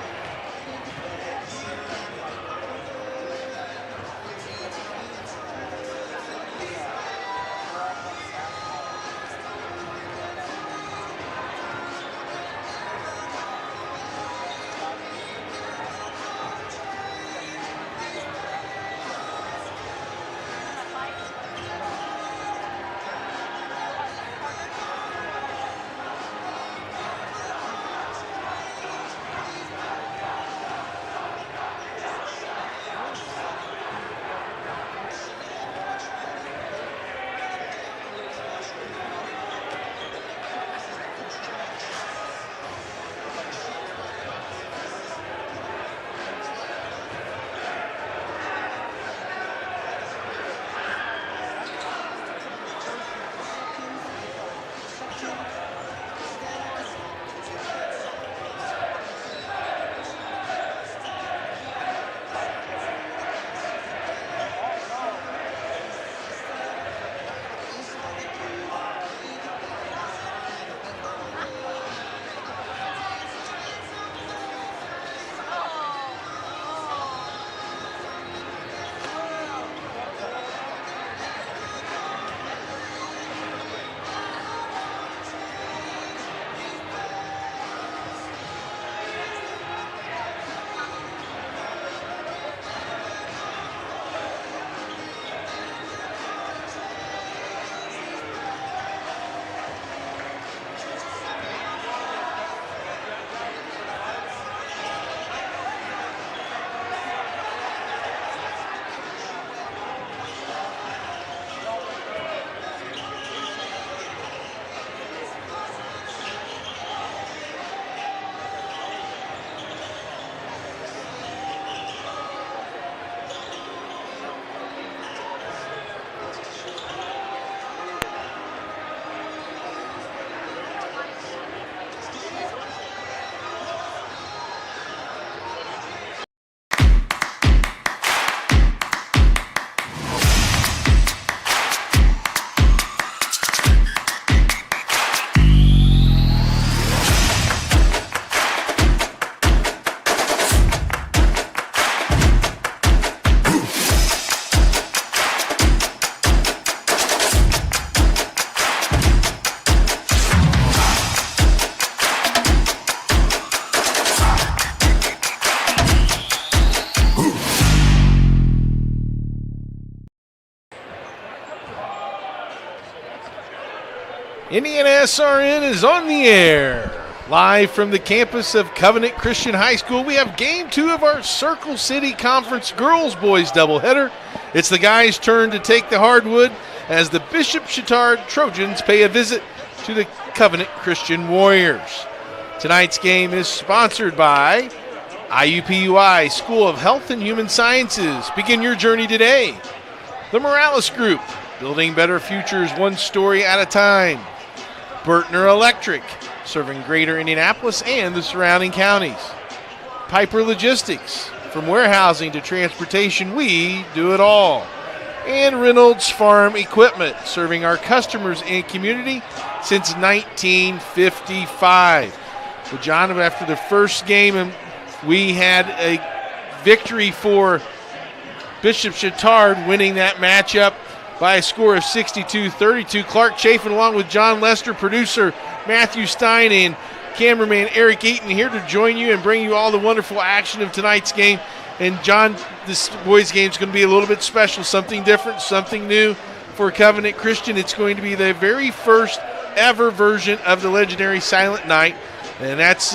IndianaSRN is on the air. Live from the campus of Covenant Christian High School, we have Game 2 of our Circle City Conference girls-boys doubleheader. It's the guys' turn to take the hardwood as the Bishop Chatard Trojans pay a visit to the Covenant Christian Warriors. Tonight's game is sponsored by IUPUI School of Health and Human Sciences. Begin your journey today. The Morales Group, building better futures one story at a time. Bertner Electric, serving greater Indianapolis and the surrounding counties. Piper Logistics, from warehousing to transportation, we do it all. And Reynolds Farm Equipment, serving our customers and community since 1955. Well, John, after the first game, we had a victory for Bishop Chatard, winning that matchup by a score of 62-32. Clark Chafin along with John Lester, producer Matthew Stein, and cameraman Eric Eaton here to join you and bring you all the wonderful action of tonight's game. And John, this boys' game is going to be a little bit special, something different, something new for Covenant Christian. It's going to be the very first ever version of the legendary Silent Night, and that's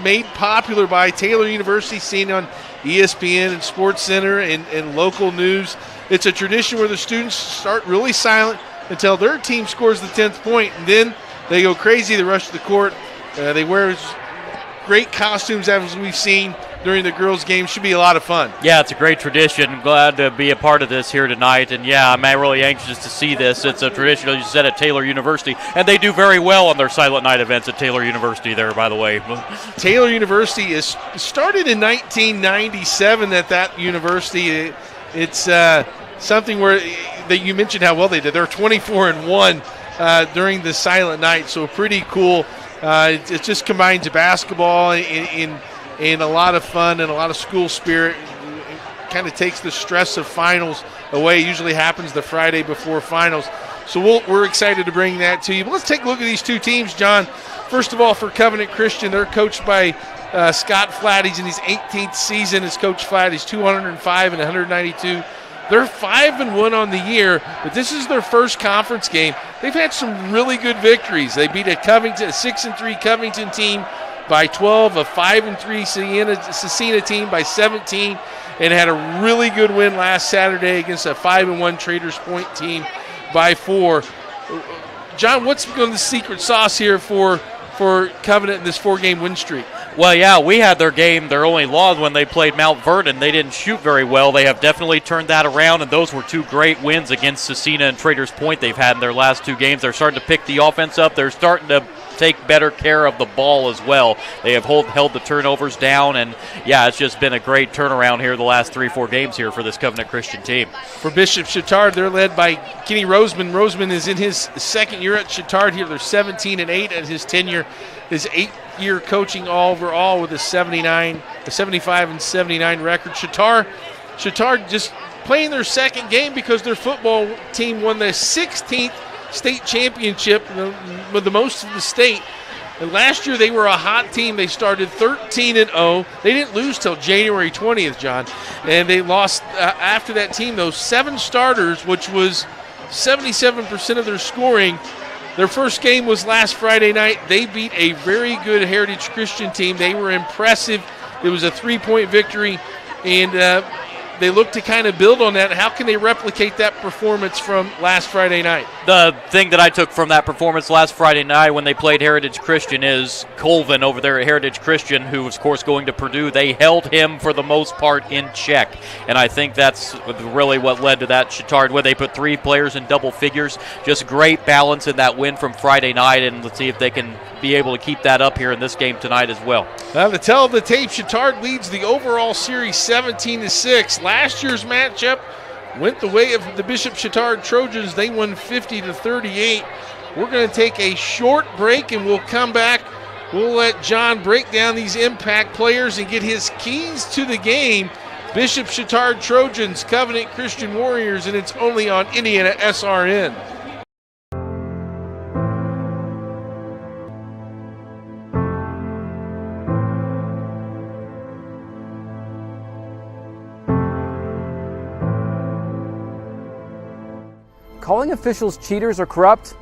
made popular by Taylor University, seen on ESPN and Sports Center and local news. It's a tradition where the students start really silent until their team scores the 10th point, and then they go crazy. They rush to the court. They wear great costumes, as we've seen during the girls' game. Should be a lot of fun. Yeah, it's a great tradition. Glad to be a part of this here tonight. And, yeah, I'm really anxious to see this. It's a tradition, as you said, at Taylor University. And they do very well on their Silent Night events at Taylor University there, by the way. Taylor University is started in 1997 at that university. It's something where that you mentioned how well they did. They're 24-1 during the Silent Night, so pretty cool. It just combines basketball in a lot of fun and a lot of school spirit. It kind of takes the stress of finals away. It usually happens the Friday before finals. So we're excited to bring that to you. But let's take a look at these two teams, John. First of all, for Covenant Christian, they're coached by Scott Flatt. He's in his 18th season as Coach Flatt. He's 205 and 192. They're 5-1 on the year, but this is their first conference game. They've had some really good victories. They beat a 6-3 Covington team by 12, a 5-3 Cecina team by 17, and had a really good win last Saturday against a 5-1 Traders Point team by 4. John, what's been the secret sauce here for Covenant in this 4-game win streak? Well, yeah, we had their only loss when they played Mount Vernon. They didn't shoot very well. They have definitely turned that around, and those were 2 great wins against Cecina and Traders Point they've had in their last 2 games. They're starting to pick the offense up. They're starting to take better care of the ball as well. They have held the turnovers down, and, yeah, it's just been a great turnaround here the last 3-4 games here for this Covenant Christian team. For Bishop Chatard, they're led by Kenny Roseman. Roseman is in his second year at Chatard here. They're 17-8 at his tenure. His 8-year coaching overall with a 75-79 record. Chatard just playing their second game because their football team won the 16th state championship, with the most of the state. And last year they were a hot team. They started 13-0. They didn't lose till January 20th, John. And they lost after that team, those 7 starters, which was 77% of their scoring. Their first game was last Friday night. They beat a very good Heritage Christian team. They were impressive. It was a 3-point victory, and they look to kind of build on that. How can they replicate that performance from last Friday night? The thing that I took from that performance last Friday night when they played Heritage Christian is Colvin over there at Heritage Christian, who was, of course, going to Purdue. They held him for the most part in check, and I think that's really what led to that Chatard win. They put 3 players in double figures. Just great balance in that win from Friday night, and let's see if they can be able to keep that up here in this game tonight as well. To tell the tape, Chatard leads the overall series 17-6. Last year's matchup went the way of the Bishop Chatard Trojans. They won 50-38. We're going to take a short break, and we'll come back. We'll let John break down these impact players and get his keys to the game. Bishop Chatard Trojans, Covenant Christian Warriors, and it's only on IndianaSRN. Calling officials cheaters or corrupt,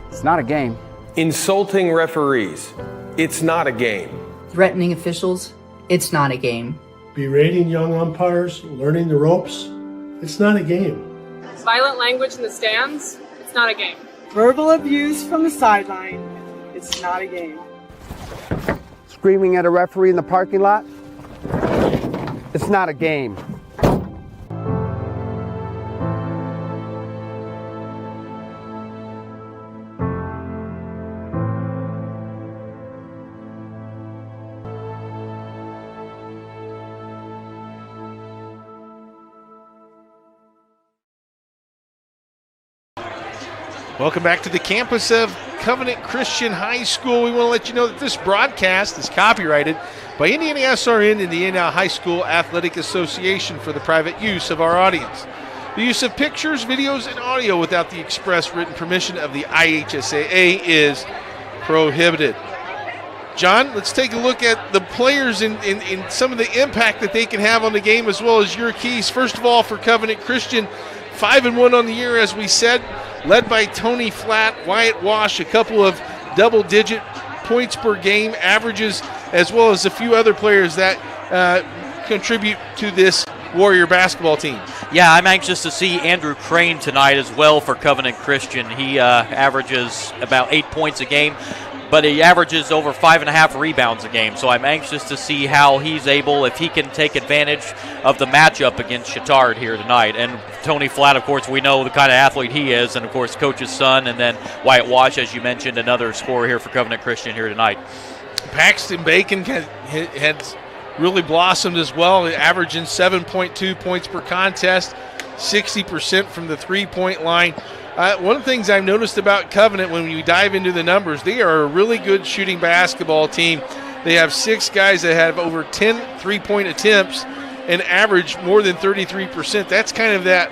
it's not a game. Insulting referees, it's not a game. Threatening officials, it's not a game. Berating young umpires, learning the ropes, it's not a game. Violent language in the stands, it's not a game. Verbal abuse from the sideline, it's not a game. Screaming at a referee in the parking lot, it's not a game. Welcome back to the campus of Covenant Christian High School. We want to let you know that this broadcast is copyrighted by IndianaSRN, Indiana High School Athletic Association, for the private use of our audience. The use of pictures, videos, and audio without the express written permission of the IHSAA is prohibited. John, let's take a look at the players in some of the impact that they can have on the game, as well as your keys. First of all, for Covenant Christian, 5-1 on the year, as we said, led by Tony Flatt, Wyatt Wash, a couple of double-digit points per game averages, as well as a few other players that contribute to this Warrior basketball team. Yeah, I'm anxious to see Andrew Crane tonight as well for Covenant Christian. He averages about 8 points a game. but he averages over 5.5 rebounds a game. So I'm anxious to see how he's able, if he can take advantage of the matchup against Chatard here tonight. And Tony Flatt, of course, we know the kind of athlete he is, and of course, coach's son, and then Wyatt Wash, as you mentioned, another scorer here for Covenant Christian here tonight. Paxton Bacon had really blossomed as well, averaging 7.2 points per contest, 60% from the three-point line. One of the things I've noticed about Covenant when you dive into the numbers, they are a really good shooting basketball team. They have 6 guys that have over 10 three-point attempts and average more than 33%. That's kind of that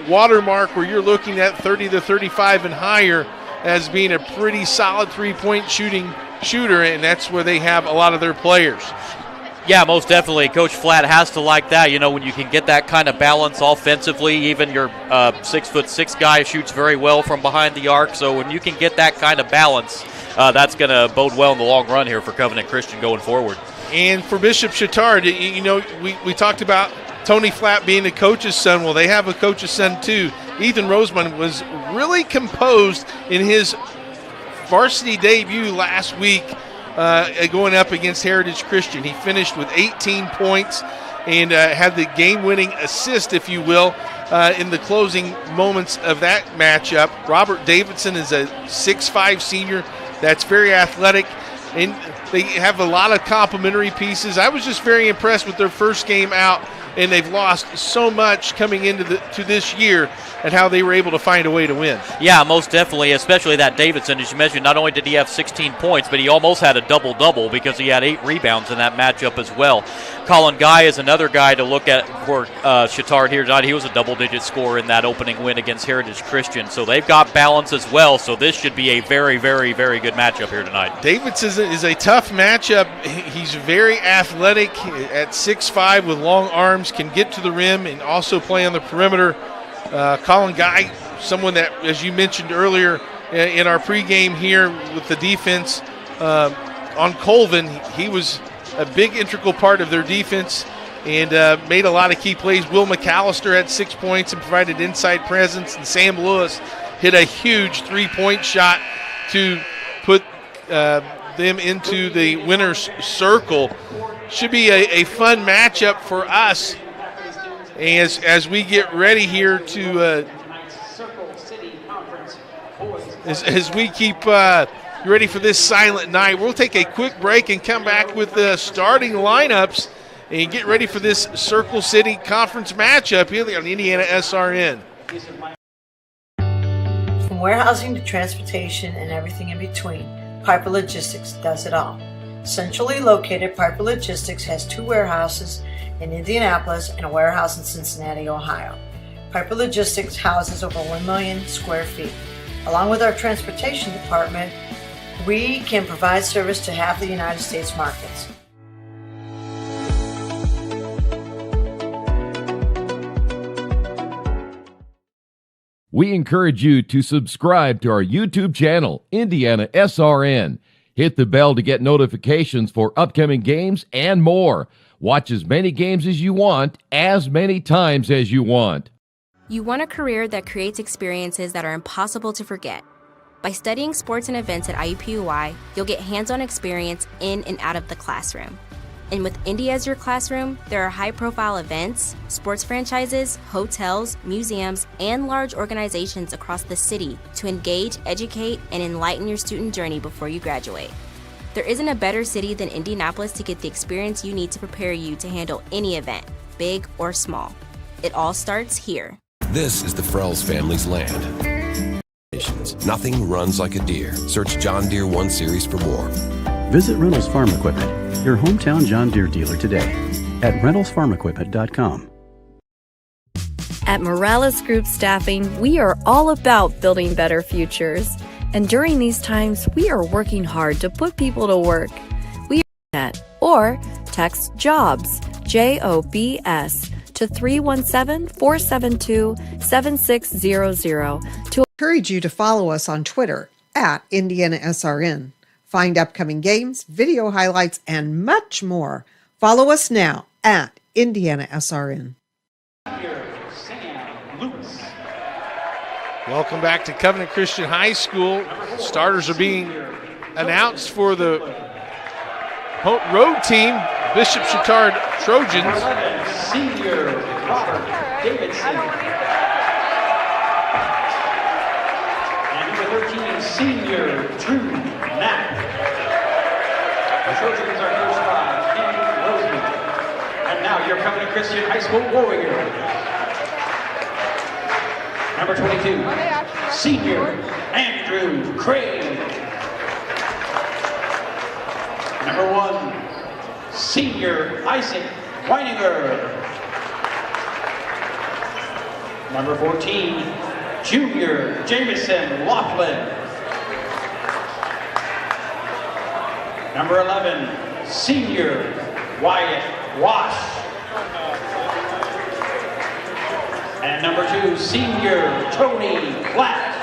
watermark where you're looking at 30 to 35 and higher as being a pretty solid three-point shooter, and that's where they have a lot of their players. Yeah, most definitely. Coach Flatt has to like that. You know, when you can get that kind of balance offensively, even your 6'6" guy shoots very well from behind the arc. So when you can get that kind of balance, that's going to bode well in the long run here for Covenant Christian going forward. And for Bishop Chatard, you know, we talked about Tony Flatt being the coach's son. Well, they have a coach's son too. Ethan Roseman was really composed in his varsity debut last week, going up against Heritage Christian. He finished with 18 points and had the game-winning assist, if you will, in the closing moments of that matchup. Robert Davidson is a 6'5" senior that's very athletic, and they have a lot of complementary pieces. I was just very impressed with their first game out, and they've lost so much coming into this year, and how they were able to find a way to win. Yeah, most definitely, especially that Davidson. As you mentioned, not only did he have 16 points, but he almost had a double-double because he had 8 rebounds in that matchup as well. Colin Guy is another guy to look at for Chatard here tonight. He was a double-digit scorer in that opening win against Heritage Christian. So they've got balance as well, so this should be a very, very, very good matchup here tonight. Davidson is a tough matchup. He's very athletic at 6'5" with long arms, can get to the rim and also play on the perimeter. Colin Guy, someone that, as you mentioned earlier in our pregame here with the defense on Colvin, he was a big integral part of their defense and made a lot of key plays. Will McAllister had 6 points and provided inside presence, and Sam Lewis hit a huge three-point shot to put them into the winner's circle. Should be a fun matchup for us as we get ready here to as we keep ready for this silent night. We'll take a quick break and come back with the starting lineups and get ready for this Circle City Conference matchup here on IndianaSRN. From warehousing to transportation and everything in between, Piper Logistics does it all. Centrally located, Piper Logistics has 2 warehouses in Indianapolis and a warehouse in Cincinnati, Ohio. Piper Logistics houses over 1 million square feet. Along with our transportation department, we can provide service to half the United States markets. We encourage you to subscribe to our YouTube channel, IndianaSRN. Hit the bell to get notifications for upcoming games and more. Watch as many games as you want, as many times as you want. You want a career that creates experiences that are impossible to forget. By studying sports and events at IUPUI, you'll get hands-on experience in and out of the classroom. And with Indy as your classroom, there are high-profile events, sports franchises, hotels, museums, and large organizations across the city to engage, educate, and enlighten your student journey before you graduate. There isn't a better city than Indianapolis to get the experience you need to prepare you to handle any event, big or small. It all starts here. This is the Frells family's land. Nothing runs like a deer. Search John Deere 1 Series for more. Visit Reynolds Farm Equipment, your hometown John Deere dealer today at reynoldsfarmequipment.com. At Morales Group Staffing, we are all about building better futures. And during these times, we are working hard to put people to work. We are or text JOBS, JOBS, to 317-472-7600 to encourage you to follow us on Twitter at IndianaSRN. Find upcoming games, video highlights, and much more. Follow us now at IndianaSRN. Welcome back to Covenant Christian High School. Starters are being announced for the road team, Bishop Chatard Trojans. Senior Robert Davidson. And number 13, senior Drew Knapp. The Trojans are coached by Ken Roseman. And now your Covenant Christian High School Warrior. Number 22, senior Andrew Craig. Number 1, senior Isaac Weininger. Number 14, junior Jamison Laughlin. Number 11, senior Wyatt Wash. And number 2, senior Tony Black.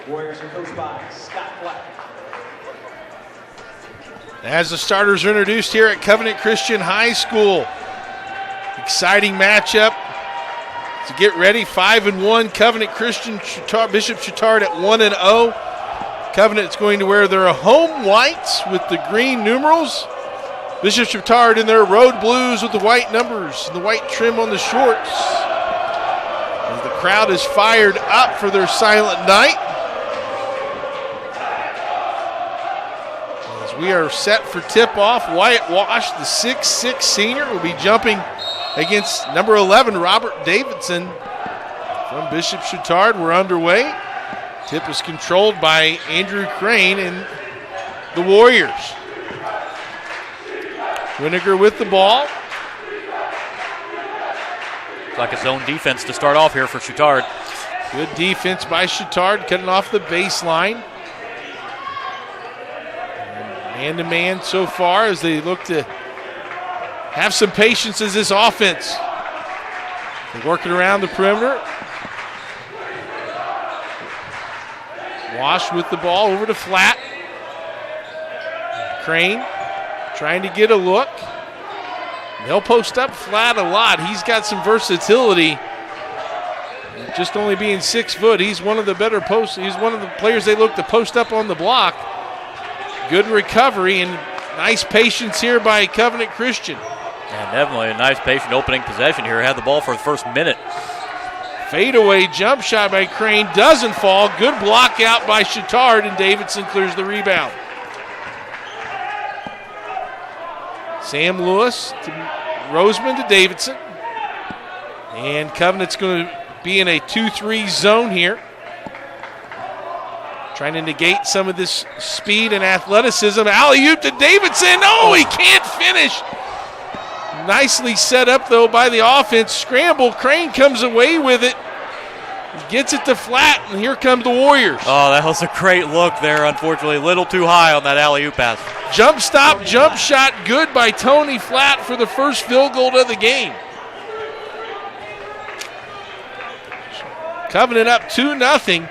Warriors are coached by Scott Black. As the starters are introduced here at Covenant Christian High School. Exciting matchup to get ready. 5-1 Covenant Christian, Bishop Chatard at 1-0. Covenant's going to wear their home whites with the green numerals. Bishop Chatard in their road blues with the white numbers and the white trim on the shorts. As the crowd is fired up for their silent night. As we are set for tip-off, Wyatt Wash, the 6'6" senior, will be jumping against number 11, Robert Davidson from Bishop Chatard. We're underway. Tip is controlled by Andrew Crane and the Warriors. Winiger with the ball. It's like a zone defense to start off here for Chatard. Good defense by Chatard, cutting off the baseline. Man-to-man so far as they look to have some patience as this offense. They're working around the perimeter. Wash with the ball over to Flat. Crane trying to get a look. They'll post up Flat a lot. He's got some versatility. Just only being 6 foot, he's one of the better posts. He's one of the players they look to post up on the block. Good recovery and nice patience here by Covenant Christian. And definitely a nice patient opening possession here. Had the ball for the first minute. Fadeaway jump shot by Crane doesn't fall. Good block out by Chatard, and Davidson clears the rebound. Sam Lewis to Roseman to Davidson. And Covenant's going to be in a 2-3 zone here. Trying to negate some of this speed and athleticism. Alley-oop to Davidson. Oh, he can't finish. Nicely set up, though, by the offense. Scramble. Crane comes away with it. Gets it to Flat, and here come the Warriors. Oh, that was a great look there. Unfortunately, a little too high on that alley-oop pass. Jump stop, jump shot, good by Tony Flat for the first field goal of the game. Covenant up 2-0.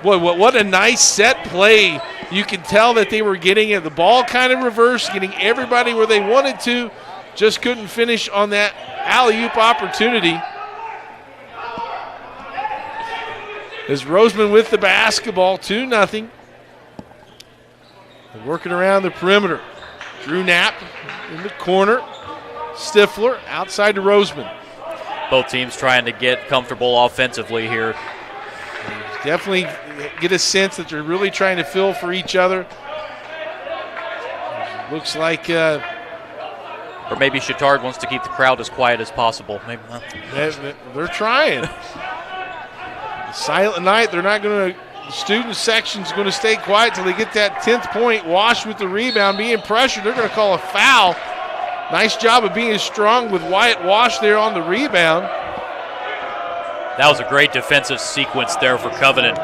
Boy, what a nice set play. You can tell that they were getting it. The ball kind of reversed, getting everybody where they wanted to. Just couldn't finish on that alley-oop opportunity. As Roseman with the basketball, 2-0. They're working around the perimeter. Drew Knapp in the corner. Stifler outside to Roseman. Both teams trying to get comfortable offensively here. Definitely get a sense that they're really trying to fill for each other. Looks like... or maybe Chatard wants to keep the crowd as quiet as possible. Maybe not. They're trying. Silent night. They're not going to. The student section's going to stay quiet till they get that 10th point. Wash with the rebound, being pressured. They're going to call a foul. Nice job of being strong with Wyatt Wash there on the rebound. That was a great defensive sequence there for Covenant.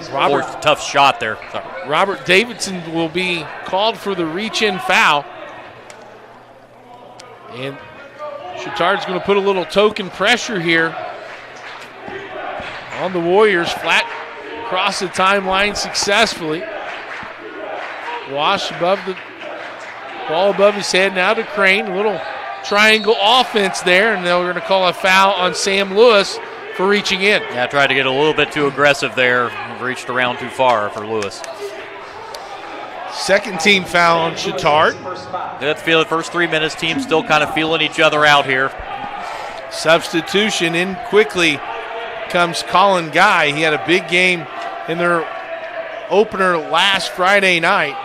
Forced a tough shot there. Sorry. Robert Davidson will be called for the reach-in foul. And Chatard's going to put a little token pressure here on the Warriors. Flat across the timeline successfully. Wash above the ball above his head now to Crane. A little triangle offense there, and they're going to call a foul on Sam Lewis. for reaching in. Yeah, tried to get a little bit too aggressive there. Reached around too far for Lewis. Second team foul on Chatard. Let's feel the first 3 minutes, teams still kind of feeling each other out here. Substitution in quickly comes Colin Guy. He had a big game in their opener last Friday night,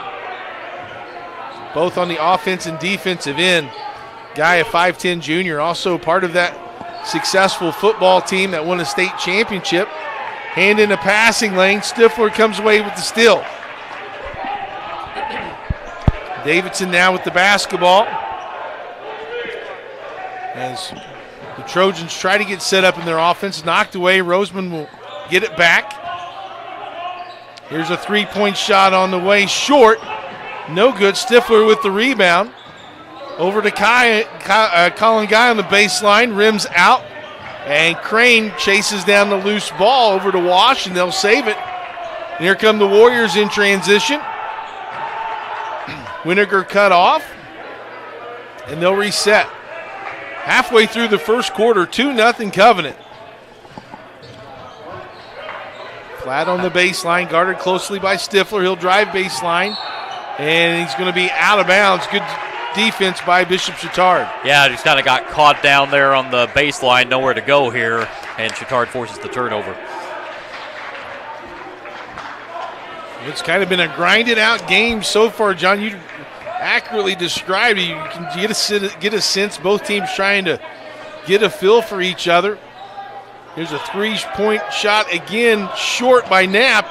both on the offense and defensive end. Guy, a 5'10 junior, also part of that successful football team that won a state championship. Hand in a passing lane. Stifler comes away with the steal. Davidson now with the basketball. As the Trojans try to get set up in their offense. Knocked away. Roseman will get it back. Here's a three-point shot on the way. Short. No good. Stifler with the rebound. Over to Colin Guy on the baseline. Rims out. And Crane chases down the loose ball over to Wash, and they'll save it. And here come the Warriors in transition. Winiger cut off, and they'll reset. Halfway through the first quarter, 2-0 Covenant. Flat on the baseline, guarded closely by Stifler. He'll drive baseline, and he's going to be out of bounds. Good defense by Bishop Chatard. Yeah, just kind of got caught down there on the baseline, nowhere to go here, and Chatard forces the turnover. It's kind of been a grinded out game so far, John. You accurately described it. You can get a sense both teams trying to get a feel for each other. Here's a three-point shot again, short by Knapp.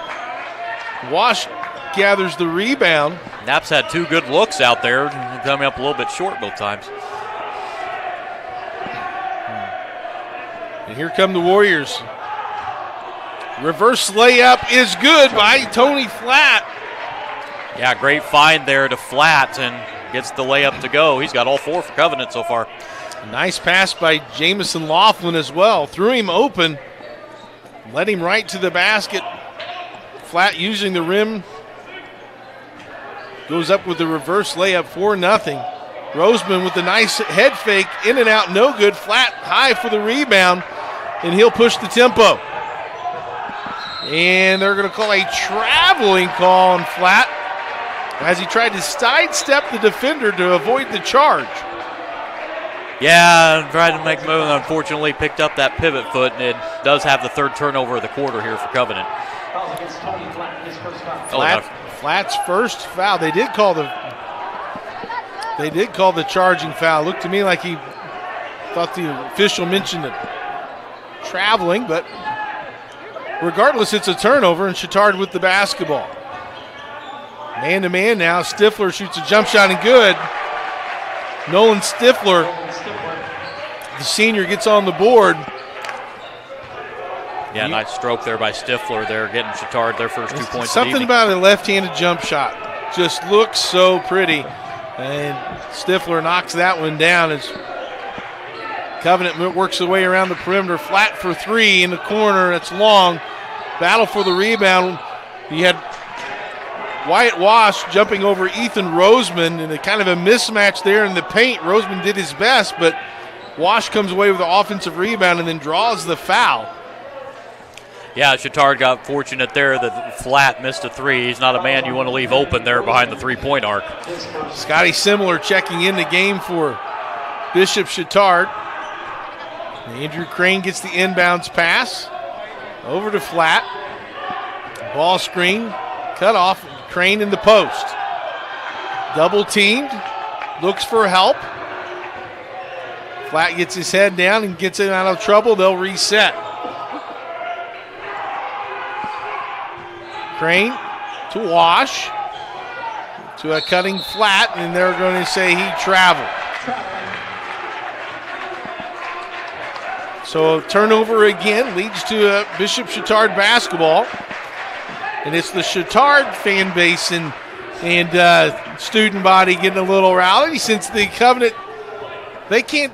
Wash gathers the rebound. Knapp's had two good looks out there, coming up a little bit short both times. And here come the Warriors. Reverse layup is good by Tony Flatt. Yeah, great find there to Flatt and gets the layup to go. He's got all four for Covenant so far. Nice pass by Jamison Laughlin as well. Threw him open, led him right to the basket. Flatt using the rim. Goes up with the reverse layup, 4-0. Roseman with the nice head fake, in and out, no good. Flatt high for the rebound, and he'll push the tempo. And they're going to call a traveling call on Flatt as he tried to sidestep the defender to avoid the charge. Yeah, tried to make a move, and unfortunately picked up that pivot foot, and it does have the third turnover of the quarter here for Covenant. Flatt's first foul. They did call the charging foul. Looked to me like he thought the official mentioned it traveling, but regardless, it's a turnover, and Chatard with the basketball. Man-to-man now. Stifler shoots a jump shot and good. Nolan Stifler, the senior, gets on the board. Yeah, nice stroke there by Stifler there, getting Chatard their first 2 points. Something about a left-handed jump shot just looks so pretty. And Stifler knocks that one down as Covenant works their way around the perimeter. Flatt for three in the corner. It's long. Battle for the rebound. He had Wyatt Wash jumping over Ethan Roseman, and a kind of a mismatch there in the paint. Roseman did his best, but Wash comes away with the offensive rebound and then draws the foul. Yeah, Chatard got fortunate there that Flatt missed a three. He's not a man you want to leave open there behind the three-point arc. Scotty Simler checking in the game for Bishop Chatard. Andrew Crane gets the inbounds pass over to Flatt. Ball screen, cut off, Crane in the post. Double teamed, looks for help. Flatt gets his head down and gets him out of trouble. They'll reset. Crane to Wash, to a cutting Flatt, and they're going to say he traveled. So turnover again leads to a Bishop Chatard basketball. And it's the Chatard fan base and student body getting a little rowdy since the Covenant, they can't,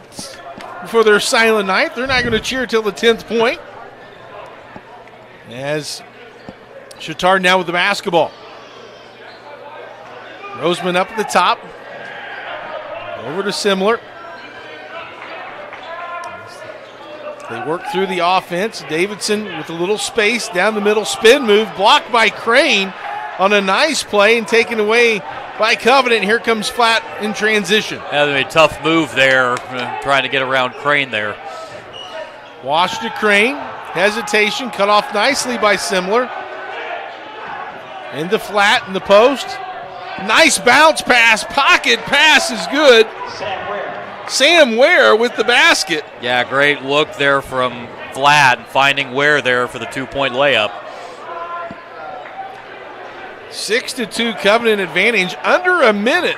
for their silent night, they're not going to cheer till the 10th point. As Chatard now with the basketball. Roseman up at the top. Over to Simler. They work through the offense. Davidson with a little space down the middle, spin move, blocked by Crane on a nice play and taken away by Covenant. Here comes Flat in transition. That was a tough move there, trying to get around Crane there. Wash to Crane, hesitation, cut off nicely by Simler. Into Flat in the post. Nice bounce pass, pocket pass is good. Sam Ware with the basket. Yeah, great look there from Flat, finding Ware there for the 2-point layup. 6-2 Covenant advantage, under a minute.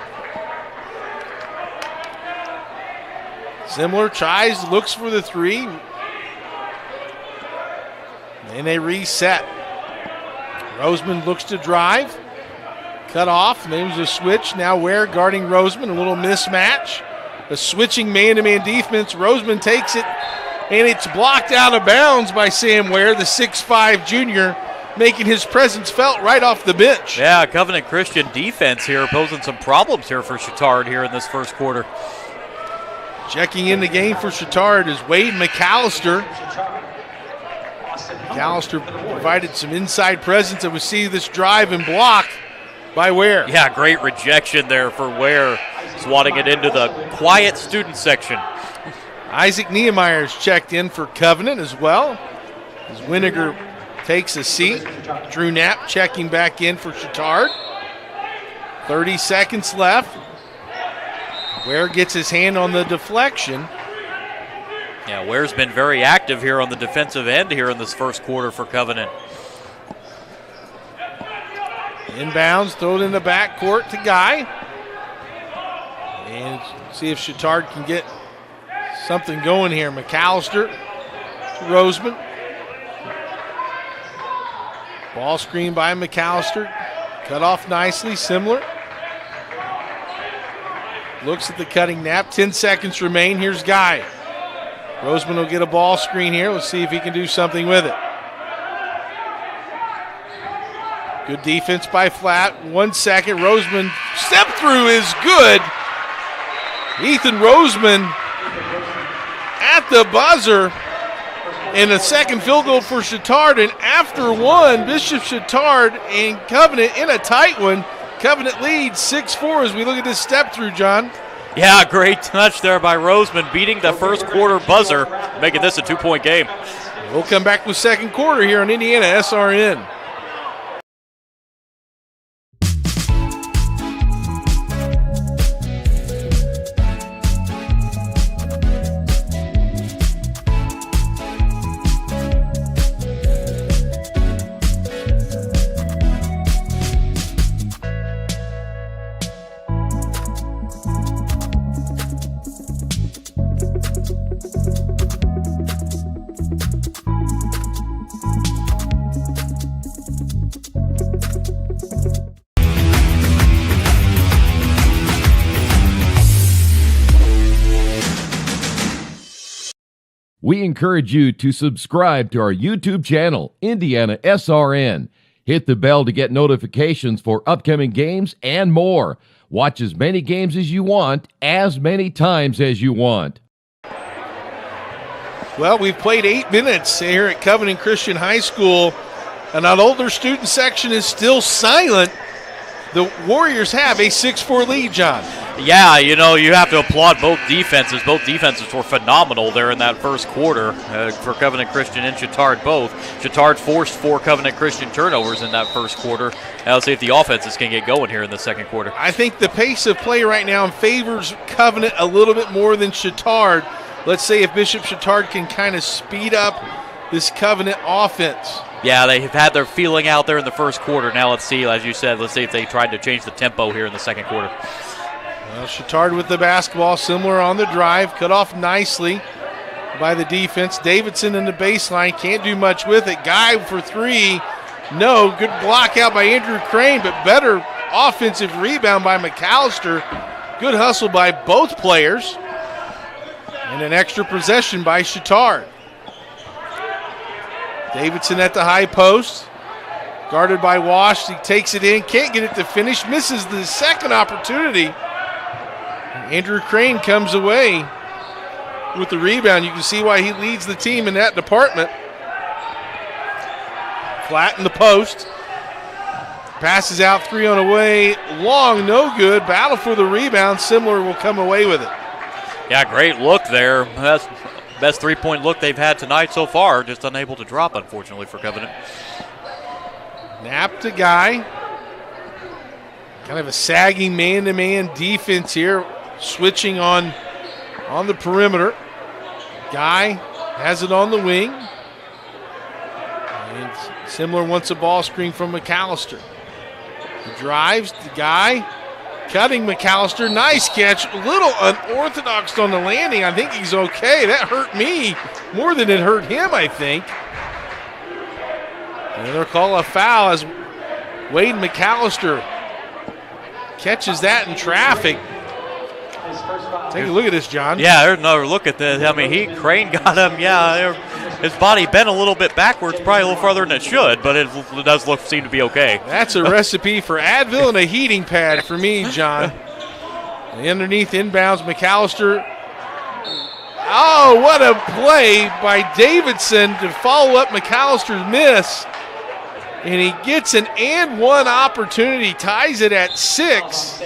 Simler tries, looks for the three. Then they reset. Roseman looks to drive. Cut off, there's a switch. Now Ware guarding Roseman, a little mismatch. A switching man-to-man defense. Roseman takes it, and it's blocked out of bounds by Sam Ware, the 6'5 junior, making his presence felt right off the bench. Yeah, Covenant Christian defense here posing some problems here for Chatard here in this first quarter. Checking in the game for Chatard is Wade McAllister. McAllister provided some inside presence, and we see this drive and block by Ware. Yeah, great rejection there for Ware, swatting it into the quiet student section. Isaac Niemeyer's checked in for Covenant as well, as Winiger takes a seat. Drew Knapp checking back in for Chatard. 30 seconds left. Ware gets his hand on the deflection. Yeah, Ware's been very active here on the defensive end here in this first quarter for Covenant. Inbounds, throw it in the backcourt to Guy. And see if Chatard can get something going here. McAllister to Roseman. Ball screen by McAllister. Cut off nicely, Simler. Looks at the cutting Knapp. 10 seconds remain. Here's Guy. Roseman will get a ball screen here. Let's see if he can do something with it. Good defense by Flat. 1 second. Roseman step through is good. Ethan Roseman at the buzzer. And a second field goal for Chatard. And after one, Bishop Chatard and Covenant in a tight one. Covenant leads 6-4 as we look at this step through, John. Yeah, great touch there by Roseman, beating the first quarter buzzer, making this a 2-point game. We'll come back with second quarter here on IndianaSRN. We encourage you to subscribe to our YouTube channel, IndianaSRN. Hit the bell to get notifications for upcoming games and more. Watch as many games as you want, as many times as you want. Well, we've played 8 minutes here at Covenant Christian High School, and that older student section is still silent. The Warriors have a 6-4 lead, John. Yeah, you know, you have to applaud both defenses. Both defenses were phenomenal there in that first quarter for Covenant Christian and Chatard both. Chatard forced 4 Covenant Christian turnovers in that first quarter. Now let's see if the offenses can get going here in the second quarter. I think the pace of play right now favors Covenant a little bit more than Chatard. Let's say if Bishop Chatard can kind of speed up this Covenant offense. Yeah, they've had their feeling out there in the first quarter. Now let's see, as you said, let's see if they tried to change the tempo here in the second quarter. Well, Chatard with the basketball, similar on the drive, cut off nicely by the defense. Davidson in the baseline, can't do much with it. Guy for 3, no. Good block out by Andrew Crane, but better offensive rebound by McAllister. Good hustle by both players. And an extra possession by Chatard. Davidson at the high post, guarded by Wash. He takes it in, can't get it to finish, misses the second opportunity. Andrew Crane comes away with the rebound. You can see why he leads the team in that department. Flat in the post. Passes out 3 on the way. Long, no good. Battle for the rebound. Similar will come away with it. Yeah, great look there. That's best three-point look they've had tonight so far. Just unable to drop, unfortunately, for Covenant. Knapp to Guy. Kind of a sagging man-to-man defense here. Switching on the perimeter. Guy has it on the wing. And Similar wants a ball screen from McAllister. He drives the Guy. Cutting McAllister. Nice catch. A little unorthodox on the landing. I think he's okay. That hurt me more than it hurt him, I think. And they'll call a foul as Wade McAllister catches that in traffic. Take a look at this, John. Yeah, there's another look at this. I mean, Crane got him. Yeah, his body bent a little bit backwards, probably a little farther than it should, but it does seem to be okay. That's a recipe for Advil and a heating pad for me, John. And underneath inbounds, McAllister. Oh, what a play by Davidson to follow up McAllister's miss. And he gets an and one opportunity, ties it at 6.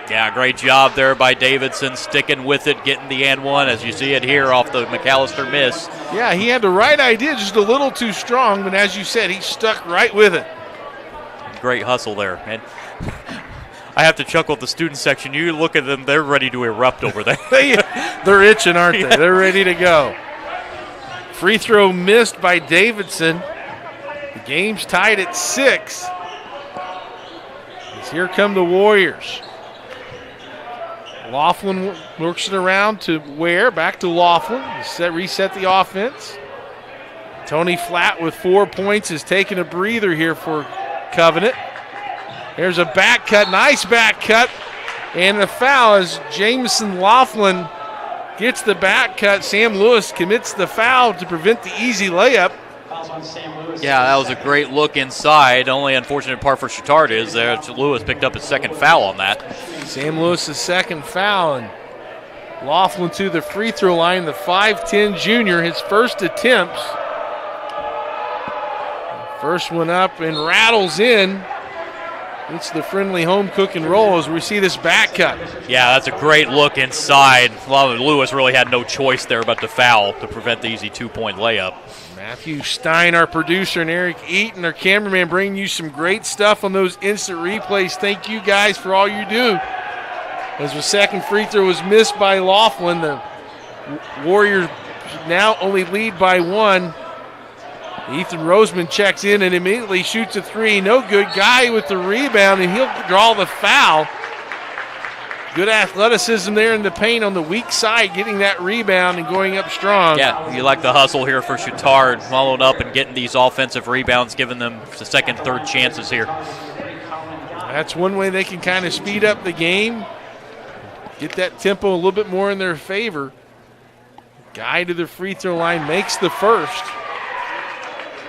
Yeah, great job there by Davidson, sticking with it, getting the and one, as you see it here off the McAllister miss. Yeah, he had the right idea, just a little too strong, but as you said, he stuck right with it. Great hustle there, man. I have to chuckle at the student section. You look at them, they're ready to erupt over there. They're itching, aren't they? They're ready to go. Free throw missed by Davidson. The game's tied at 6. As here come the Warriors. Laughlin works it around to Ware. Back to Laughlin. Reset the offense. Tony Flatt with 4 points is taking a breather here for Covenant. There's a back cut. Nice back cut. And the foul as Jameson Laughlin gets the back cut. Sam Lewis commits the foul to prevent the easy layup. Yeah, that was a great look inside. Only unfortunate part for Chatard is that Lewis picked up his second foul on that. Sam Lewis's second foul, and Laughlin to the free throw line, the 5'10 junior, his first attempts. First one up and rattles in. It's the friendly home cook and roll as we see this back cut. Yeah, that's a great look inside. Lewis really had no choice there but to foul to prevent the easy 2-point layup. Matthew Stein, our producer, and Eric Eaton, our cameraman, bringing you some great stuff on those instant replays. Thank you guys for all you do. As the second free throw was missed by Laughlin, the Warriors now only lead by 1. Ethan Roseman checks in and immediately shoots a 3. No good. Guy with the rebound, and he'll draw the foul. Good athleticism there in the paint on the weak side, getting that rebound and going up strong. Yeah, you like the hustle here for Chatard, following up and getting these offensive rebounds, giving them the second, third chances here. That's one way they can kind of speed up the game, get that tempo a little bit more in their favor. Guy to the free throw line makes the first.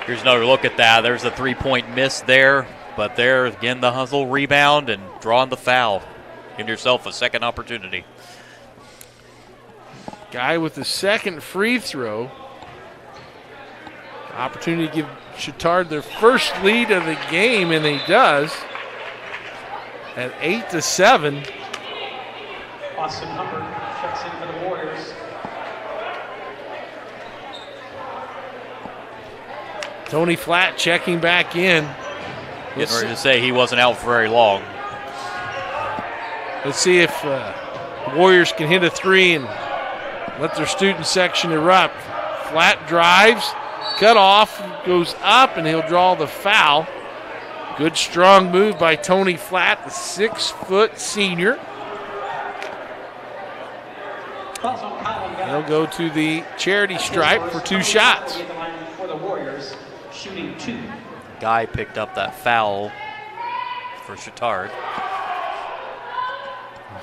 Here's another look at that. There's a 3-point miss there, but there again the hustle, rebound, and drawing the foul. Give yourself a second opportunity. Guy with the second free throw. Opportunity to give Chatard their first lead of the game, and he does. At 8-7. Austin Hubbard checks in for the Warriors. Tony Flatt checking back in. Getting ready to say he wasn't out for very long. Let's see if Warriors can hit a 3 and let their student section erupt. Flatt drives, cut off, goes up, and he'll draw the foul. Good strong move by Tony Flatt, the 6-foot senior. He'll go to the charity stripe for 2 shots. For the Warriors, shooting 2. Guy picked up that foul for Chatard.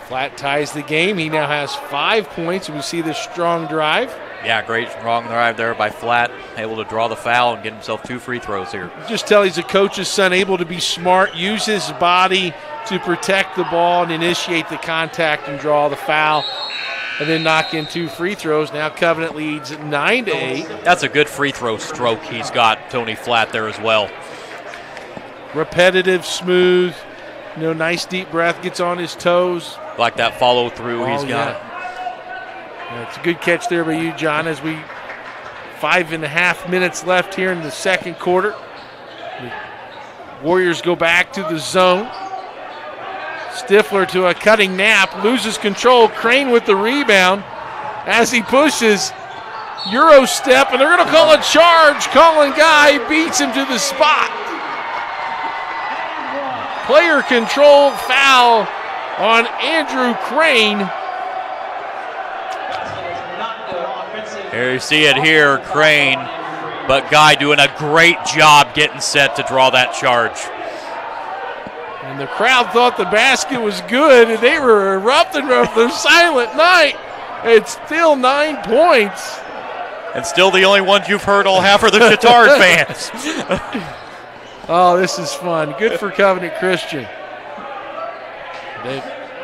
Flatt ties the game. He now has 5 points. We see this strong drive. Yeah, great strong drive there by Flatt. Able to draw the foul and get himself 2 free throws here. Just tell he's a coach's son, able to be smart, use his body to protect the ball and initiate the contact and draw the foul. and then knock in 2 free throws. Now Covenant leads 9-8. That's a good free throw stroke he's got, Tony Flatt, there as well. Repetitive, smooth, nice deep breath, gets on his toes. Like that follow through he's got. Yeah, it's a good catch there by you, John, as we 5.5 minutes left here in the second quarter. The Warriors go back to the zone. Stifler to a cutting nap, loses control. Crane with the rebound as he pushes. Euro step, and they're going to call a charge. Colin Guy beats him to the spot. Player control foul on Andrew Crane. Here you see it here, Crane, but Guy doing a great job getting set to draw that charge. And the crowd thought the basket was good, and they were erupting of their silent night. It's still 9 points. And still the only ones you've heard all half are the Chatard fans. Oh, this is fun. Good for Covenant Christian.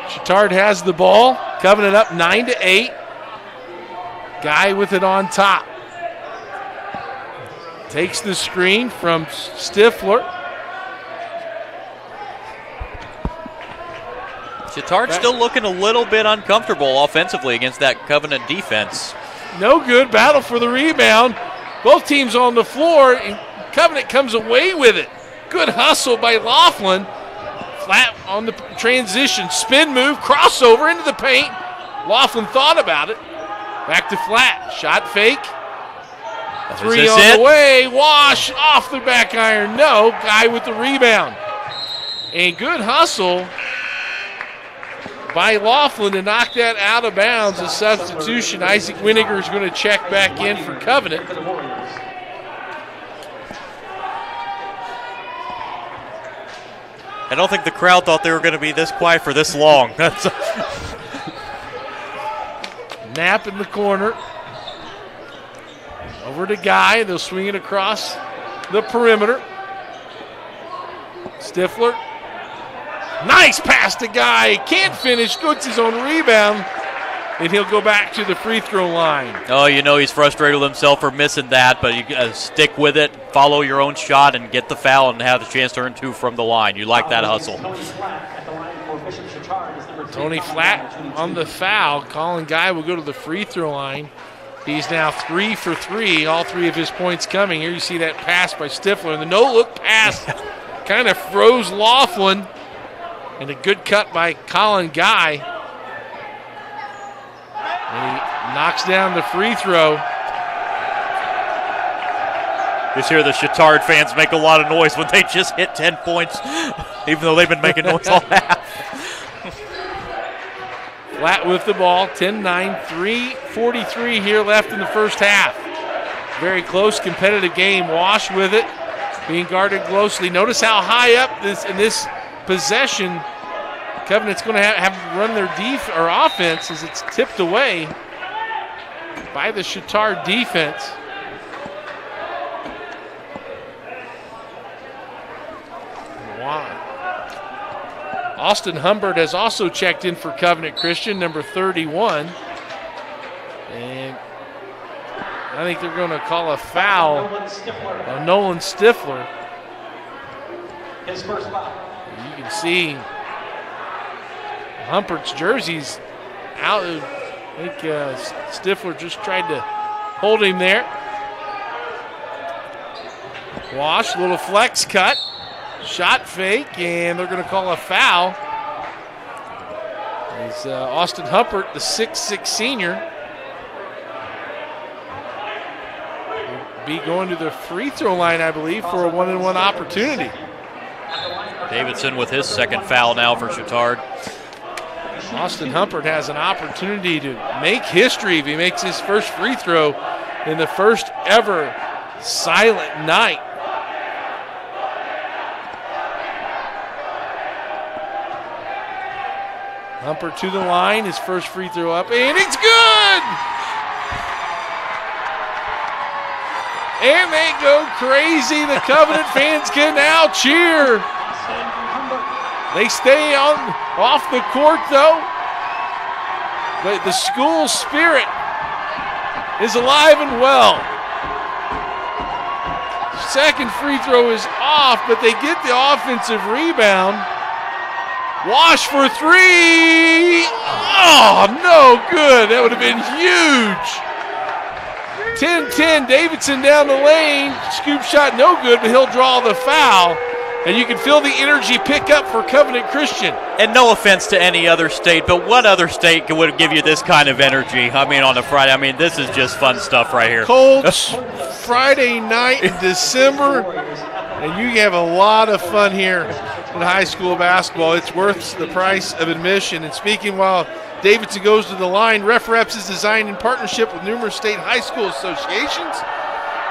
Chatard has the ball. Covenant up 9-8. Guy with it on top. Takes the screen from Stifler. Chatard still looking a little bit uncomfortable offensively against that Covenant defense. No good. Battle for the rebound. Both teams on the floor, and Covenant comes away with it. Good hustle by Laughlin. Flat on the transition. Spin move, crossover into the paint. Laughlin thought about it. Back to Flat. Shot fake. Three on the way. Wash off the back iron. No. Guy with the rebound. A good hustle by Laughlin to knock that out of bounds. A substitution. Isaac Winiger is going to check back in for Covenant. I don't think the crowd thought they were going to be this quiet for this long. Knapp in the corner. Over to Guy. They'll swing it across the perimeter. Stifler. Nice pass to Guy. Can't finish. Gets his own rebound. And he'll go back to the free throw line. Oh, he's frustrated with himself for missing that, but you gotta stick with it, follow your own shot, and get the foul and have the chance to earn 2 from the line. You like that hustle. Tony Flatt on the foul. Colin Guy will go to the free throw line. He's now 3 for 3, all 3 of his points coming. Here you see that pass by Stifler, and the no-look pass kind of froze Laughlin. And a good cut by Colin Guy. And he knocks down the free throw. Just hear the Chatard fans make a lot of noise when they just hit 10 points, even though they've been making noise all half. Flat with the ball, 10-9, 3:43 here left in the first half. Very close, competitive game. Wash with it, being guarded closely. Notice how high up in this possession Covenant's going to have to run their offense as it's tipped away by the Chatard defense. Wow. Austin Humbert has also checked in for Covenant Christian, number 31. And I think they're going to call a foul on Nolan Stifler. His first foul. You can see Humpert's jersey's out. I think Stifler just tried to hold him there. Wash, little flex cut. Shot fake, and they're going to call a foul. It's Austin Humpert, the 6'6 senior, will be going to the free throw line, I believe, for a 1-and-1 opportunity. Davidson with his second foul now for Chatard. Austin Humpert has an opportunity to make history if he makes his first free throw in the first ever silent night. Humpert to the line, his first free throw up, and it's good! And they go crazy. The Covenant fans can now cheer. They stay off the court, though. But the school spirit is alive and well. Second free throw is off, but they get the offensive rebound. Wash for three. Oh, no good. That would have been huge. 10-10, Davidson down the lane. Scoop shot no good, but he'll draw the foul. And you can feel the energy pick up for Covenant Christian. And no offense to any other state, but what other state would give you this kind of energy? I mean, on a Friday. I mean, this is just fun stuff right here. Colts, Friday night in December, and you have a lot of fun here in high school basketball. It's worth the price of admission. And speaking while Davidson goes to the line, Ref Reps is designed in partnership with numerous state high school associations,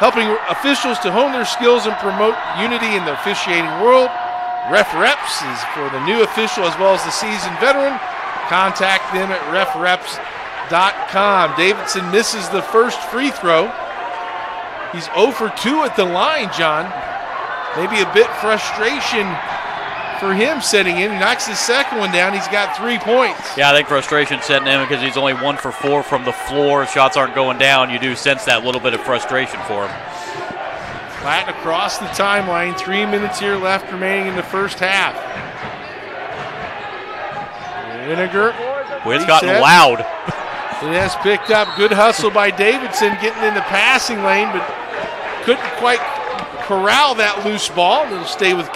helping officials to hone their skills and promote unity in the officiating world. Ref Reps is for the new official as well as the seasoned veteran. Contact them at refreps.com. Davidson misses the first free throw. He's 0 for 2 at the line, John. Maybe a bit frustration for him setting in. He knocks his second one down. He's got 3 points. Yeah, I think frustration setting in because he's only 1 for 4 from the floor. Shots aren't going down. You do sense that little bit of frustration for him. Flat across the timeline. 3 minutes here left remaining in the first half. Winiger. It's gotten loud. It has picked up. Good hustle by Davidson getting in the passing lane, but couldn't quite corral that loose ball. It'll stay with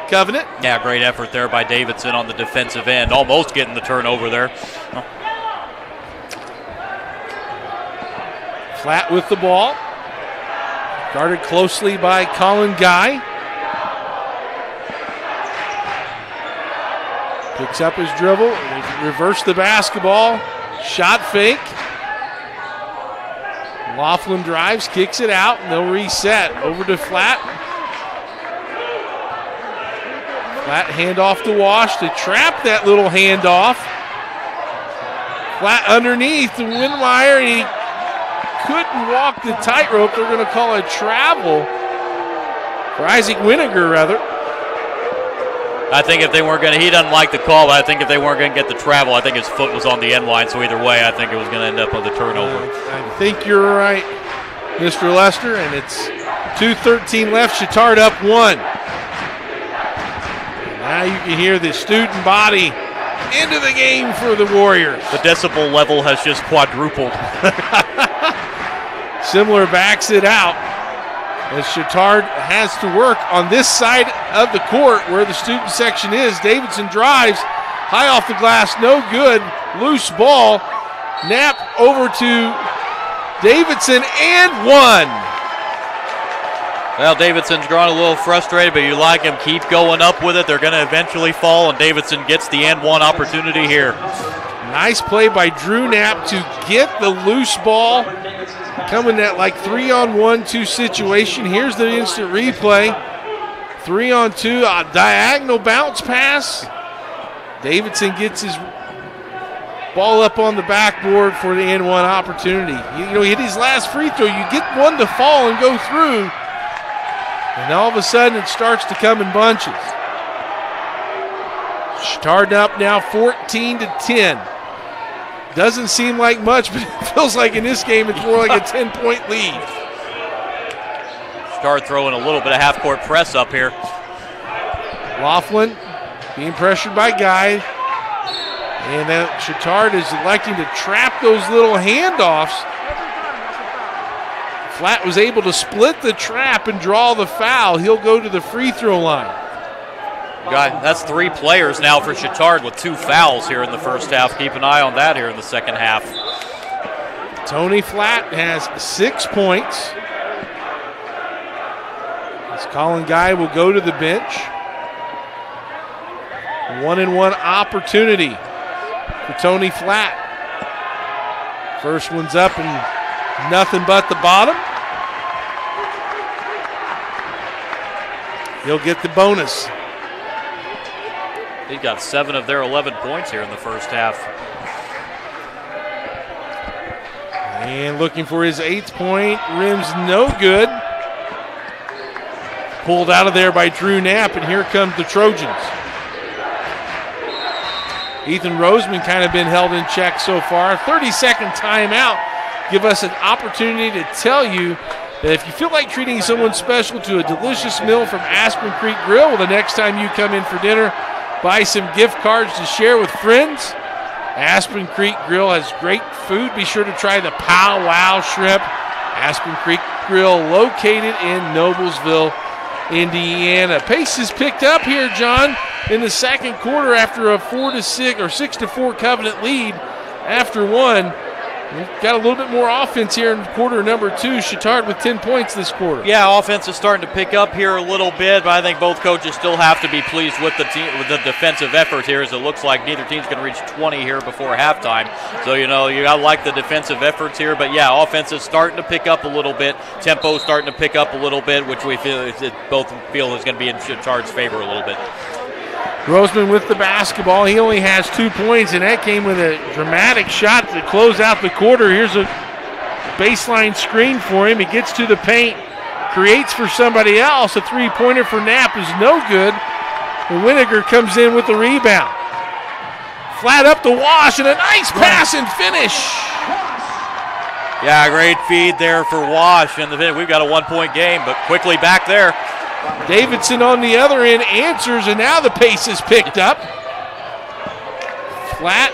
Covenant. Yeah, great effort there by Davidson on the defensive end. Almost getting the turnover there. Oh. Flat with the ball. Guarded closely by Colin Guy. Picks up his dribble. Reverse the basketball. Shot fake. Laughlin drives, kicks it out, and they'll reset. Over to Flat. Flat handoff to Wash to trap that little handoff. Flat underneath to Winmeyer, and he couldn't walk the tightrope. They're going to call a travel for Isaac Winiger, rather. I think if they weren't going to, he doesn't like the call, but I think if they weren't going to get the travel, I think his foot was on the end line, so either way, I think it was going to end up with a turnover. I think you're right, Mr. Lester, and it's 2:13 left, Chatard up 1. Now you can hear the student body into the game for the Warriors. The decibel level has just quadrupled. Similar backs it out as Chatard has to work on this side of the court where the student section is. Davidson drives, high off the glass, no good. Loose ball. Knapp over to Davidson and 1. Well, Davidson's growing a little frustrated, but you like him. Keep going up with it. They're going to eventually fall, and Davidson gets the and 1 opportunity here. Nice play by Drew Knapp to get the loose ball. Coming at like 3-on-1-2 situation. Here's the instant replay. 3-on-2, a diagonal bounce pass. Davidson gets his ball up on the backboard for the and 1 opportunity. He hit his last free throw. You get one to fall and go through. And all of a sudden, it starts to come in bunches. Chatard up now 14-10. Doesn't seem like much, but it feels like in this game it's more like a 10-point lead. Chatard throwing a little bit of half-court press up here. Laughlin being pressured by Guy. And then Chatard is electing to trap those little handoffs. Flat was able to split the trap and draw the foul. He'll go to the free throw line. That's 3 players now for Chatard with 2 fouls here in the first half. Keep an eye on that here in the second half. Tony Flat has 6 points. As Colin Guy will go to the bench. 1-and-1 opportunity for Tony Flat. First one's up and nothing but the bottom. He'll get the bonus. He got 7 of their 11 points here in the first half. And looking for his 8th point. Rim's no good. Pulled out of there by Drew Knapp, and here comes the Trojans. Ethan Roseman kind of been held in check so far. 30-second timeout. Give us an opportunity to tell you that if you feel like treating someone special to a delicious meal from Aspen Creek Grill, well, the next time you come in for dinner, buy some gift cards to share with friends. Aspen Creek Grill has great food. Be sure to try the Pow Wow Shrimp. Aspen Creek Grill located in Noblesville, Indiana. Pace is picked up here, John, in the second quarter after a 4-6 or 6-4 Covenant lead after one. We've got a little bit more offense here in quarter number 2. Chatard with 10 points this quarter. Yeah, offense is starting to pick up here a little bit, but I think both coaches still have to be pleased with the team, with the defensive effort here, as it looks like neither team's going to reach 20 here before halftime. So, you got to like the defensive efforts here. But, yeah, offense is starting to pick up a little bit. Tempo starting to pick up a little bit, which we both feel is going to be in Chatard's favor a little bit. Roseman with the basketball. He only has 2 points, and that came with a dramatic shot to close out the quarter. Here's a baseline screen for him. He gets to the paint, creates for somebody else. A three-pointer for Knapp is no good. And Winiger comes in with the rebound. Flat up to Wash, and a nice pass and finish. Yeah, great feed there for Wash. And we've got a 1-point game, but quickly back there. Davidson on the other end answers, and now the pace is picked up. Flat,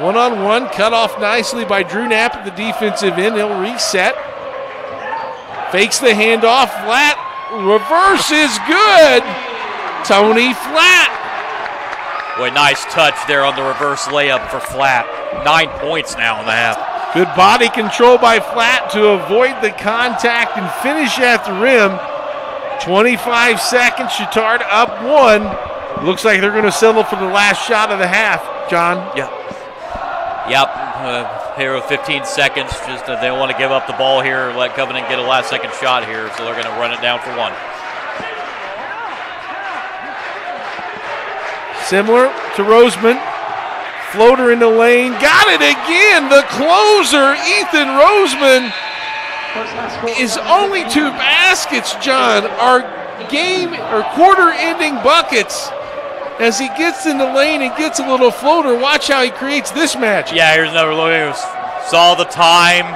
one-on-one, cut off nicely by Drew Knapp at the defensive end. He'll reset. Fakes the handoff. Flat, reverse is good. Tony Flat. Boy, nice touch there on the reverse layup for Flat. 9 points now in the half. Good body control by Flat to avoid the contact and finish at the rim. 25 seconds, Chatard up 1. Looks like they're going to settle for the last shot of the half, John. Yep. Here with 15 seconds. Just they don't want to give up the ball here, let Covenant get a last-second shot here, so they're going to run it down for 1. Similar to Roseman. Floater in the lane. Got it again. The closer, Ethan Roseman, is only 2 baskets, John. Our game or quarter-ending buckets as he gets in the lane and gets a little floater. Watch how he creates this match. Yeah, here's another look. Saw the time,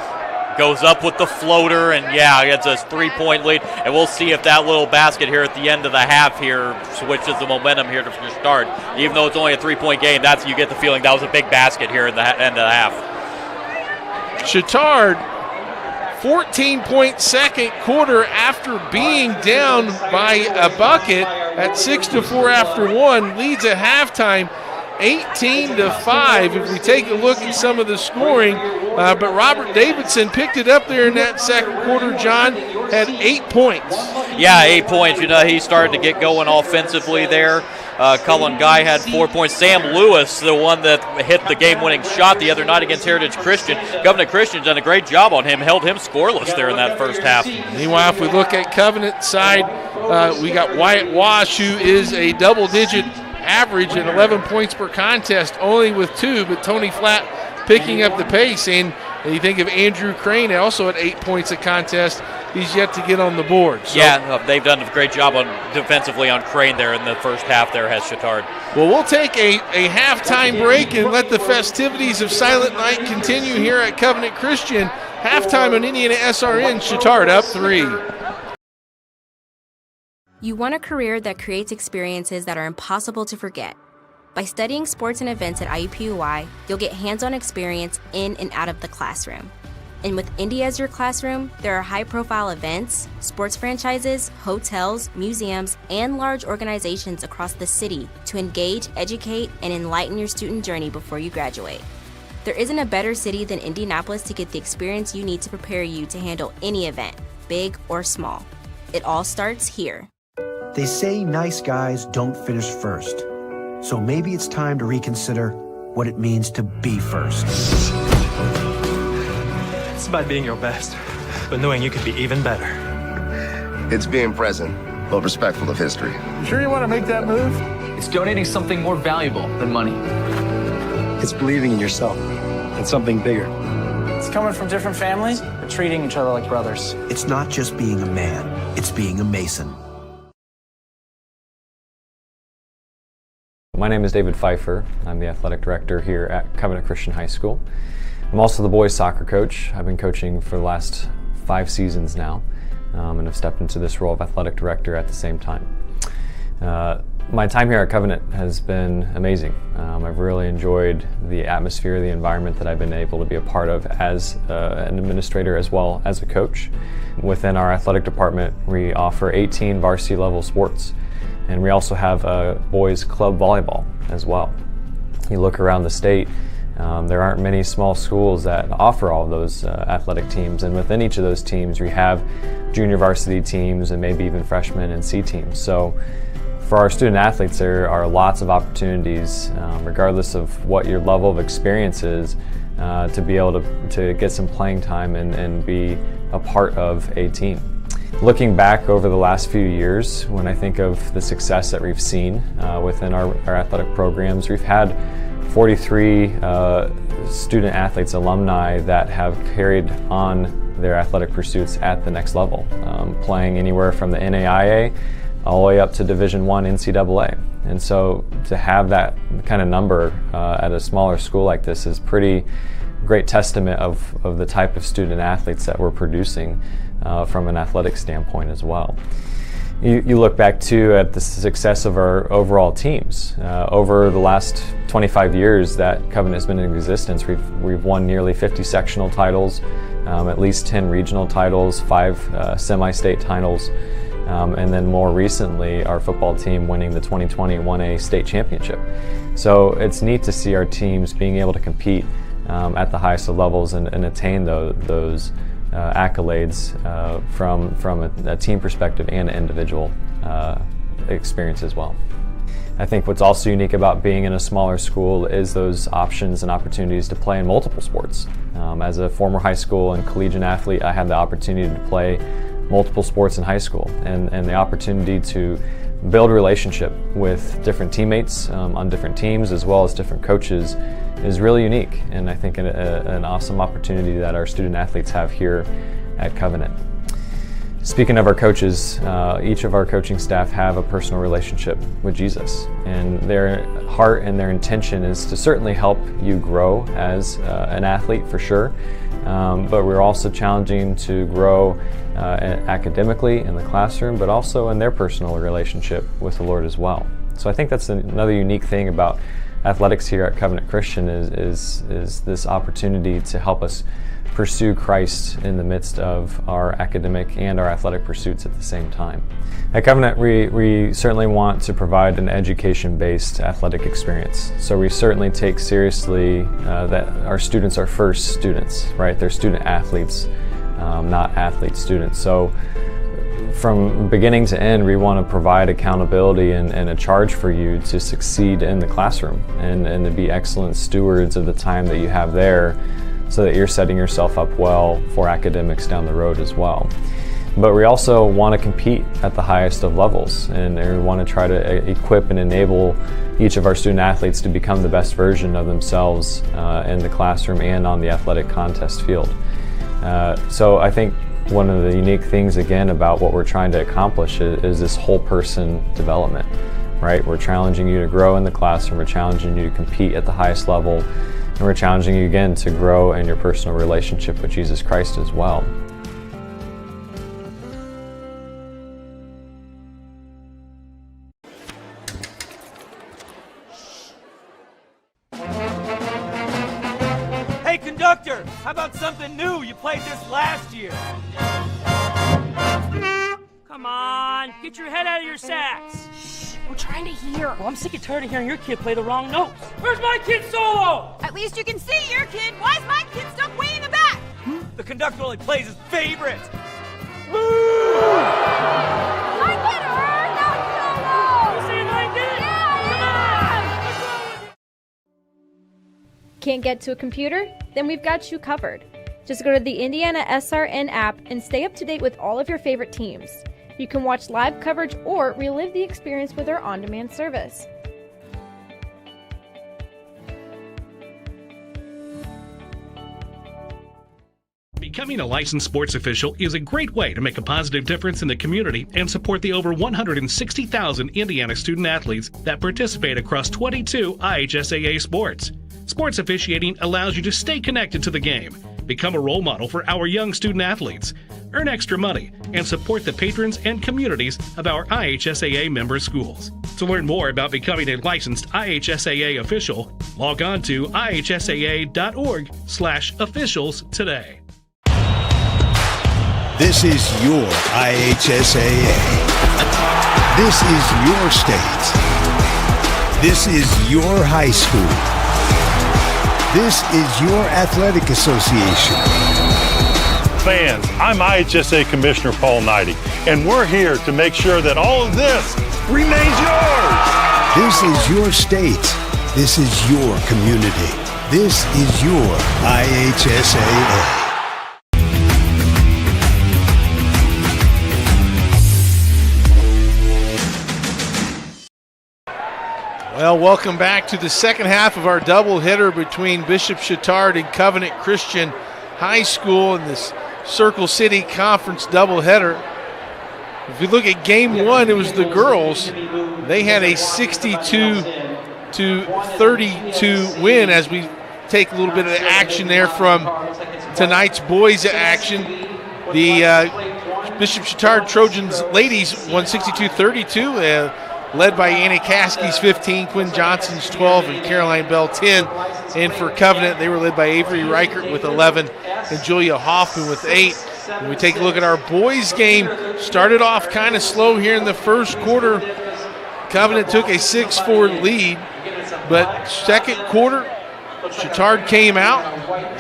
goes up with the floater, and yeah, it's a 3-point lead. And we'll see if that little basket here at the end of the half here switches the momentum here to start. Even though it's only a 3-point game, you get the feeling that was a big basket here at the end of the half. Chatard, 14-point second quarter after being down by a bucket at 6-4 after 1, leads at halftime 18-5. If we take a look at some of the scoring, but Robert Davidson picked it up there in that second quarter, John, had 8 points. Yeah, 8 points. He started to get going offensively there. Cullen Guy had 4 points. Sam Lewis, the one that hit the game-winning shot the other night against Heritage Christian. Covenant Christian's done a great job on him, held him scoreless there in that first half. Meanwhile, if we look at Covenant side, we got Wyatt Wash, who is a double-digit average at 11 points per contest, only with 2, but Tony Flat picking up the pace. And you think of Andrew Crane, also at 8 points a contest. He's yet to get on the board. So. Yeah, they've done a great job defensively on Crane there in the first half there, has Chatard. Well, we'll take a halftime break and let the festivities of Silent Night continue here at Covenant Christian. Halftime on IndianaSRN, Chatard up 3. You want a career that creates experiences that are impossible to forget. By studying sports and events at IUPUI, you'll get hands-on experience in and out of the classroom. And with Indy as your classroom, there are high-profile events, sports franchises, hotels, museums, and large organizations across the city to engage, educate, and enlighten your student journey before you graduate. There isn't a better city than Indianapolis to get the experience you need to prepare you to handle any event, big or small. It all starts here. They say nice guys don't finish first. So maybe it's time to reconsider what it means to be first. It's about being your best, but knowing you could be even better. It's being present, but respectful of history. You sure you want to make that move? It's donating something more valuable than money. It's believing in yourself and something bigger. It's coming from different families, but treating each other like brothers. It's not just being a man, it's being a Mason. My name is David Pfeiffer. I'm the athletic director here at Covenant Christian High School. I'm also the boys soccer coach. I've been coaching for the last 5 seasons now, and have stepped into this role of athletic director at the same time. My time here at Covenant has been amazing. I've really enjoyed the atmosphere, the environment that I've been able to be a part of as an administrator as well as a coach. Within our athletic department, we offer 18 varsity level sports, and we also have boys club volleyball as well. You look around the state, there aren't many small schools that offer all of those athletic teams, and within each of those teams we have junior varsity teams and maybe even freshman and C teams. So for our student athletes, there are lots of opportunities, regardless of what your level of experience is, to be able to get some playing time and be a part of a team. Looking back over the last few years, when I think of the success that we've seen within our athletic programs, we've had 43 student athletes, alumni, that have carried on their athletic pursuits at the next level, playing anywhere from the NAIA all the way up to Division I NCAA. And so to have that kind of number at a smaller school like this is pretty great testament of the type of student athletes that we're producing from an athletic standpoint as well. You look back too at the success of our overall teams. Over the last 25 years that Covenant has been in existence, we've won nearly 50 sectional titles, at least 10 regional titles, 5 semi-state titles, and then more recently our football team winning the 2020 1A state championship. So it's neat to see our teams being able to compete at the highest of levels and attain those accolades from a team perspective and an individual experience as well. I think what's also unique about being in a smaller school is those options and opportunities to play in multiple sports. As a former high school and collegiate athlete, I had the opportunity to play multiple sports in high school, and the opportunity to build a relationship with different teammates on different teams as well as different coaches is really unique, and I think an awesome opportunity that our student athletes have here at Covenant. Speaking of our coaches, each of our coaching staff have a personal relationship with Jesus, and their heart and their intention is to certainly help you grow as an athlete for sure, but we're also challenging to grow academically in the classroom, but also in their personal relationship with the Lord as well. So I think that's another unique thing about athletics here at Covenant Christian is this opportunity to help us pursue Christ in the midst of our academic and our athletic pursuits at the same time. At Covenant, we certainly want to provide an education-based athletic experience. So we certainly take seriously that our students are first students, right? They're student athletes, not athlete students. So from beginning to end, we want to provide accountability and a charge for you to succeed in the classroom and to be excellent stewards of the time that you have there, so that you're setting yourself up well for academics down the road as well. But we also want to compete at the highest of levels, and we want to try to equip and enable each of our student athletes to become the best version of themselves in the classroom and on the athletic contest field. So I think one of the unique things again about what we're trying to accomplish is this whole person development, right? We're challenging you to grow in the classroom, we're challenging you to compete at the highest level, and we're challenging you again to grow in your personal relationship with Jesus Christ as well. Hey conductor, how about something new? You played this last year. Come on, get your head out of your sacks. Shh, we're trying to hear. Well, I'm sick and tired of hearing your kid play the wrong notes. Where's my kid solo? At least you can see your kid. Why is my kid stuck way in the back? The conductor only plays his favorites. My kid heard that solo! You saying I did? Yeah! Come on! Can't get to a computer? Then we've got you covered. Just go to the IndianaSRN app and stay up to date with all of your favorite teams. You can watch live coverage or relive the experience with our on-demand service. Because Becoming a licensed sports official is a great way to make a positive difference in the community and support the over 160,000 Indiana student athletes that participate across 22 IHSAA sports. Sports officiating allows you to stay connected to the game, become a role model for our young student athletes, earn extra money, and support the patrons and communities of our IHSAA member schools. To learn more about becoming a licensed IHSAA official, log on to ihsaa.org/officials today. This is your IHSAA. This is your state. This is your high school. This is your athletic association. Fans, I'm IHSA Commissioner Paul Knighty, and we're here to make sure that all of this remains yours. This is your state. This is your community. This is your IHSAA. Well, welcome back to the second half of our doubleheader between Bishop Chatard and Covenant Christian High School in this Circle City Conference doubleheader. If you look at game one, it was the girls. They had a 62-32 win as we take a little bit of action there from tonight's boys action. The Bishop Chatard Trojans ladies won 62-32. Led by Annie Caskey's 15, Quinn Johnson's 12, and Caroline Bell 10. And for Covenant, they were led by Avery Reichert with 11 and Julia Hoffman with 8. When we take a look at our boys game, started off kind of slow here in the first quarter. Covenant took a 6-4 lead, but second quarter, Chatard came out,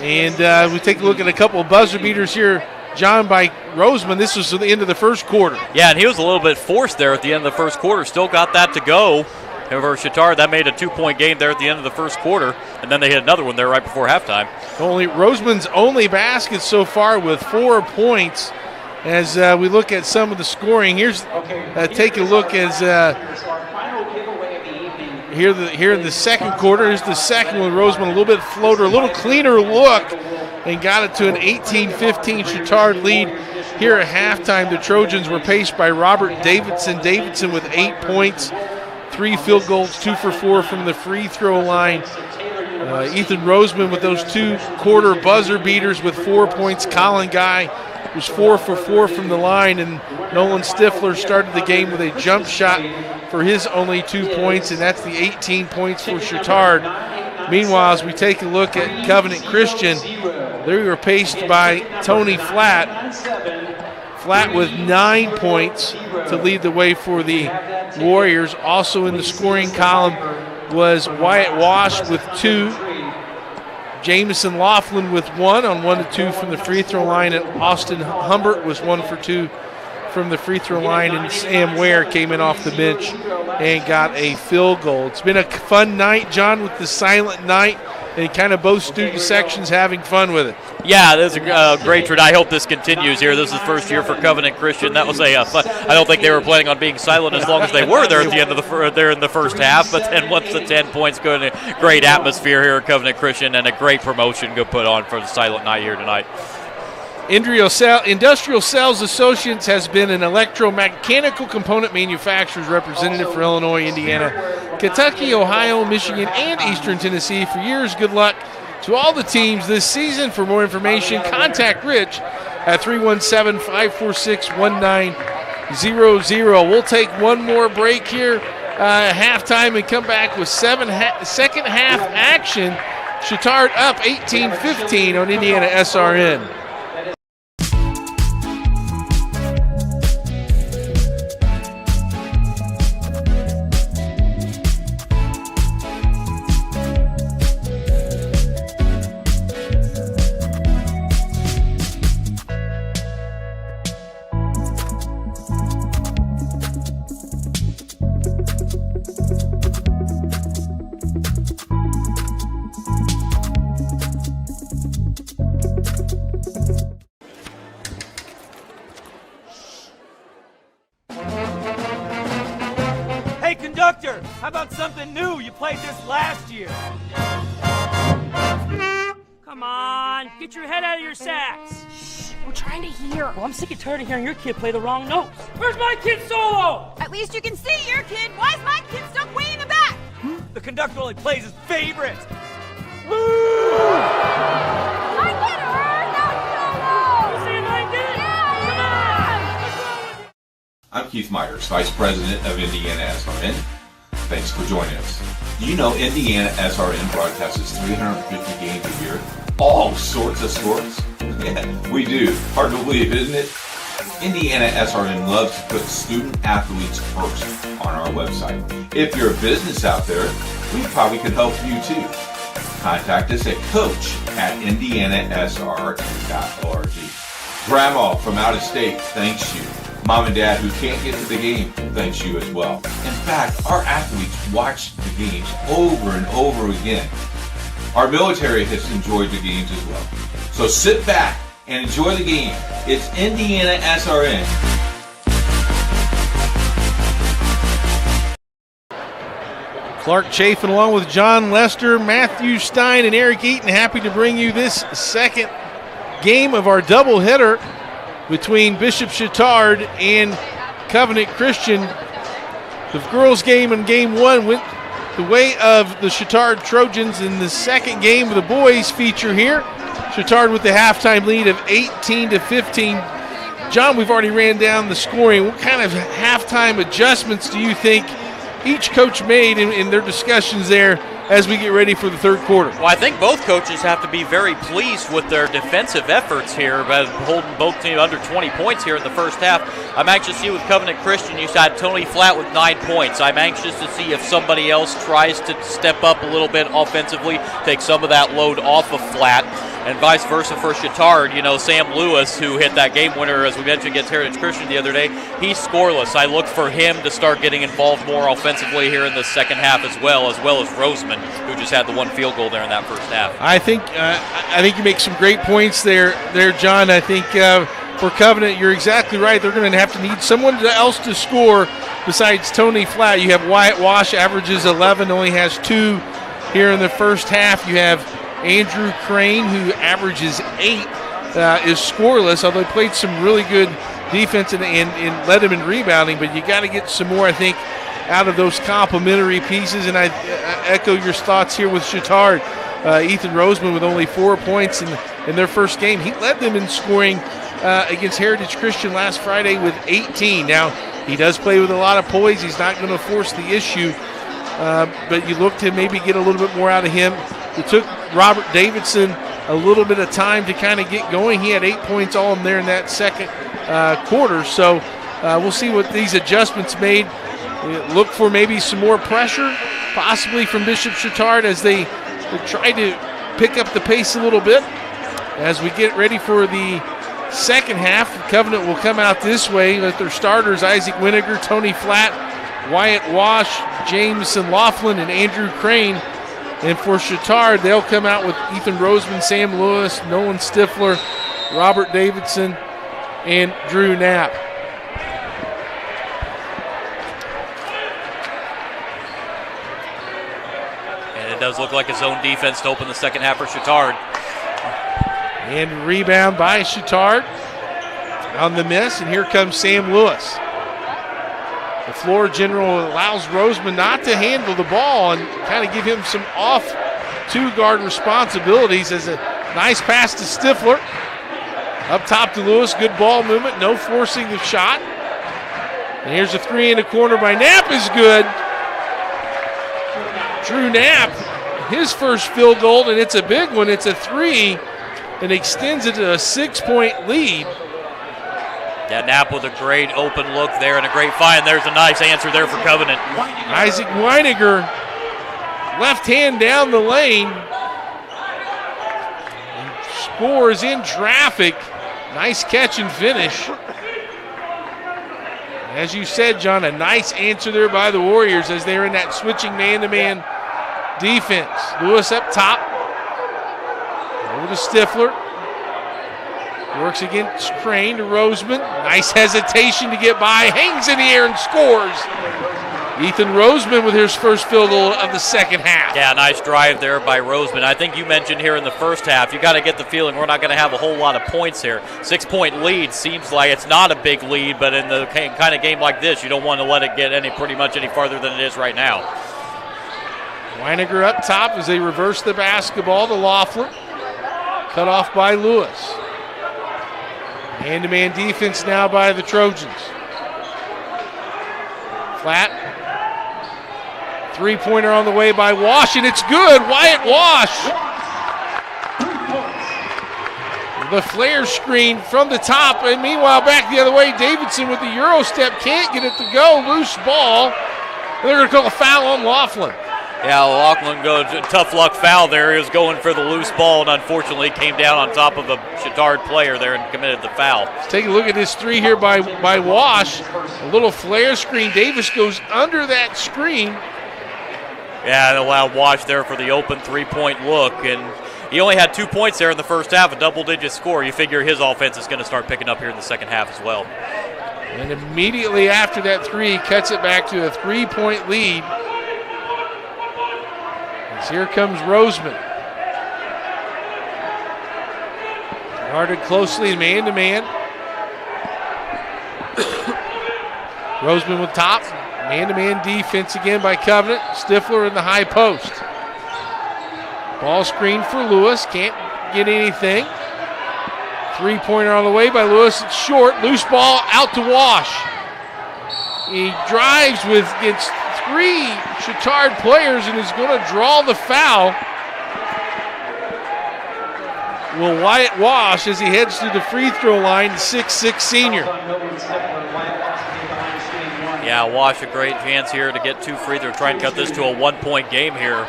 and we take a look at a couple of buzzer beaters here. John, by Roseman, this was the end of the first quarter. Yeah, and he was a little bit forced there at the end of the first quarter. Still got that to go. However, Chatard, that made a 2-point game there at the end of the first quarter, and then they hit another one there right before halftime. Roseman's only basket so far with 4 points. As we look at some of the scoring, here's take a look as here in the second quarter. Here's the second one. Roseman a little bit floater, a little cleaner look, and got it to an 18-15 Chatard lead. Here at halftime, the Trojans were paced by Robert Davidson. Davidson with 8 points, 3 field goals, 2 for 4 from the free throw line. Ethan Roseman with those 2 quarter buzzer beaters with 4 points. Colin Guy was 4 for 4 from the line, and Nolan Stifler started the game with a jump shot for his only 2 points, and that's the 18 points for Chatard. Meanwhile, as we take a look at Covenant Christian, they were paced by Tony Flatt. Flatt with 9 points to lead the way for the Warriors. Also in the scoring column was Wyatt Wash with 2. Jamison Laughlin with 1 on 1 to 2 from the free throw line, and Austin Humbert was 1 for 2 from the free throw line, and Sam Ware came in off the bench and got a field goal. It's been a fun night, John, with the silent night, and kind of both student sections having fun with it. Yeah, this is a great trend. I hope this continues here. This is the first year for Covenant Christian. That was a fun. I don't think they were planning on being silent as long as they were there at the end of there in the first half. But then once the 10 points go, in a great atmosphere here at Covenant Christian, and a great promotion go put on for the silent night here tonight. Industrial Sales Associates has been an electromechanical component manufacturer's representative for Illinois, Indiana, Kentucky, Ohio, Michigan, and Eastern Tennessee for years. Good luck to all the teams this season. For more information, contact Rich at 317-546-1900. We'll take one more break here at halftime and come back with second half action. Chatard up 18-15 on IndianaSRN. How about something new? You played this last year. Come on, get your head out of your sacks. We're trying to hear. Well, I'm sick and tired of hearing your kid play the wrong notes. Where's my kid's solo? At least you can see your kid. Why is my kid stuck way in the back? The conductor only plays his favorites. I get her! Not solo! You saying I did? Yeah! Come on! I'm Keith Myers, Vice President of IndianaSRN. Thanks for joining us. Do you know IndianaSRN broadcasts 350 games a year? All sorts of sports? Yeah, we do. Hard to believe, isn't it? IndianaSRN loves to put student athletes first on our website. If you're a business out there, we probably could help you too. Contact us at coach@indianasrn.org. Grandma from out of state thanks you. Mom and dad who can't get to the game thanks you as well. In fact, our athletes watch the games over and over again. Our military has enjoyed the games as well. So sit back and enjoy the game. It's IndianaSRN. Clark Chafin along with John Lester, Matthew Stein, and Eric Eaton happy to bring you this second game of our doubleheader between Bishop Chatard and Covenant Christian. The girls' game in game one went the way of the Chatard Trojans. In the second game of the boys feature here, Chatard with the halftime lead of 18-15. John, we've already ran down the scoring. What kind of halftime adjustments do you think each coach made in their discussions there as we get ready for the third quarter? Well, I think both coaches have to be very pleased with their defensive efforts here, by holding both teams under 20 points here in the first half. I'm anxious to see with Covenant Christian, you had Tony Flatt with 9 points. I'm anxious to see if somebody else tries to step up a little bit offensively, take some of that load off of Flatt, and vice versa for Chatard. You know, Sam Lewis, who hit that game winner, as we mentioned, against Heritage Christian the other day, he's scoreless. I look for him to start getting involved more offensively here in the second half as well as Roseman, who just had the one field goal there in that first half. I think you make some great points there, John. I think for Covenant, you're exactly right. They're going to have to need someone else to score besides Tony Flatt. You have Wyatt Wash, averages 11, only has 2 here in the first half. You have Andrew Crane, who averages 8, is scoreless, although he played some really good defense and led him in rebounding, but you got to get some more, I think, out of those complementary pieces. And I echo your thoughts here with Chatard. Ethan Roseman with only 4 points in their first game. He led them in scoring against Heritage Christian last Friday with 18. Now, he does play with a lot of poise. He's not going to force the issue, but you look to maybe get a little bit more out of him. It took Robert Davidson a little bit of time to kind of get going. He had 8 points all in there in that second quarter. So we'll see what these adjustments made. Look for maybe some more pressure, possibly from Bishop Chatard, as they try to pick up the pace a little bit. As we get ready for the second half, Covenant will come out this way with their starters, Isaac Winiger, Tony Flatt, Wyatt Wash, Jameson Laughlin, and Andrew Crane. And for Chatard, they'll come out with Ethan Roseman, Sam Lewis, Nolan Stifler, Robert Davidson, and Drew Knapp. And it does look like a zone defense to open the second half for Chatard. And rebound by Chatard on the miss, and here comes Sam Lewis. The floor general allows Roseman not to handle the ball and kind of give him some off two-guard responsibilities. As a nice pass to Stifler. Up top to Lewis, good ball movement, no forcing the shot. And here's a 3 in the corner by Knapp is good. Drew Knapp, his first field goal, and it's a big one. It's a 3 and extends it to a 6-point lead. Yeah, Knapp with a great open look there and a great find. There's a nice answer there for Covenant. Isaac Weiniger, left hand down the lane. And scores in traffic. Nice catch and finish. As you said, John, a nice answer there by the Warriors as they're in that switching man-to-man defense. Lewis up top. Over to Stifler. Works against Crane to Roseman. Nice hesitation to get by. Hangs in the air and scores. Ethan Roseman with his first field goal of the second half. Yeah, nice drive there by Roseman. I think you mentioned here in the first half, you got to get the feeling we're not going to have a whole lot of points here. 6-point lead seems like it's not a big lead, but in the kind of game like this, you don't want to let it get pretty much any farther than it is right now. Weininger up top as they reverse the basketball to Laughlin. Cut off by Lewis. Hand-to-man defense now by the Trojans. Flat. Three-pointer on the way by Wash, and it's good. Wyatt Wash. The flare screen from the top, and meanwhile back the other way, Davidson with the Euro step can't get it to go. Loose ball. And they're going to call a foul on Laughlin. Yeah, Laughlin goes tough luck foul there. He was going for the loose ball and unfortunately came down on top of a Chatard player there and committed the foul. Let's take a look at this three here by Wash. A little flare screen. Davis goes under that screen. Yeah, it allowed Wash there for the open three-point look, and he only had 2 points there in the first half, a double-digit score. You figure his offense is going to start picking up here in the second half as well. And immediately after that three, he cuts it back to a 3-point lead. As here comes Roseman. Guarded closely man-to-man. Roseman with top. Man-to-man defense again by Covenant. Stifler in the high post. Ball screen for Lewis. Can't get anything. Three-pointer on the way by Lewis. It's short. Loose ball out to Wash. He drives against three Chatard players and is going to draw the foul. Will Wyatt Wash as he heads to the free throw line, 6'6" senior. Yeah, Wash a great chance here to get 2 free throws. Try and cut this to a 1-point game here.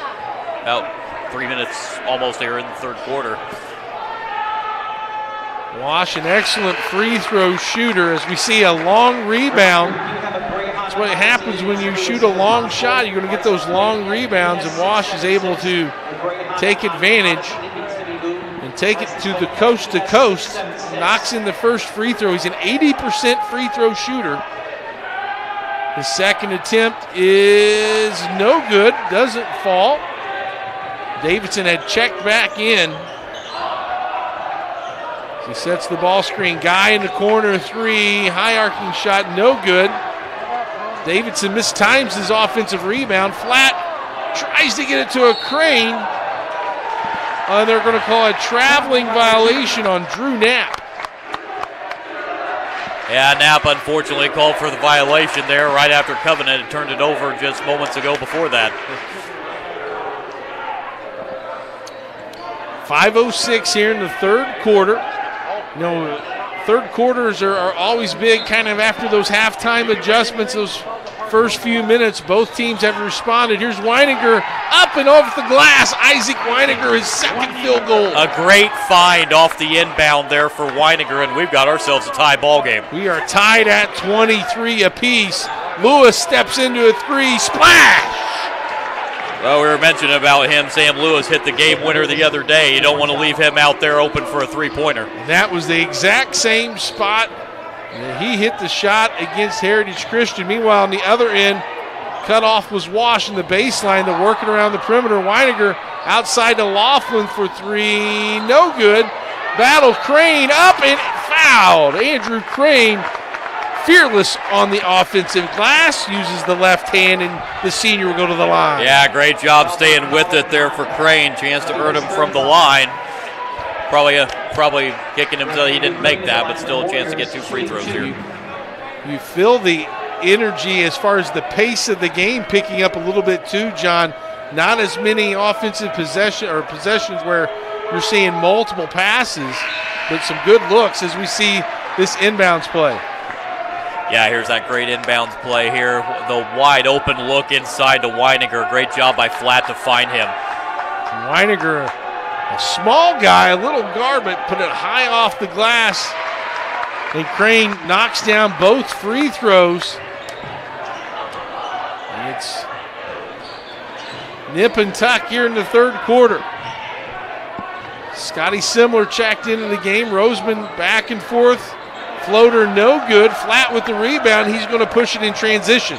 About 3 minutes almost here in the third quarter. Wash, an excellent free throw shooter as we see a long rebound. That's what happens when you shoot a long shot. You're going to get those long rebounds, and Wash is able to take advantage and take it to the coast to coast. Knocks in the first free throw. He's an 80% free throw shooter. His second attempt is no good, doesn't fall. Davidson had checked back in. He sets the ball screen. Guy in the corner, three. High arcing shot, no good. Davidson mistimes his offensive rebound. Flat tries to get it to a Crane. They're going to call a traveling violation on Drew Knapp. Yeah, Knapp unfortunately called for the violation there right after Covenant had turned it over just moments ago before that. 5:06 here in the third quarter. You know, third quarters are always big kind of after those halftime adjustments, those first few minutes. Both teams have responded. Here's Weininger up and off the glass. Isaac Weininger, his second field goal. A great find off the inbound there for Weininger, and we've got ourselves a tie ball game. We are tied at 23 apiece. Lewis steps into a three. Splash! Well, we were mentioning about him. Sam Lewis hit the game winner the other day. You don't want to leave him out there open for a three-pointer. And that was the exact same spot that he hit the shot against Heritage Christian. Meanwhile, on the other end, cutoff was Wash in the baseline. They're working around the perimeter. Weininger outside to Laughlin for three. No good. Battle Crane up and fouled. Andrew Crane, fearless on the offensive glass, uses the left hand, and the senior will go to the line. Yeah, great job staying with it there for Crane. Chance to earn him from the line. Probably kicking him so he didn't make that, but still a chance to get 2 free throws here. You feel the energy as far as the pace of the game picking up a little bit too, John. Not as many offensive possessions where you're seeing multiple passes, but some good looks as we see this inbounds play. Yeah, here's that great inbounds play here. The wide open look inside to Weininger. Great job by Flat to find him. Weininger, a small guy, a little guard, but put it high off the glass. And Crane knocks down both free throws. And it's nip and tuck here in the third quarter. Scotty Simler checked into the game. Roseman back and forth. Floater no good. Flat with the rebound. He's going to push it in transition.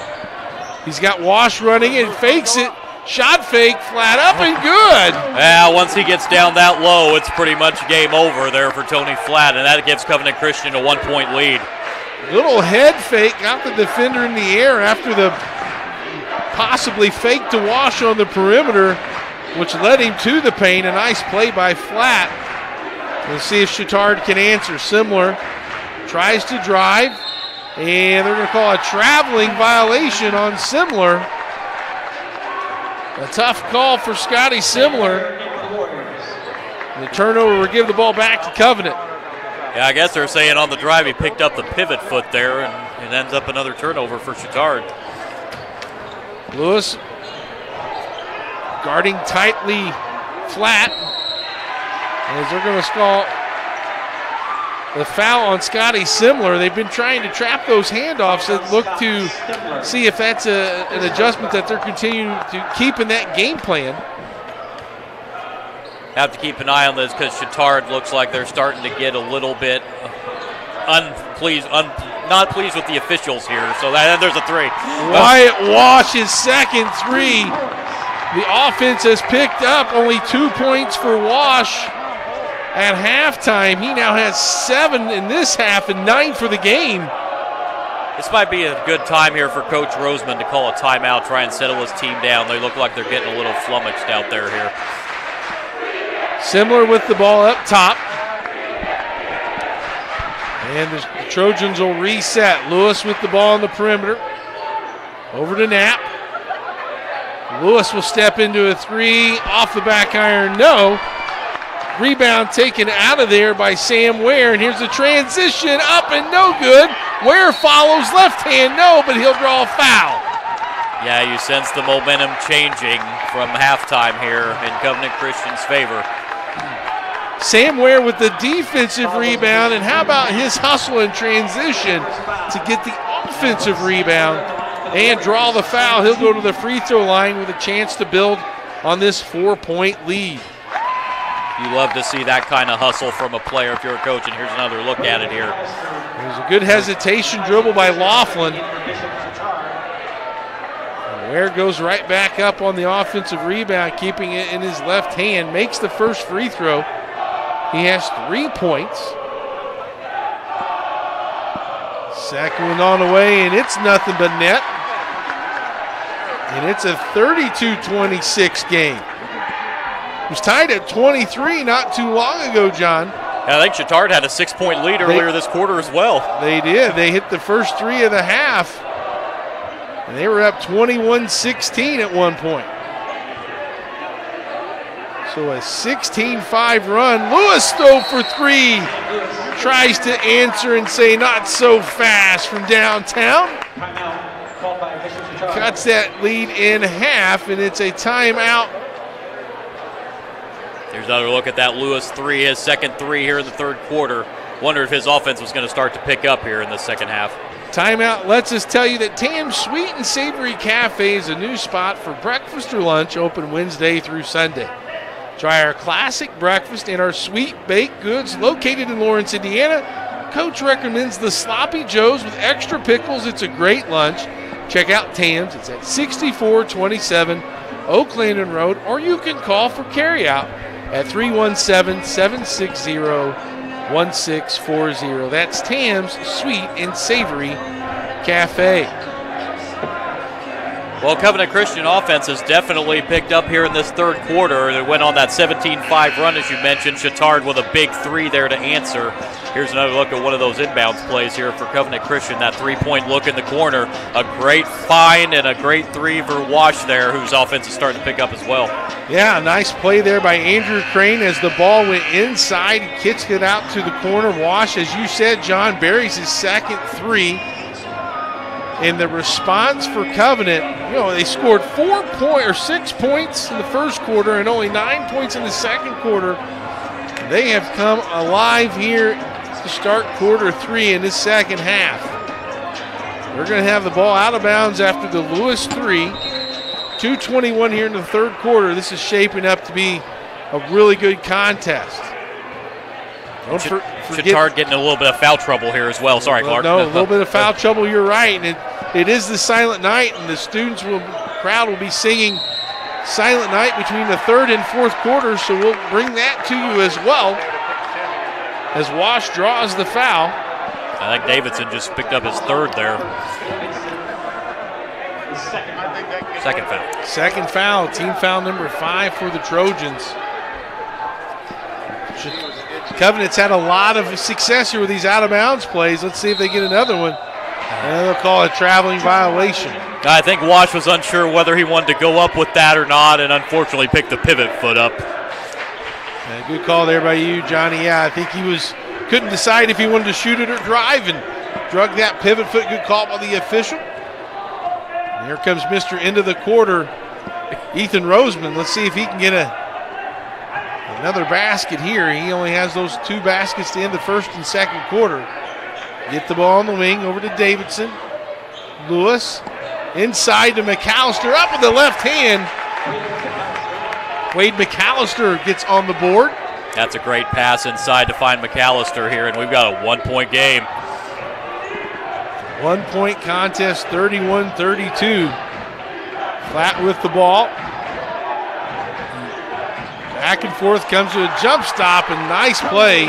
He's got Wash running and fakes it. Shot fake, flat up and good. Yeah, once he gets down that low, it's pretty much game over there for Tony Flatt, and that gives Covenant Christian a 1-point lead. Little head fake, got the defender in the air after the possibly fake to Wash on the perimeter, which led him to the paint. A nice play by Flatt. We'll see if Chatard can answer. Similar tries to drive, and they're going to call a traveling violation on Similar. A tough call for Scotty Similar. The turnover will give the ball back to Covenant. Yeah, I guess they're saying on the drive he picked up the pivot foot there, and it ends up another turnover for Chatard. Lewis guarding tightly Flatt, as they're going to call the foul on Scotty Similar. They've been trying to trap those handoffs and look to see if that's an adjustment that they're continuing to keep in that game plan. Have to keep an eye on this because Chatard looks like they're starting to get a little bit not pleased with the officials here. So there's a three. Wyatt Wash's second three. The offense has picked up only 2 points for Wash at halftime. He now has 7 in this half and 9 for the game. This might be a good time here for Coach Roseman to call a timeout, try and settle his team down. They look like they're getting a little flummoxed out there here. Similar with the ball up top. And the Trojans will reset. Lewis with the ball on the perimeter. Over to Knapp. Lewis will step into a three. Off the back iron, no. Rebound taken out of there by Sam Ware. And here's the transition. Up and no good. Ware follows left hand, no, but he'll draw a foul. Yeah, you sense the momentum changing from halftime here in Covenant Christian's favor. Sam Ware with the defensive rebound, and how about his hustle and transition to get the offensive rebound and draw the foul. He'll go to the free throw line with a chance to build on this 4-point lead. You love to see that kind of hustle from a player if you're a coach, and here's another look at it here. There's a good hesitation dribble by Laughlin. Ware goes right back up on the offensive rebound, keeping it in his left hand, makes the first free throw. He has 3 points. Second one on the way, and it's nothing but net. And it's a 32-26 game. It was tied at 23 not too long ago, John. I think Chatard had a 6-point lead earlier this quarter as well. They did. They hit the first three of the half. And they were up 21-16 at one point. So a 16-5 run. Lewis though for three. Tries to answer and say not so fast from downtown. Cuts that lead in half, and it's a timeout. Here's another look at that Lewis three, his second three here in the third quarter. Wonder if his offense was going to start to pick up here in the second half. Timeout lets us tell you that Tam's Sweet and Savory Cafe is a new spot for breakfast or lunch, open Wednesday through Sunday. Try our classic breakfast and our sweet baked goods located in Lawrence, Indiana. Coach recommends the Sloppy Joes with extra pickles. It's a great lunch. Check out Tam's. It's at 6427 Oak Landing Road, or you can call for carryout at 317-760-1640. That's Tam's Sweet and Savory Cafe. Well, Covenant Christian offense has definitely picked up here in this third quarter. They went on that 17-5 run, as you mentioned. Chatard with a big three there to answer. Here's another look at one of those inbounds plays here for Covenant Christian. That three-point look in the corner. A great find and a great three for Wash there, whose offense is starting to pick up as well. Yeah, nice play there by Andrew Crane as the ball went inside. He kicks it out to the corner. Wash, as you said, John, buries his second three. And the response for Covenant, they scored 6 points in the first quarter and only 9 points in the second quarter. They have come alive here to start quarter three in this second half. We're going to have the ball out of bounds after the Lewis three. 2:21 here in the third quarter. This is shaping up to be a really good contest. Chatard getting a little bit of foul trouble here as well. Sorry, Clark. No, a little bit of foul trouble. You're right. And it is the Silent Night, and the crowd will be singing Silent Night between the third and fourth quarters, so we'll bring that to you as well as Wash draws the foul. I think Davidson just picked up his third there. Second foul. Second foul, team foul number 5 for the Trojans. Covenant's had a lot of success here with these out-of-bounds plays. Let's see if they get another one. And they'll call it a traveling violation. I think Wash was unsure whether he wanted to go up with that or not, and unfortunately picked the pivot foot up. Yeah, good call there by you, Johnny. Yeah, I think he couldn't decide if he wanted to shoot it or drive and drug that pivot foot. Good call by the official. And here comes Mr. End of the quarter, Ethan Roseman. Let's see if he can get another basket here. He only has those 2 baskets to end the first and second quarter. Get the ball on the wing over to Davidson. Lewis inside to McAllister, up with the left hand. Wade McAllister gets on the board. That's a great pass inside to find McAllister here, and we've got a 1-point game. 1-point contest, 31-32. Flat with the ball. Back and forth comes to a jump stop, and nice play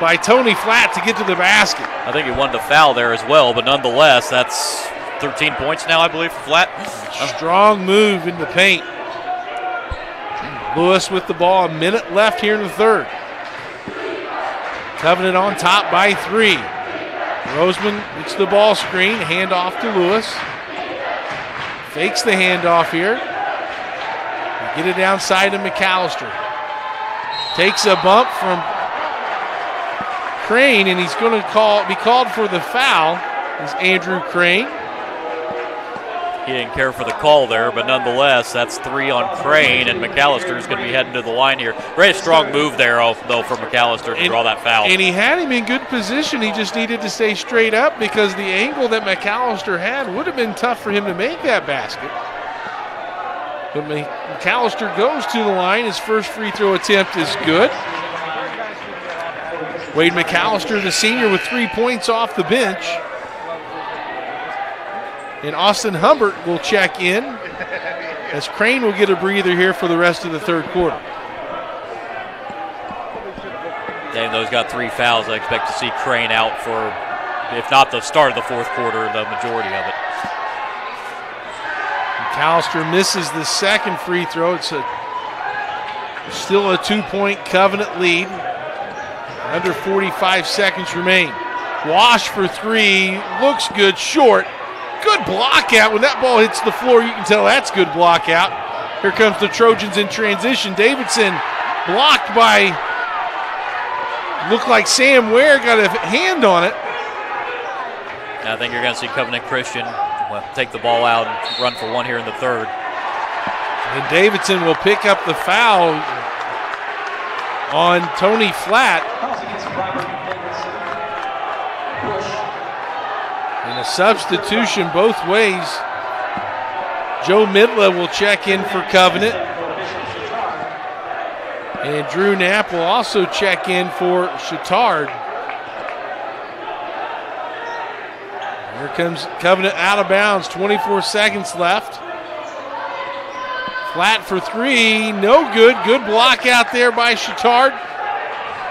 by Tony Flat to get to the basket. I think he wanted to foul there as well, but nonetheless, that's 13 points now, I believe, for Flat. Strong move in the paint. Lewis with the ball, a minute left here in the third. Covenant on top by 3. Roseman gets the ball screen, handoff to Lewis. Fakes the handoff here. Get it downside to McAllister. Takes a bump from Crane, and he's going to be called for the foul. Is Andrew Crane. He didn't care for the call there, but nonetheless, that's 3 on Crane, and McAllister is going to be heading to the line here. Very strong move there, though, for McAllister to draw that foul. And he had him in good position. He just needed to stay straight up because the angle that McAllister had would have been tough for him to make that basket. But McAllister goes to the line. His first free throw attempt is good. Wade McAllister, the senior, with 3 points off the bench. And Austin Humbert will check in as Crane will get a breather here for the rest of the third quarter. Dave, those got 3 fouls. I expect to see Crane out for, if not the start of the fourth quarter, the majority of it. McAllister misses the second free throw. It's still a 2-point Covenant lead. Under 45 seconds remain. Wash for 3, looks good, short. Good block out. When that ball hits the floor, you can tell that's good block out. Here comes the Trojans in transition. Davidson blocked by, looked like Sam Ware got a hand on it. I think you're going to see Covenant Christian take the ball out and run for 1 here in the third. And Davidson will pick up the foul on Tony Flat. And a substitution both ways. Joe Midla will check in for Covenant. And Drew Knapp will also check in for Chatard. Here comes Covenant out of bounds, 24 seconds left. Flat for 3, no good. Good block out there by Chatard.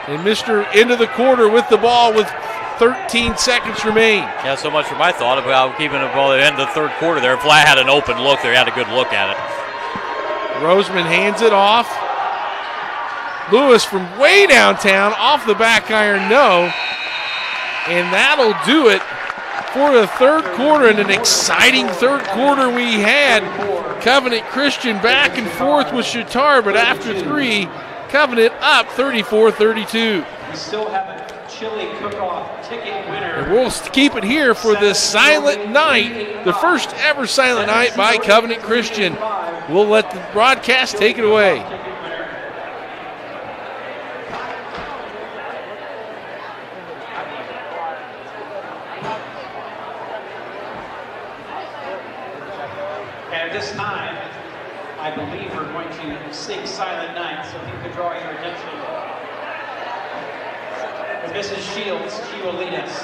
And Mr. End of the quarter with the ball with 13 seconds remain. Yeah, so much for my thought about keeping the ball at the end of the third quarter there. Flat had an open look there. He had a good look at it. Roseman hands it off. Lewis from way downtown, off the back iron, no. And that'll do it for the third quarter, and an exciting third quarter we had. Covenant Christian back and forth with Chatard, but after 3, Covenant up 34-32. We still have a chili cook-off ticket winner. And we'll keep it here for the Silent Night, the first ever Silent Night by Covenant Christian. We'll let the broadcast take it away. And at this time, I believe we're going to sing Silent Night, so if you could draw your attention. With Mrs. Shields, she will lead us.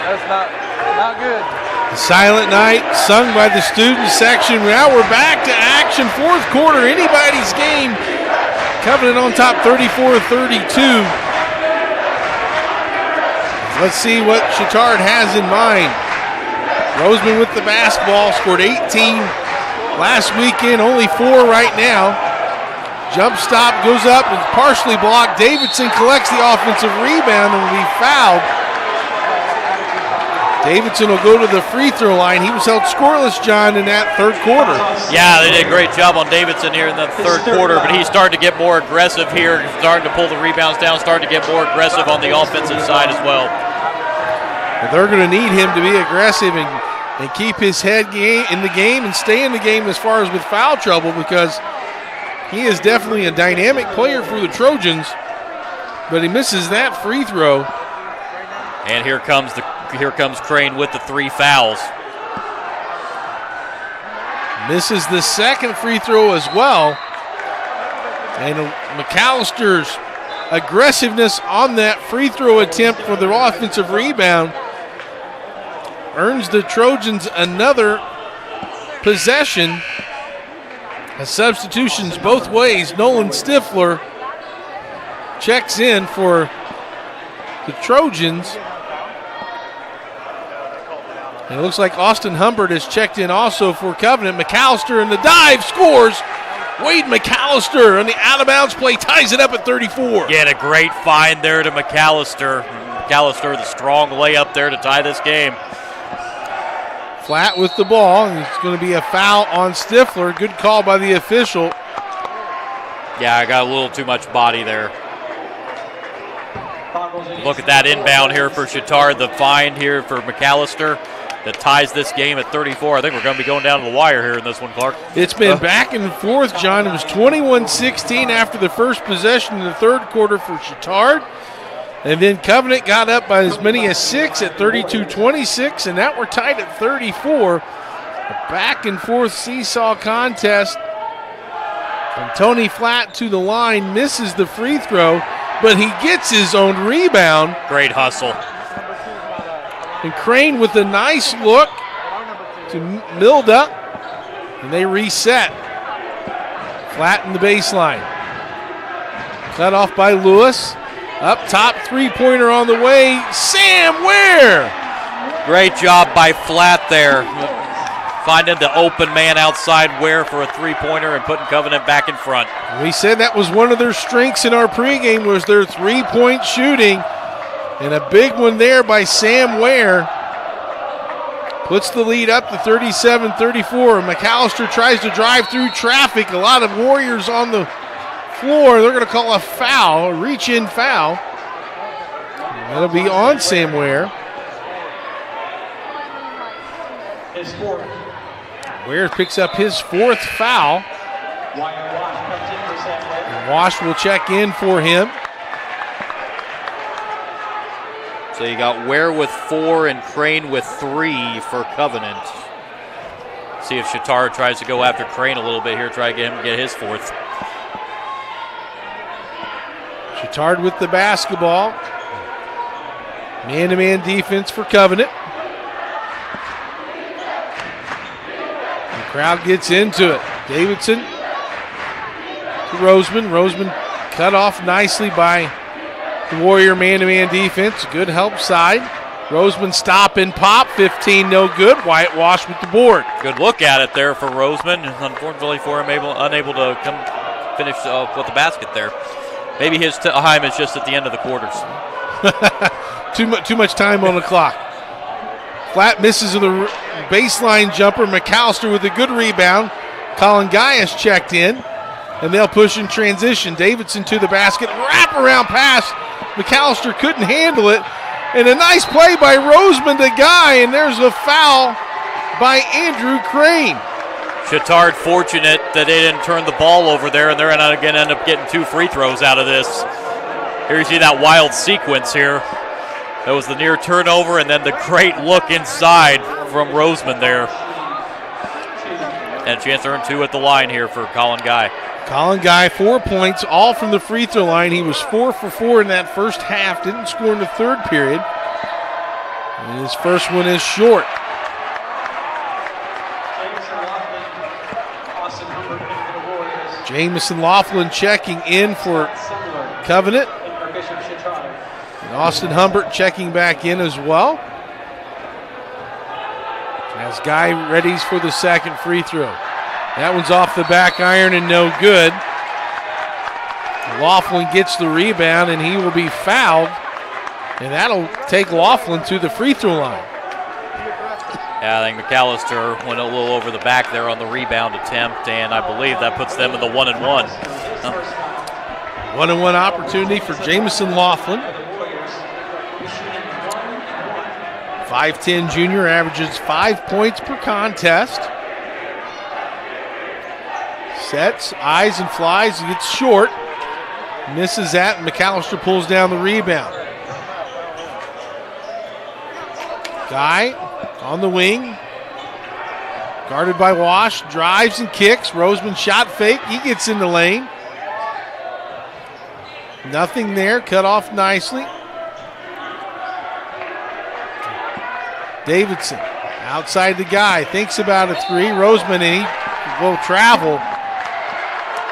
That's not good. The Silent Night sung by the student section. Now we're back to action. Fourth quarter, anybody's game. Covenant on top 34-32. Let's see what Chatard has in mind. Roseman with the basketball, scored 18 last weekend, only 4 right now. Jump stop goes up, it's partially blocked. Davidson collects the offensive rebound and will be fouled. Davidson will go to the free throw line. He was held scoreless, John, in that third quarter. Yeah, they did a great job on Davidson here in the third quarter, but he's starting to get more aggressive here, starting to pull the rebounds down, starting to get more aggressive on the offensive side as well. They're going to need him to be aggressive and keep his head in the game and stay in the game as far as with foul trouble, because he is definitely a dynamic player for the Trojans, but he misses that free throw. And here comes Crane with the 3 fouls. Misses the second free throw as well. And McAllister's aggressiveness on that free throw attempt for the offensive rebound earns the Trojans another possession. Substitutions both ways. Nolan Stifler checks in for the Trojans. And it looks like Austin Humbert has checked in also for Covenant. McAllister in the dive scores. Wade McAllister on the out-of-bounds play ties it up at 34. Yeah, a great find there to McAllister. McAllister, the strong layup there to tie this game. Flat with the ball, and it's going to be a foul on Stifler. Good call by the official. Yeah, I got a little too much body there. Look at that inbound here for Chatard. The find here for McAllister that ties this game at 34. I think we're going to be going down to the wire here in this one, Clark. It's been back and forth, John. It was 21-16 after the first possession in the third quarter for Chatard. And then Covenant got up by as many as 6 at 32-26, and now we're tied at 34. A back and forth seesaw contest. And Tony Flatt to the line, misses the free throw, but he gets his own rebound. Great hustle. And Crane with a nice look to Milda, and they reset. Flatten the baseline. Cut off by Lewis. Up top, three-pointer on the way. Sam Ware! Great job by Flatt there. Finding the open man outside Ware for a three-pointer and putting Covenant back in front. We said that was one of their strengths in our pregame, was their three-point shooting. And a big one there by Sam Ware. Puts the lead up to 37-34. McAllister tries to drive through traffic. A lot of Warriors on the floor. They're going to call a foul, a reach-in foul. That'll be on Sam Ware. Ware picks up his 4th foul. And Wash will check in for him. So you got Ware with 4 and Crane with 3 for Covenant. See if Chatard tries to go after Crane a little bit here, try to get him to get his 4th. Chatard with the basketball. Man-to-man defense for Covenant. The crowd gets into it. Davidson to Roseman. Roseman cut off nicely by the Warrior man-to-man defense. Good help side. Roseman stop and pop. 15 no good. Whitewash with the board. Good look at it there for Roseman. Unfortunately for him, unable to come finish with the basket there. Maybe his time is just at the end of the quarters. Too much time on the clock. Flatt misses with a baseline jumper. McAllister with a good rebound. Colin Gaius checked in, and they'll push in transition. Davidson to the basket. Wraparound pass. McAllister couldn't handle it. And a nice play by Roseman to Guy, and there's a foul by Andrew Crane. Chatard fortunate that they didn't turn the ball over there, and they're going to end up getting 2 free throws out of this. Here you see that wild sequence here. That was the near turnover, and then the great look inside from Roseman there. And a chance to earn 2 at the line here for Colin Guy. Colin Guy, 4 points, all from the free throw line. He was 4 for 4 in that first half. Didn't score in the third period. And his first one is short. Jamison Laughlin checking in for Covenant. And Austin Humbert checking back in as well. As Guy readies for the second free throw. That one's off the back iron and no good. Laughlin gets the rebound and he will be fouled. And that'll take Laughlin to the free throw line. Yeah, I think McAllister went a little over the back there on the rebound attempt, and I believe that puts them in the 1-and-1. 1-and-1 opportunity for Jamison Laughlin. 5'10 junior, averages 5 points per contest. Sets, eyes and flies, gets short. Misses that, and McAllister pulls down the rebound. Guy on the wing. Guarded by Wash, drives and kicks. Roseman shot fake, he gets in the lane. Nothing there, cut off nicely. Davidson outside the Guy, thinks about a three. Roseman, and he will travel.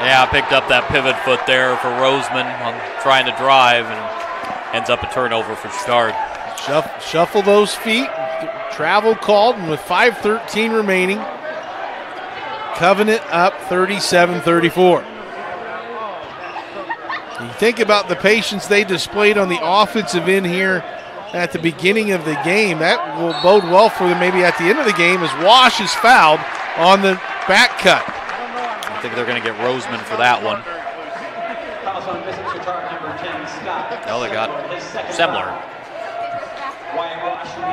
Yeah, picked up that pivot foot there for Roseman on trying to drive and ends up a turnover for Chatard. Shuffle those feet, travel called, and with 5:13 remaining, Covenant up 37-34. You think about the patience they displayed on the offensive end here at the beginning of the game. That will bode well for them maybe at the end of the game as Wash is fouled on the back cut. I think they're going to get Roseman for that one. No, they got Semler.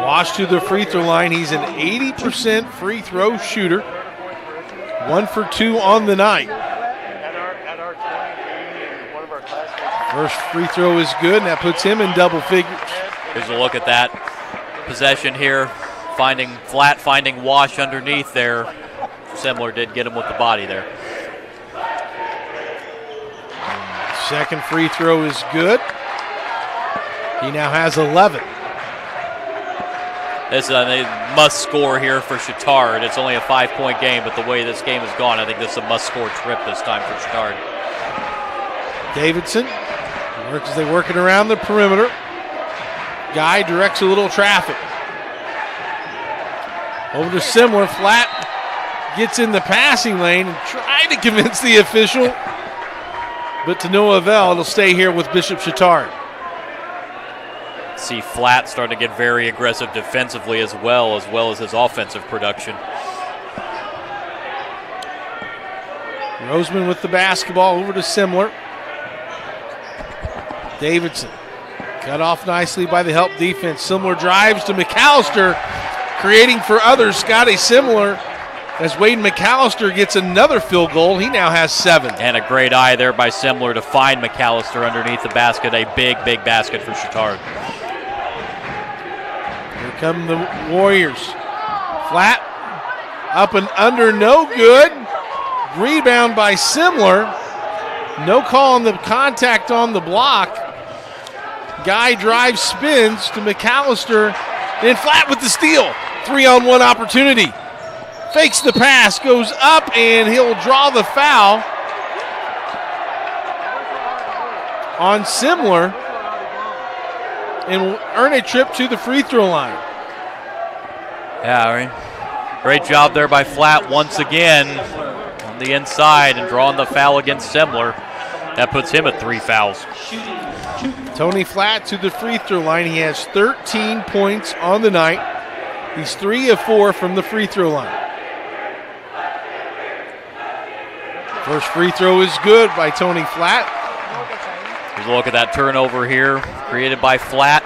Wash to the free throw line. He's an 80% free throw shooter. 1 for 2 on the night. First free throw is good, and that puts him in double figures. Here's a look at that possession here. Finding Wash underneath there. Semler did get him with the body there. Second free throw is good. He now has 11. This is a must score here for Chatard. It's only a 5-point game, but the way this game has gone, I think this is a must score trip this time for Chatard. Davidson works as they work it around the perimeter. Guy directs a little traffic. Over to Semler, flat, gets in the passing lane and tried to convince the official, but to no avail. It'll stay here with Bishop Chatard. See Flat starting to get very aggressive defensively as well as his offensive production. Roseman with the basketball over to Semler. Davidson cut off nicely by the help defense. Semler drives to McAllister, creating for others. Scotty Semler, as Wade McAllister gets another field goal. He now has 7. And a great eye there by Semler to find McAllister underneath the basket. A big basket for Chatard. Here come the Warriors. Flat, up and under, no good. Rebound by Semler. No call on the contact on the block. Guy drives, spins to McAllister, and Flat with the steal. 3-on-1 opportunity. Fakes the pass, goes up, and he'll draw the foul on Semler and will earn a trip to the free throw line. Yeah, all right. Great job there by Flat once again on the inside and drawing the foul against Semler. That puts him at 3 fouls. Tony Flat to the free throw line. He has 13 points on the night. He's 3 of 4 from the free throw line. First free throw is good by Tony Flat. Here's a look at that turnover here, created by Flat.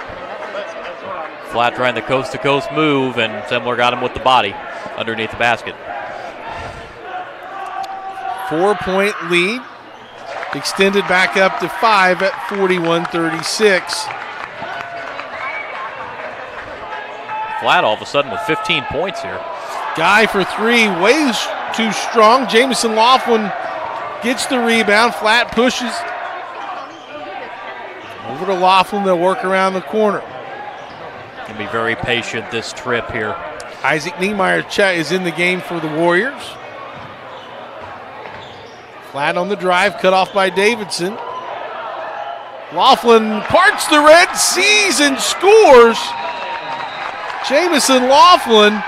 Flat trying the coast-to-coast move, and Semler got him with the body underneath the basket. 4-point lead. Extended back up to 5 at 41-36. Flat all of a sudden with 15 points here. Guy for 3, way too strong. Jamison Laughlin gets the rebound. Flat pushes. Over to Laughlin, they'll work around the corner. going to be very patient this trip here. Isaac Niemeyer is in the game for the Warriors. Flat on the drive, cut off by Davidson. Laughlin parts the Red Seas and scores. Jamison Laughlin,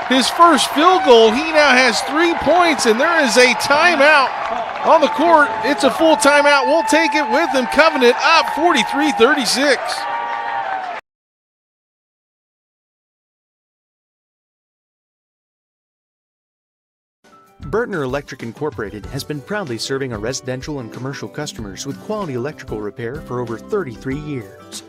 his first field goal. He now has 3 points, and there is a timeout on the court. It's a full timeout. We'll take it with him. Covenant up 43-36. Bertner Electric Incorporated has been proudly serving our residential and commercial customers with quality electrical repair for over 33 years.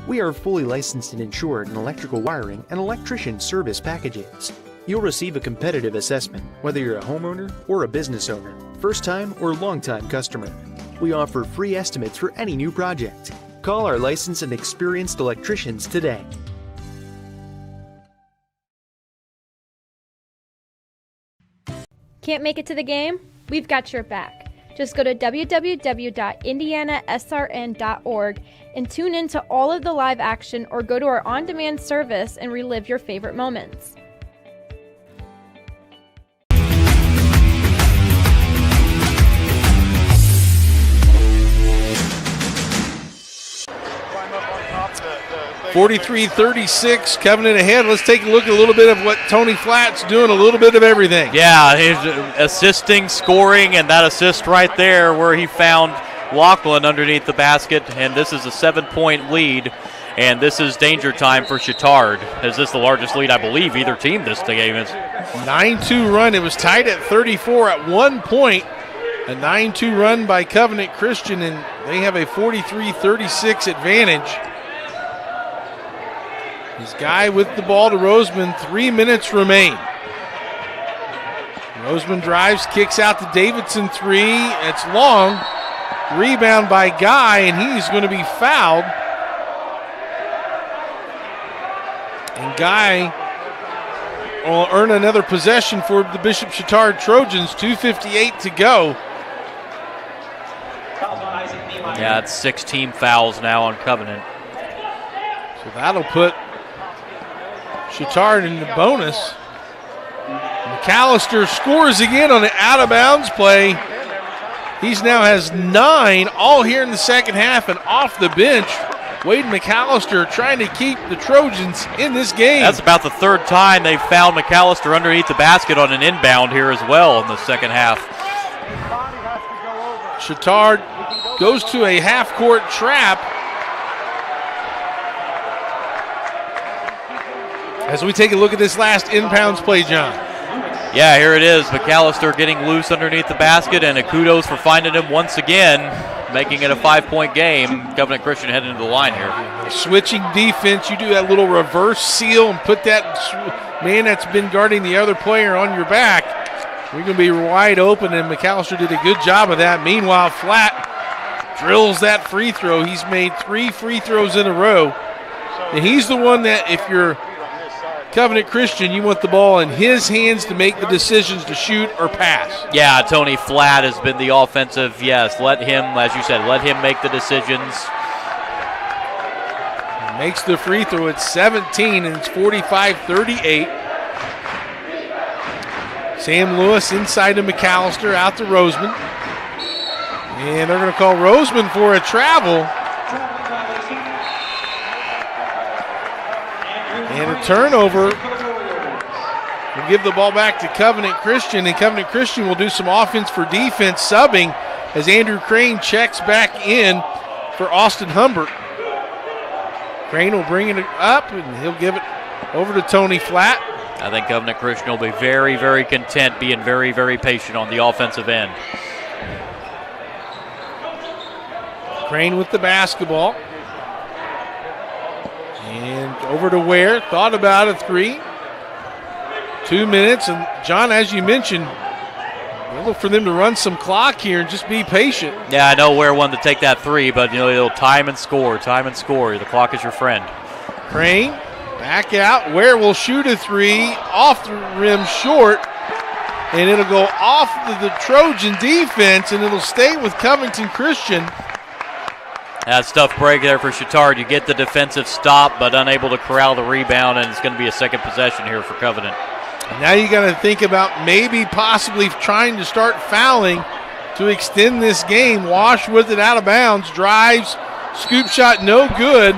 We are fully licensed and insured in electrical wiring and electrician service packages. You'll receive a competitive assessment, whether you're a homeowner or a business owner, first-time or long-time customer. We offer free estimates for any new project. Call our licensed and experienced electricians today. Can't make it to the game? We've got your back. Just go to www.IndianaSRN.org and tune in to all of the live action, or go to our on-demand service and relive your favorite moments. (43-36), Covenant ahead. Let's take a look at a little bit of what Tony Flatt's doing, a little bit of everything. Yeah, he's assisting, scoring, and that assist right there where he found Laughlin underneath the basket, and this is a 7-point lead, and this is danger time for Chatard. Is this the largest lead, I believe, either team this game is? 9-2 run. It was tied at 34 at one point. A 9-2 run by Covenant Christian, and they have a 43-36 advantage. This guy with the ball to Roseman. 3 minutes remain. Roseman drives, kicks out to Davidson. 3. It's long. Rebound by Guy, and he's going to be fouled. And Guy will earn another possession for the Bishop Chatard Trojans. 2:58 to go. Yeah, it's 6 team fouls now on Covenant. So that'll put Chatard in the bonus. McAllister scores again on an out-of-bounds play. He's now has 9, all here in the second half, and off the bench, Wade McAllister trying to keep the Trojans in this game. That's about the third time they've found McAllister underneath the basket on an inbound here as well in the second half. Chatard goes to a half-court trap. As we take a look at this last inbounds play, John. Yeah, here it is. McAllister getting loose underneath the basket, and a kudos for finding him once again, making it a 5-point game. Covenant Christian heading to the line here. Switching defense, you do that little reverse seal and put that man that's been guarding the other player on your back. You're going to be wide open, and McAllister did a good job of that. Meanwhile, Flatt drills that free throw. He's made 3 free throws in a row. And he's the one that, if you're Covenant Christian, you want the ball in his hands to make the decisions to shoot or pass. Yeah, Tony Flatt has been the offensive, yes. Let him, as you said, let him make the decisions. He makes the free throw at 17, and it's 45-38. Sam Lewis inside to McAllister, out to Roseman. And they're going to call Roseman for a travel. And a turnover will give the ball back to Covenant Christian, and Covenant Christian will do some offense for defense, subbing as Andrew Crane checks back in for Austin Humbert. Crane will bring it up, and he'll give it over to Tony Flatt. I think Covenant Christian will be very, very content, being very, very patient on the offensive end. Crane with the basketball. And over to Ware, thought about a 3. 2 minutes, and John, as you mentioned, we'll look for them to run some clock here and just be patient. Yeah, I know Ware wanted to take that 3, but they'll time and score. The clock is your friend. Crane, back out. Ware will shoot a 3, off the rim short, and it'll go off the Trojan defense, and it'll stay with Covington Christian. That's tough break there for Chatard. You get the defensive stop, but unable to corral the rebound, and it's going to be a second possession here for Covenant. Now you got to think about maybe possibly trying to start fouling to extend this game. Wash with it out of bounds, drives, scoop shot, no good.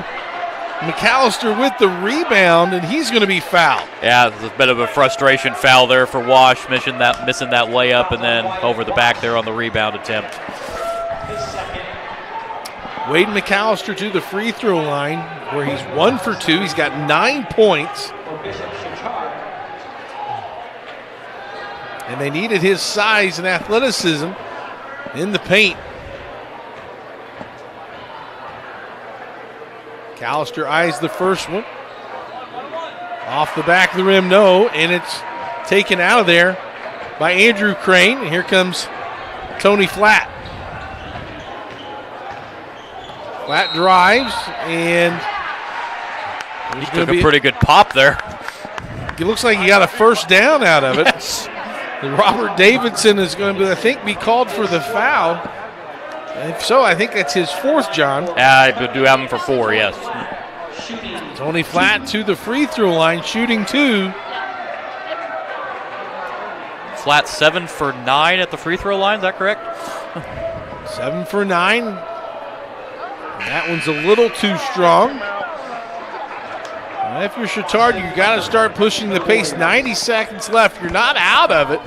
McAllister with the rebound, and he's going to be fouled. Yeah, it's a bit of a frustration foul there for Wash, missing that layup, and then over the back there on the rebound attempt. Wade McAllister to the free throw line, where he's 1 for 2. He's got 9 points. And they needed his size and athleticism in the paint. McAllister eyes the first one. Off the back of the rim, no, and it's taken out of there by Andrew Crane. And here comes Tony Flatt. Flatt drives, and he took a pretty good pop there. It looks like he got a first down out of it. Yes. Robert Davidson is going to, I think, be called for the foul. If so, I think that's his 4th, John. I do have him for 4, yes. Tony Flatt to the free throw line, shooting 2. Flatt 7 for 9 at the free throw line, is that correct? 7 for 9. That one's a little too strong. If you're Chatard, you got to start pushing the pace. 90 seconds left. You're not out of it.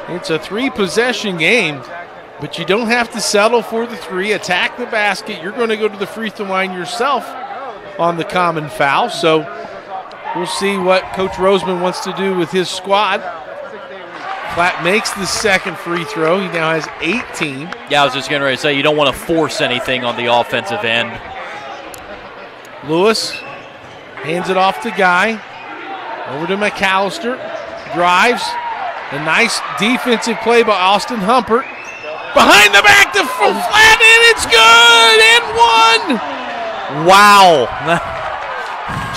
It's a 3-possession game, but you don't have to settle for the 3. Attack the basket. You're going to go to the free throw line yourself on the common foul. So we'll see what Coach Roseman wants to do with his squad. Flatt makes the second free throw. He now has 18. Yeah, I was just getting ready to say, you don't want to force anything on the offensive end. Lewis hands it off to Guy. Over to McAllister. Drives. A nice defensive play by Austin Humpert. Behind the back to Flatt, and it's good! And 1! Wow.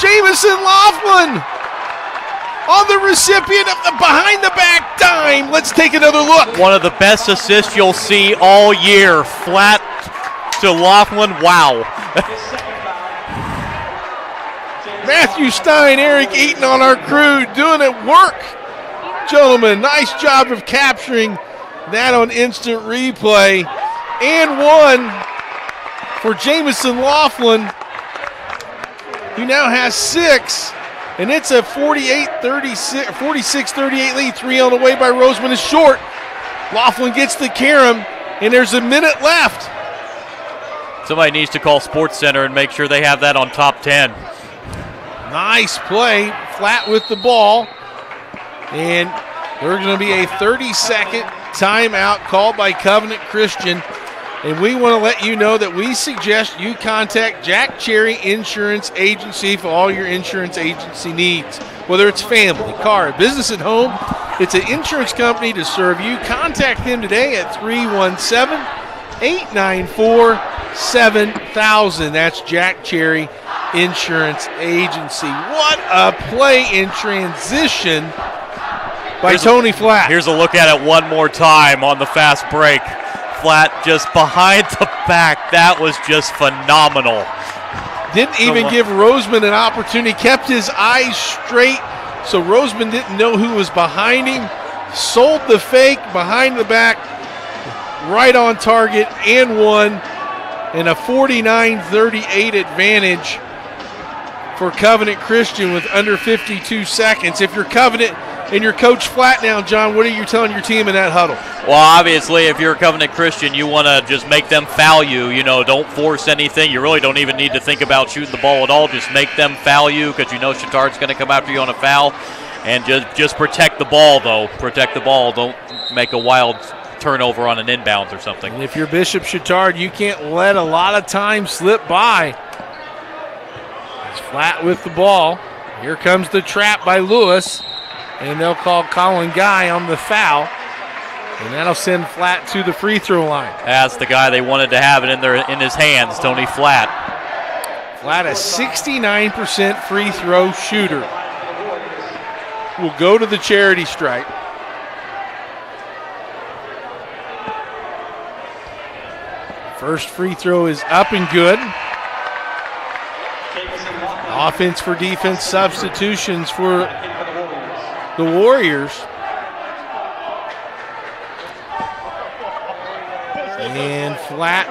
Jamison Laughlin on the recipient of the behind-the-back dime. Let's take another look. One of the best assists you'll see all year. Flatt to Laughlin. Wow. Matthew Stein, Eric Eaton on our crew doing it work. Gentlemen, nice job of capturing that on instant replay. And 1 for Jamison Laughlin, who now has 6. And it's a 46-38 lead. 3 on the way by Roseman is short. Laughlin gets the carom, and there's a minute left. Somebody needs to call Sports Center and make sure they have that on top 10. Nice play. Flatt with the ball. And there's going to be a 30-second timeout called by Covenant Christian. And we want to let you know that we suggest you contact Jack Cherry Insurance Agency for all your insurance agency needs. Whether it's family, car, business at home, it's an insurance company to serve you. Contact them today at 317-894-7000. That's Jack Cherry Insurance Agency. What a play in transition by Tony Flatt. Here's a look at it one more time on the fast break. Flatt just behind the back. That was just phenomenal. Didn't even give Roseman an opportunity. Kept his eyes straight, so Roseman didn't know who was behind him. Sold the fake behind the back, right on target, and 1. And a 49-38 advantage for Covenant Christian with under 52 seconds. If you're Covenant and you're Coach Flatt now, John, what are you telling your team in that huddle? Well, obviously, if you're a Covenant Christian, you want to just make them foul you. You know, don't force anything. You really don't even need to think about shooting the ball at all. Just make them foul you because you know Chatard's going to come after you on a foul. And just protect the ball, though. Protect the ball. Don't make a wild turnover on an inbounds or something. And if you're Bishop Chatard, you can't let a lot of time slip by. It's Flatt with the ball. Here comes the trap by Lewis. And they'll call Colin Guy on the foul. And that'll send Flatt to the free throw line. That's the guy they wanted to have it in his hands, Tony Flatt. Flatt, a 69% free throw shooter. Will go to the charity stripe. First free throw is up and good. Offense for defense substitutions for the Warriors. And Flatt,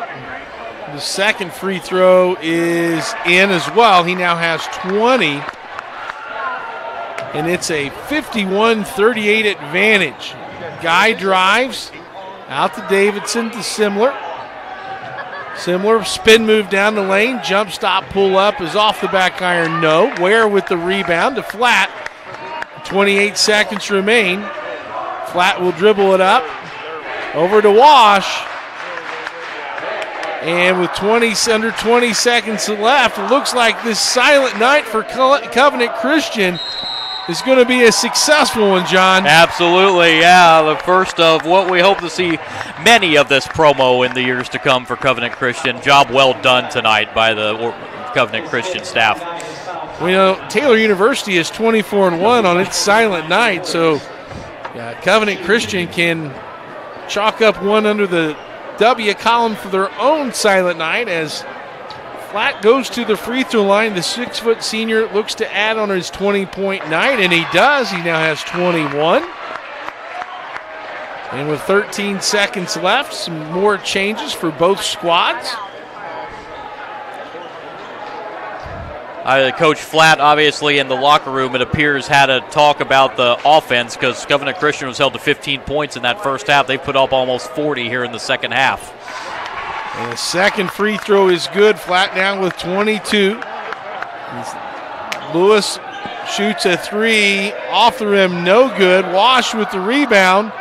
the second free throw is in as well. He now has 20. And it's a 51-38 advantage. Guy drives out to Davidson to Simler. Simler spin move down the lane. Jump stop pull up is off the back iron. No. Ware with the rebound to Flatt. 28 seconds remain. Flatt will dribble it up. Over to Wash. And with under 20 seconds left, it looks like this silent night for Covenant Christian is going to be a successful one, John. Absolutely, yeah. The first of what we hope to see many of this promo in the years to come for Covenant Christian. Job well done tonight by the Covenant Christian staff. We know Taylor University is 24-1 on its silent night, so Covenant Christian can chalk up one under the W column for their own silent night as Flatt goes to the free throw line. The 6-foot senior looks to add on his 20-point night, and he does. He now has 21. And with 13 seconds left, some more changes for both squads. Coach Flatt, obviously, in the locker room, it appears, had a talk about the offense because Covenant Christian was held to 15 points in that first half. They put up almost 40 here in the second half. And the second free throw is good. Flatt down with 22. Lewis shoots a three. Off the rim, no good. Wash with the rebound.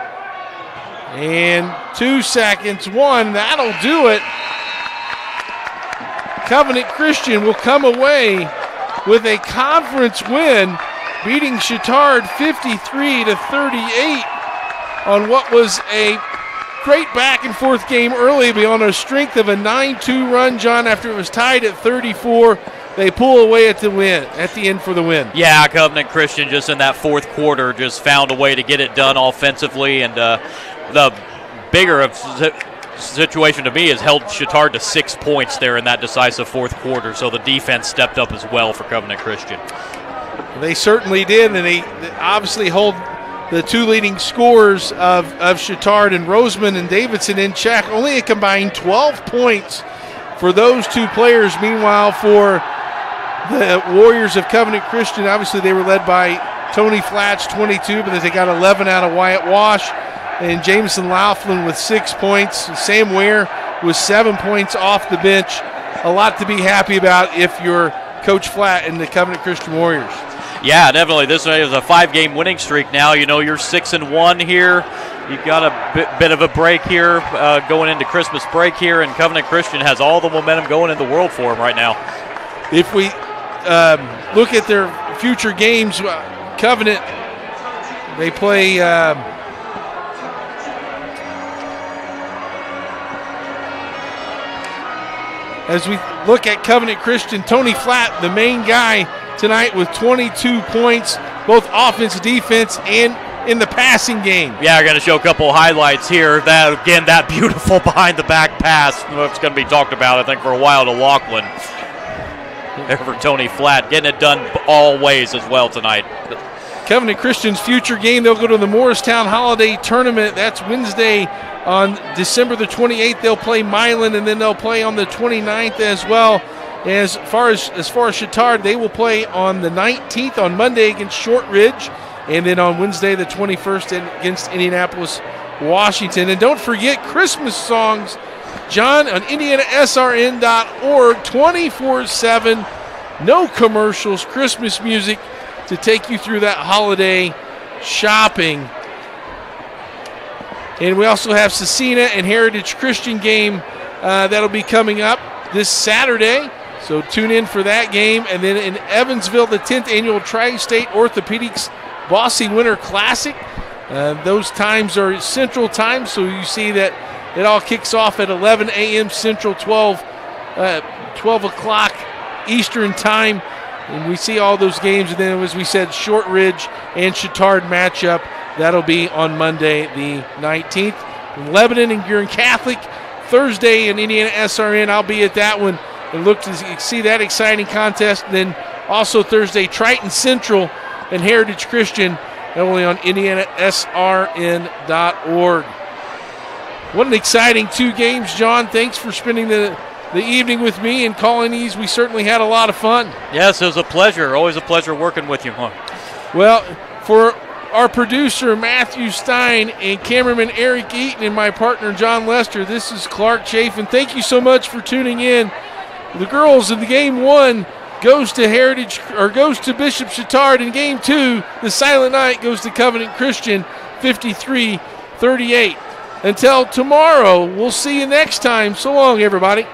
And 2 seconds. One, that'll do it. Covenant Christian will come away with a conference win, beating Chatard 53-38 on what was a great back-and-forth game early beyond a strength of a 9-2 run, John, after it was tied at 34. They pull away at the end for the win. Yeah, Covenant Christian just in that fourth quarter just found a way to get it done offensively, and the bigger of situation to me is held Chatard to 6 points there in that decisive fourth quarter, so the defense stepped up as well for Covenant Christian. They certainly did, and they obviously hold the two leading scorers of Chatard and Roseman and Davidson in check. Only a combined 12 points for those two players. Meanwhile, for the Warriors of Covenant Christian, obviously they were led by Tony Flatch, 22, but they got 11 out of Wyatt Wash. And Jameson Laughlin with 6 points. Sam Ware with 7 points off the bench. A lot to be happy about if you're Coach Flatt and the Covenant Christian Warriors. Yeah, definitely. This is a 5-game winning streak now. You know, you're 6-1 here. You've got a bit of a break here going into Christmas break here, and Covenant Christian has all the momentum going in the world for them right now. If we look at their future games, Covenant, they play... As we look at Covenant Christian, Tony Flatt, the main guy tonight with 22 points, both offense, defense, and in the passing game. Yeah, we're going to show a couple of highlights here. That beautiful behind-the-back pass. That's going to be talked about, I think, for a while to Laughlin. There for Tony Flatt, getting it done all ways as well tonight. Covenant Christian's future game, they'll go to the Morristown Holiday Tournament. That's Wednesday on December the 28th. They'll play Milan, and then they'll play on the 29th as well. As far as Chatard, they will play on the 19th on Monday against Shortridge, and then on Wednesday the 21st against Indianapolis, Washington. And don't forget Christmas songs, John, on IndianaSRN.org, 24/7, no commercials, Christmas music to take you through that holiday shopping. And we also have Cecina and Heritage Christian game that'll be coming up this Saturday. So tune in for that game. And then in Evansville, the 10th annual Tri-State Orthopedics Bossy Winter Classic. Those times are Central Time, so you see that it all kicks off at 11 a.m. Central, 12 o'clock Eastern Time. And we see all those games. And then, as we said, Shortridge and Chatard matchup. That'll be on Monday the 19th. Lebanon and Guerin Catholic Thursday in IndianaSRN. I'll be at that one and look to see that exciting contest. And then also Thursday, Triton Central and Heritage Christian, only on IndianaSRN.org. What an exciting 2 games, John. Thanks for spending the evening with me and calling these. We certainly had a lot of fun. Yes, it was a pleasure. Always a pleasure working with you. Well, for our producer, Matthew Stein, and cameraman Eric Eaton, and my partner, John Lester, this is Clark Chafin. Thank you so much for tuning in. The girls in the game 1 goes to Bishop Chatard. In game 2, the Silent Night goes to Covenant Christian, 53-38. Until tomorrow, we'll see you next time. So long, everybody.